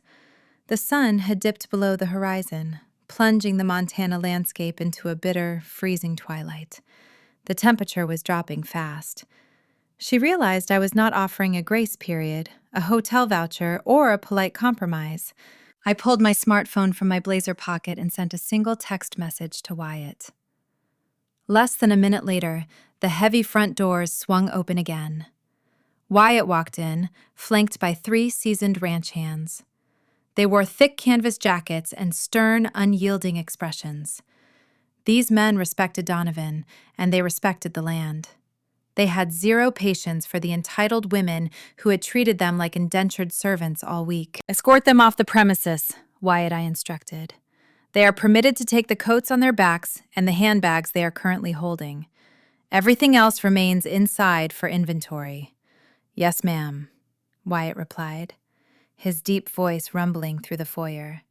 The sun had dipped below the horizon, plunging the Montana landscape into a bitter, freezing twilight. The temperature was dropping fast. She realized I was not offering a grace period, a hotel voucher, or a polite compromise. I pulled my smartphone from my blazer pocket and sent a single text message to Wyatt. Less than a minute later, the heavy front doors swung open again. Wyatt walked in, flanked by 3 seasoned ranch hands. They wore thick canvas jackets and stern, unyielding expressions. These men respected Donovan, and they respected the land. They had zero patience for the entitled women who had treated them like indentured servants all week. "Escort them off the premises," Wyatt I instructed. "They are permitted to take the coats on their backs and the handbags they are currently holding. Everything else remains inside for inventory." "Yes, ma'am," Wyatt replied, his deep voice rumbling through the foyer.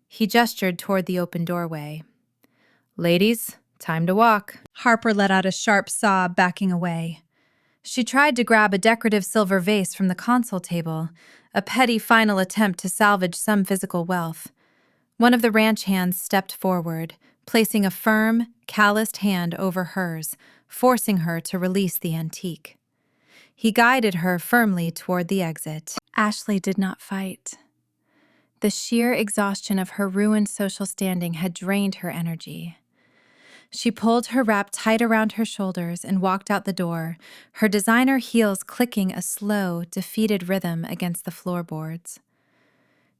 He gestured toward the open doorway. "Ladies, time to walk." Harper let out a sharp sob, backing away. She tried to grab a decorative silver vase from the console table, a petty final attempt to salvage some physical wealth. One of the ranch hands stepped forward, placing a firm, calloused hand over hers, forcing her to release the antique. He guided her firmly toward the exit. Ashley did not fight. The sheer exhaustion of her ruined social standing had drained her energy. She pulled her wrap tight around her shoulders and walked out the door, her designer heels clicking a slow, defeated rhythm against the floorboards.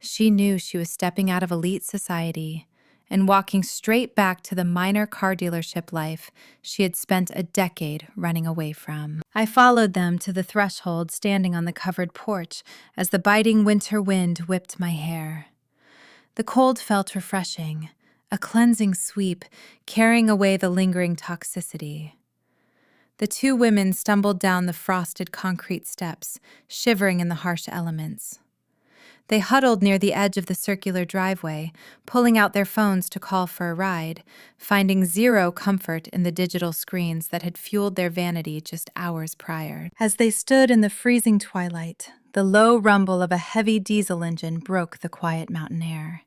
She knew she was stepping out of elite society and walking straight back to the minor car dealership life she had spent a decade running away from. I followed them to the threshold, standing on the covered porch as the biting winter wind whipped my hair. The cold felt refreshing, a cleansing sweep, carrying away the lingering toxicity. The two women stumbled down the frosted concrete steps, shivering in the harsh elements. They huddled near the edge of the circular driveway, pulling out their phones to call for a ride, finding zero comfort in the digital screens that had fueled their vanity just hours prior. As they stood in the freezing twilight, the low rumble of a heavy diesel engine broke the quiet mountain air.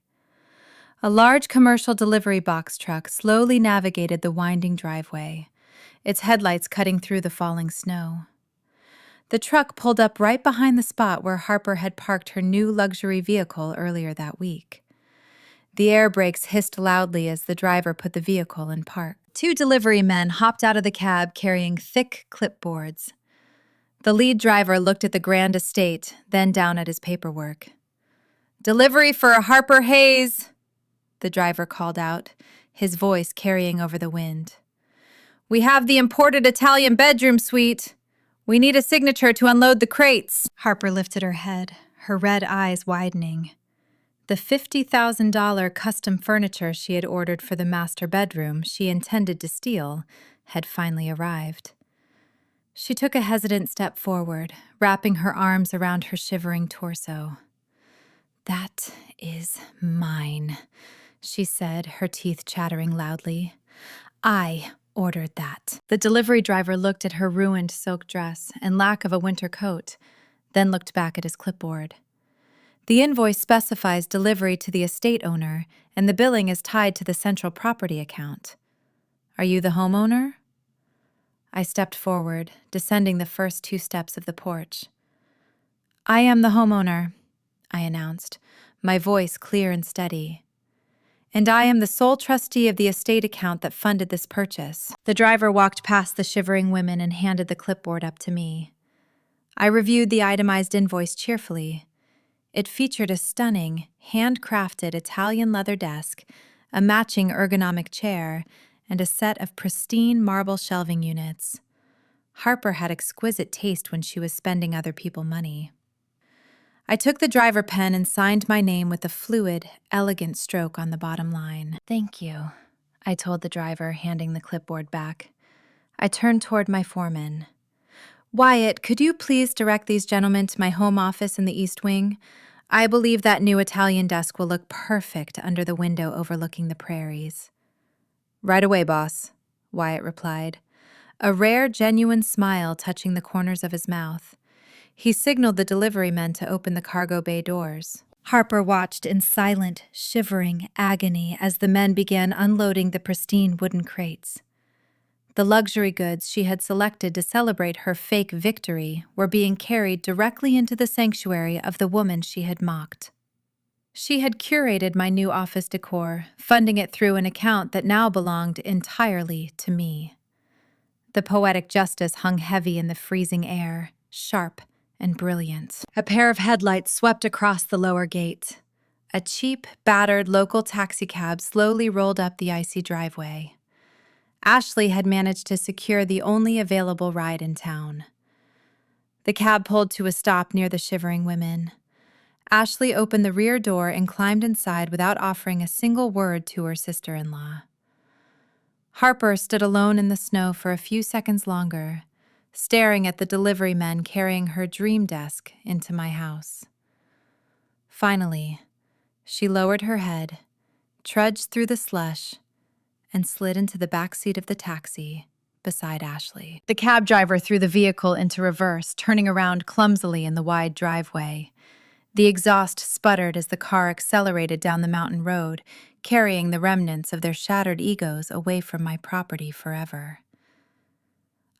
A large commercial delivery box truck slowly navigated the winding driveway, its headlights cutting through the falling snow. The truck pulled up right behind the spot where Harper had parked her new luxury vehicle earlier that week. The air brakes hissed loudly as the driver put the vehicle in park. 2 delivery men hopped out of the cab carrying thick clipboards. The lead driver looked at the grand estate, then down at his paperwork. "Delivery for Harper Hayes," the driver called out, his voice carrying over the wind. "We have the imported Italian bedroom suite. We need a signature to unload the crates." Harper lifted her head, her red eyes widening. The $50,000 custom furniture she had ordered for the master bedroom she intended to steal had finally arrived. She took a hesitant step forward, wrapping her arms around her shivering torso. "That is mine," she said, her teeth chattering loudly. "I ordered that." The delivery driver looked at her ruined silk dress and lack of a winter coat, then looked back at his clipboard. "The invoice specifies delivery to the estate owner, and the billing is tied to the central property account. Are you the homeowner?" I stepped forward, descending the first 2 steps of the porch. "I am the homeowner," I announced, my voice clear and steady. "And I am the sole trustee of the estate account that funded this purchase." The driver walked past the shivering women and handed the clipboard up to me. I reviewed the itemized invoice cheerfully. It featured a stunning, handcrafted Italian leather desk, a matching ergonomic chair, and a set of pristine marble shelving units. Harper had exquisite taste when she was spending other people's money. I took the driver pen and signed my name with a fluid, elegant stroke on the bottom line. "Thank you," I told the driver, handing the clipboard back. I turned toward my foreman. "Wyatt, could you please direct these gentlemen to my home office in the East Wing? I believe that new Italian desk will look perfect under the window overlooking the prairies." "Right away, boss," Wyatt replied, a rare, genuine smile touching the corners of his mouth. He signaled the delivery men to open the cargo bay doors. Harper watched in silent, shivering agony as the men began unloading the pristine wooden crates. The luxury goods she had selected to celebrate her fake victory were being carried directly into the sanctuary of the woman she had mocked. She had curated my new office decor, funding it through an account that now belonged entirely to me. The poetic justice hung heavy in the freezing air, sharp and brilliant. A pair of headlights swept across the lower gate. A cheap, battered local taxicab slowly rolled up the icy driveway. Ashley had managed to secure the only available ride in town. The cab pulled to a stop near the shivering women. Ashley opened the rear door and climbed inside without offering a single word to her sister-in-law. Harper stood alone in the snow for a few seconds longer, staring at the delivery men carrying her dream desk into my house. Finally, she lowered her head, trudged through the slush, and slid into the back seat of the taxi beside Ashley. The cab driver threw the vehicle into reverse, turning around clumsily in the wide driveway. The exhaust sputtered as the car accelerated down the mountain road, carrying the remnants of their shattered egos away from my property forever.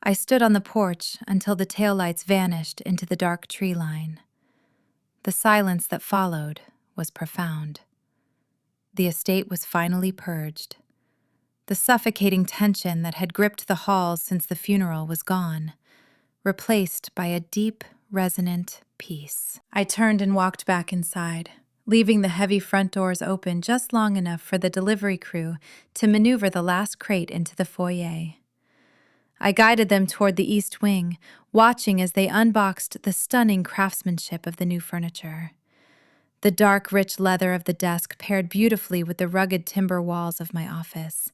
I stood on the porch until the taillights vanished into the dark tree line. The silence that followed was profound. The estate was finally purged. The suffocating tension that had gripped the halls since the funeral was gone, replaced by a deep, resonant peace. I turned and walked back inside, leaving the heavy front doors open just long enough for the delivery crew to maneuver the last crate into the foyer. I guided them toward the east wing, watching as they unboxed the stunning craftsmanship of the new furniture. The dark, rich leather of the desk paired beautifully with the rugged timber walls of my office.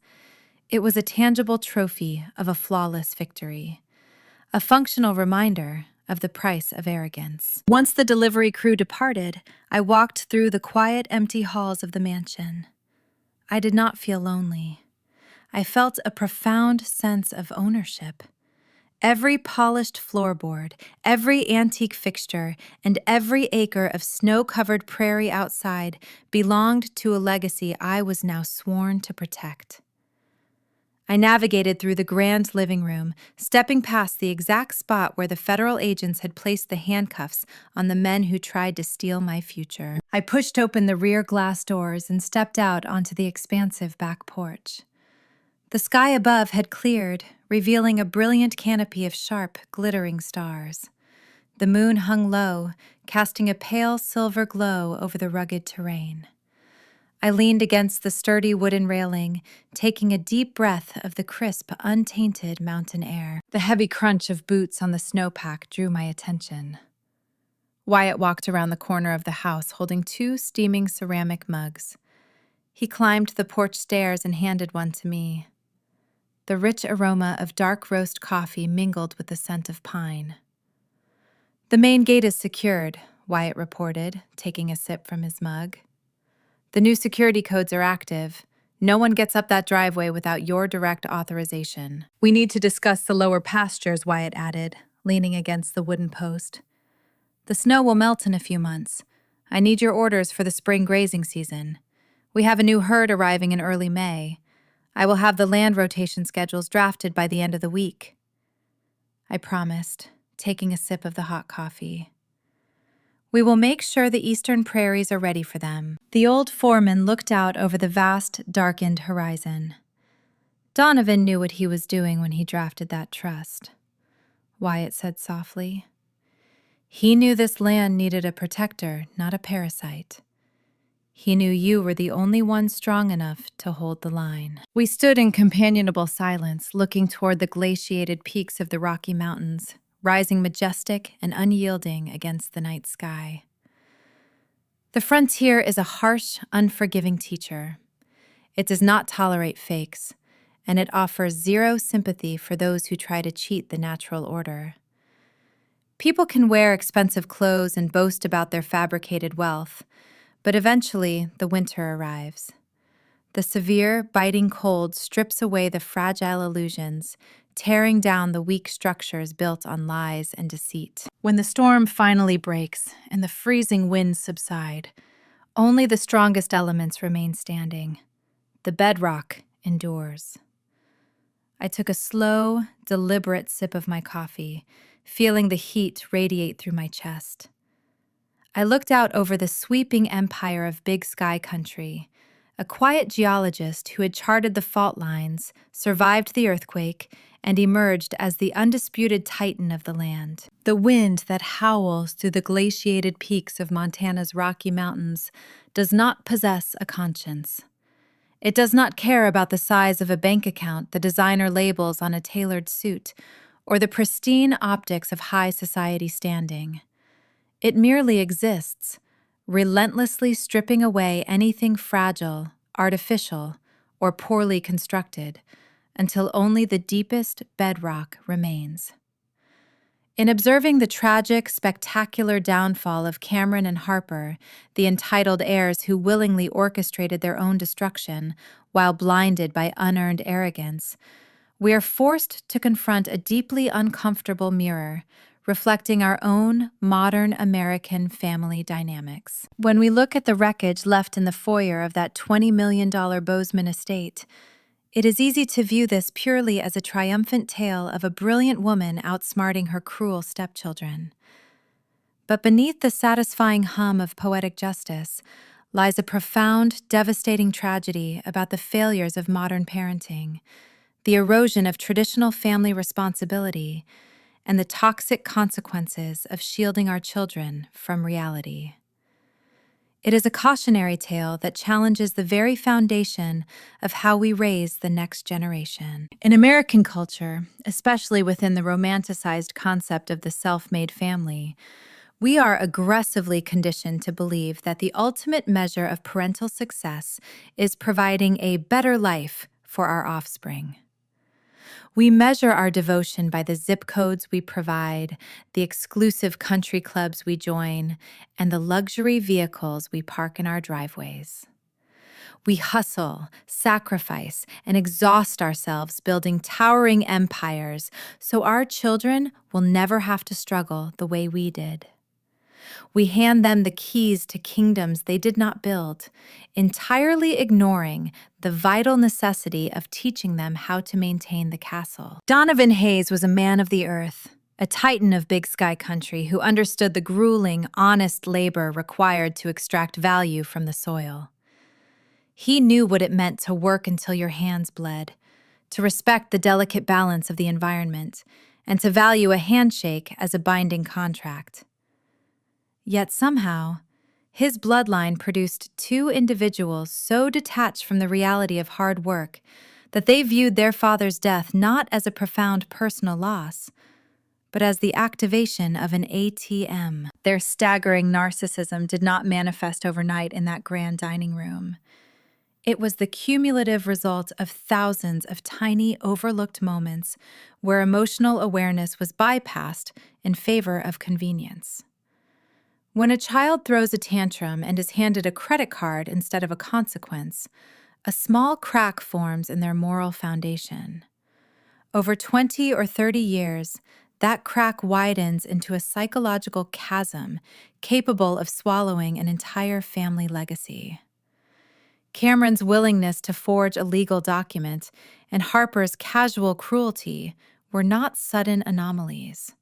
It was a tangible trophy of a flawless victory, a functional reminder of the price of arrogance. Once the delivery crew departed, I walked through the quiet, empty halls of the mansion. I did not feel lonely. I felt a profound sense of ownership. Every polished floorboard, every antique fixture, and every acre of snow-covered prairie outside belonged to a legacy I was now sworn to protect. I navigated through the grand living room, stepping past the exact spot where the federal agents had placed the handcuffs on the men who tried to steal my future. I pushed open the rear glass doors and stepped out onto the expansive back porch. The sky above had cleared, revealing a brilliant canopy of sharp, glittering stars. The moon hung low, casting a pale silver glow over the rugged terrain. I leaned against the sturdy wooden railing, taking a deep breath of the crisp, untainted mountain air. The heavy crunch of boots on the snowpack drew my attention. Wyatt walked around the corner of the house holding 2 steaming ceramic mugs. He climbed the porch stairs and handed one to me. The rich aroma of dark roast coffee mingled with the scent of pine. "The main gate is secured," Wyatt reported, taking a sip from his mug. "The new security codes are active. No one gets up that driveway without your direct authorization." "We need to discuss the lower pastures," Wyatt added, leaning against the wooden post. "The snow will melt in a few months. I need your orders for the spring grazing season. We have a new herd arriving in early May. I will have the land rotation schedules drafted by the end of the week." I promised, taking a sip of the hot coffee. "We will make sure the eastern prairies are ready for them." The old foreman looked out over the vast, darkened horizon. "Donovan knew what he was doing when he drafted that trust," Wyatt said softly. "He knew this land needed a protector, not a parasite. He knew you were the only one strong enough to hold the line." We stood in companionable silence, looking toward the glaciated peaks of the Rocky Mountains, rising majestic and unyielding against the night sky. The frontier is a harsh, unforgiving teacher. It does not tolerate fakes, and it offers zero sympathy for those who try to cheat the natural order. People can wear expensive clothes and boast about their fabricated wealth, but eventually the winter arrives. The severe, biting cold strips away the fragile illusions, tearing down the weak structures built on lies and deceit. When the storm finally breaks and the freezing winds subside, only the strongest elements remain standing. The bedrock endures. I took a slow, deliberate sip of my coffee, feeling the heat radiate through my chest. I looked out over the sweeping empire of Big Sky Country, a quiet geologist who had charted the fault lines, survived the earthquake, and emerged as the undisputed titan of the land. The wind that howls through the glaciated peaks of Montana's Rocky Mountains does not possess a conscience. It does not care about the size of a bank account, the designer labels on a tailored suit, or the pristine optics of high society standing. It merely exists, relentlessly stripping away anything fragile, artificial, or poorly constructed, until only the deepest bedrock remains. In observing the tragic, spectacular downfall of Cameron and Harper, the entitled heirs who willingly orchestrated their own destruction while blinded by unearned arrogance, we are forced to confront a deeply uncomfortable mirror, reflecting our own modern American family dynamics. When we look at the wreckage left in the foyer of that $20 million Bozeman estate, it is easy to view this purely as a triumphant tale of a brilliant woman outsmarting her cruel stepchildren. But beneath the satisfying hum of poetic justice lies a profound, devastating tragedy about the failures of modern parenting, the erosion of traditional family responsibility, and the toxic consequences of shielding our children from reality. It is a cautionary tale that challenges the very foundation of how we raise the next generation. In American culture, especially within the romanticized concept of the self-made family, we are aggressively conditioned to believe that the ultimate measure of parental success is providing a better life for our offspring. We measure our devotion by the zip codes we provide, the exclusive country clubs we join, and the luxury vehicles we park in our driveways. We hustle, sacrifice, and exhaust ourselves building towering empires so our children will never have to struggle the way we did. We hand them the keys to kingdoms they did not build, entirely ignoring the vital necessity of teaching them how to maintain the castle. Donovan Hayes was a man of the earth, a titan of Big Sky Country who understood the grueling, honest labor required to extract value from the soil. He knew what it meant to work until your hands bled, to respect the delicate balance of the environment, and to value a handshake as a binding contract. Yet somehow, his bloodline produced two individuals so detached from the reality of hard work that they viewed their father's death not as a profound personal loss, but as the activation of an ATM. Their staggering narcissism did not manifest overnight in that grand dining room. It was the cumulative result of thousands of tiny, overlooked moments where emotional awareness was bypassed in favor of convenience. When a child throws a tantrum and is handed a credit card instead of a consequence, a small crack forms in their moral foundation. Over 20 or 30 years, that crack widens into a psychological chasm capable of swallowing an entire family legacy. Cameron's willingness to forge a legal document and Harper's casual cruelty were not sudden anomalies.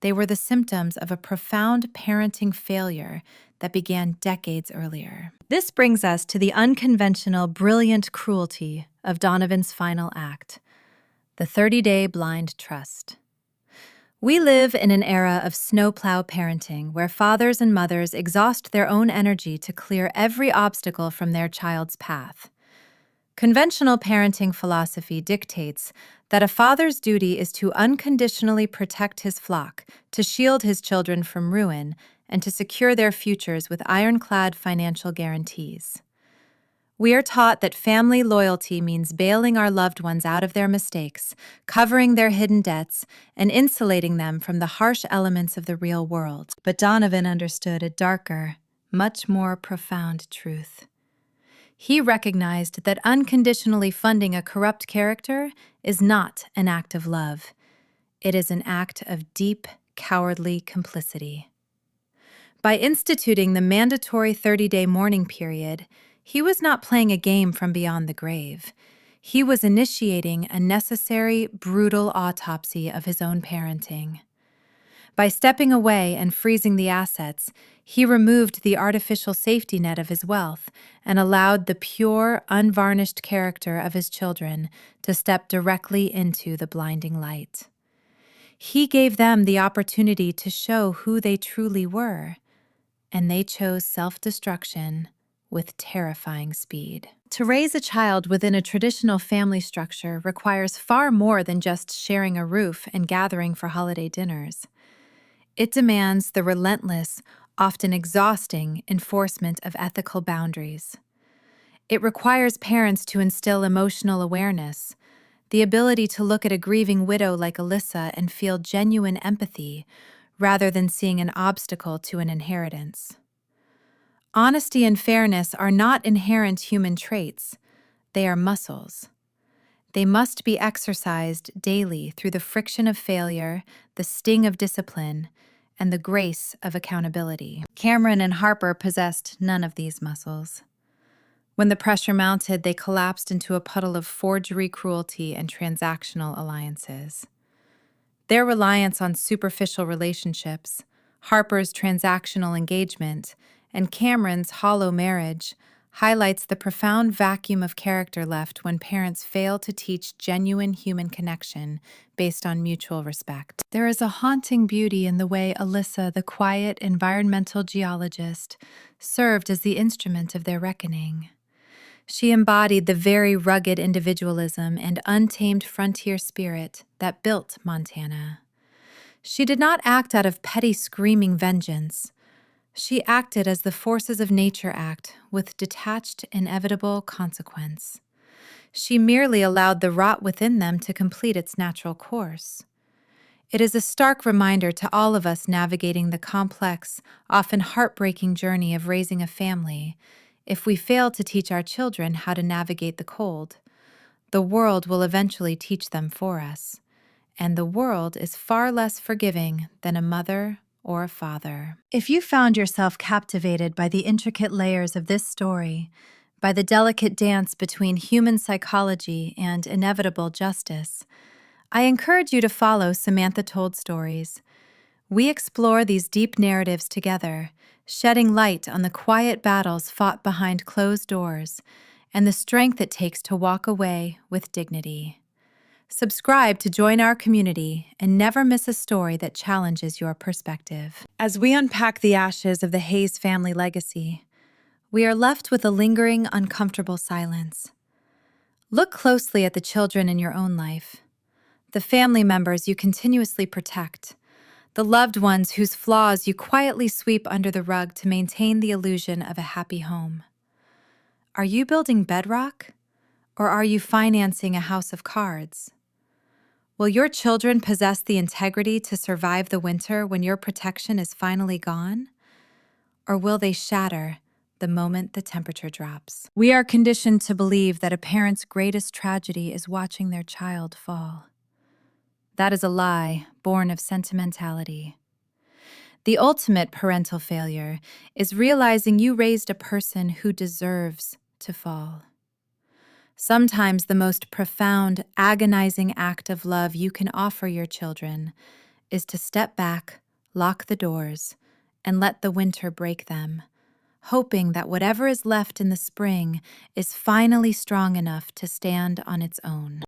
They were the symptoms of a profound parenting failure that began decades earlier. This brings us to the unconventional, brilliant cruelty of Donovan's final act, the 30-day blind trust. We live in an era of snowplow parenting where fathers and mothers exhaust their own energy to clear every obstacle from their child's path. Conventional parenting philosophy dictates that a father's duty is to unconditionally protect his flock, to shield his children from ruin, and to secure their futures with ironclad financial guarantees. We are taught that family loyalty means bailing our loved ones out of their mistakes, covering their hidden debts, and insulating them from the harsh elements of the real world. But Donovan understood a darker, much more profound truth. He recognized that unconditionally funding a corrupt character is not an act of love. It is an act of deep, cowardly complicity. By instituting the mandatory 30-day mourning period, he was not playing a game from beyond the grave. He was initiating a necessary, brutal autopsy of his own parenting. By stepping away and freezing the assets, he removed the artificial safety net of his wealth and allowed the pure, unvarnished character of his children to step directly into the blinding light. He gave them the opportunity to show who they truly were, and they chose self-destruction with terrifying speed. To raise a child within a traditional family structure requires far more than just sharing a roof and gathering for holiday dinners. It demands the relentless, often exhausting enforcement of ethical boundaries. It requires parents to instill emotional awareness, the ability to look at a grieving widow like Alyssa and feel genuine empathy, rather than seeing an obstacle to an inheritance. Honesty and fairness are not inherent human traits. They are muscles. They must be exercised daily through the friction of failure, the sting of discipline, and the grace of accountability. Cameron and Harper possessed none of these muscles. When the pressure mounted, they collapsed into a puddle of forgery, cruelty, and transactional alliances. Their reliance on superficial relationships, Harper's transactional engagement, and Cameron's hollow marriage highlights the profound vacuum of character left when parents fail to teach genuine human connection based on mutual respect. There is a haunting beauty in the way Alyssa, the quiet environmental geologist, served as the instrument of their reckoning. She embodied the very rugged individualism and untamed frontier spirit that built Montana. She did not act out of petty screaming vengeance. She acted as the forces of nature act, with detached, inevitable consequence. She merely allowed the rot within them to complete its natural course. It is a stark reminder to all of us navigating the complex, often heartbreaking journey of raising a family, If we fail to teach our children how to navigate the cold, the world will eventually teach them for us. And the world is far less forgiving than a mother or a father. If you found yourself captivated by the intricate layers of this story, by the delicate dance between human psychology and inevitable justice, I encourage you to follow Samantha Told Stories. We explore these deep narratives together, shedding light on the quiet battles fought behind closed doors and the strength it takes to walk away with dignity. Subscribe to join our community and never miss a story that challenges your perspective. As we unpack the ashes of the Hayes family legacy, we are left with a lingering, uncomfortable silence. Look closely at the children in your own life, the family members you continuously protect, the loved ones whose flaws you quietly sweep under the rug to maintain the illusion of a happy home. Are you building bedrock, or are you financing a house of cards? Will your children possess the integrity to survive the winter when your protection is finally gone? Or will they shatter the moment the temperature drops? We are conditioned to believe that a parent's greatest tragedy is watching their child fall. That is a lie born of sentimentality. The ultimate parental failure is realizing you raised a person who deserves to fall. Sometimes the most profound, agonizing act of love you can offer your children is to step back, lock the doors, and let the winter break them, hoping that whatever is left in the spring is finally strong enough to stand on its own.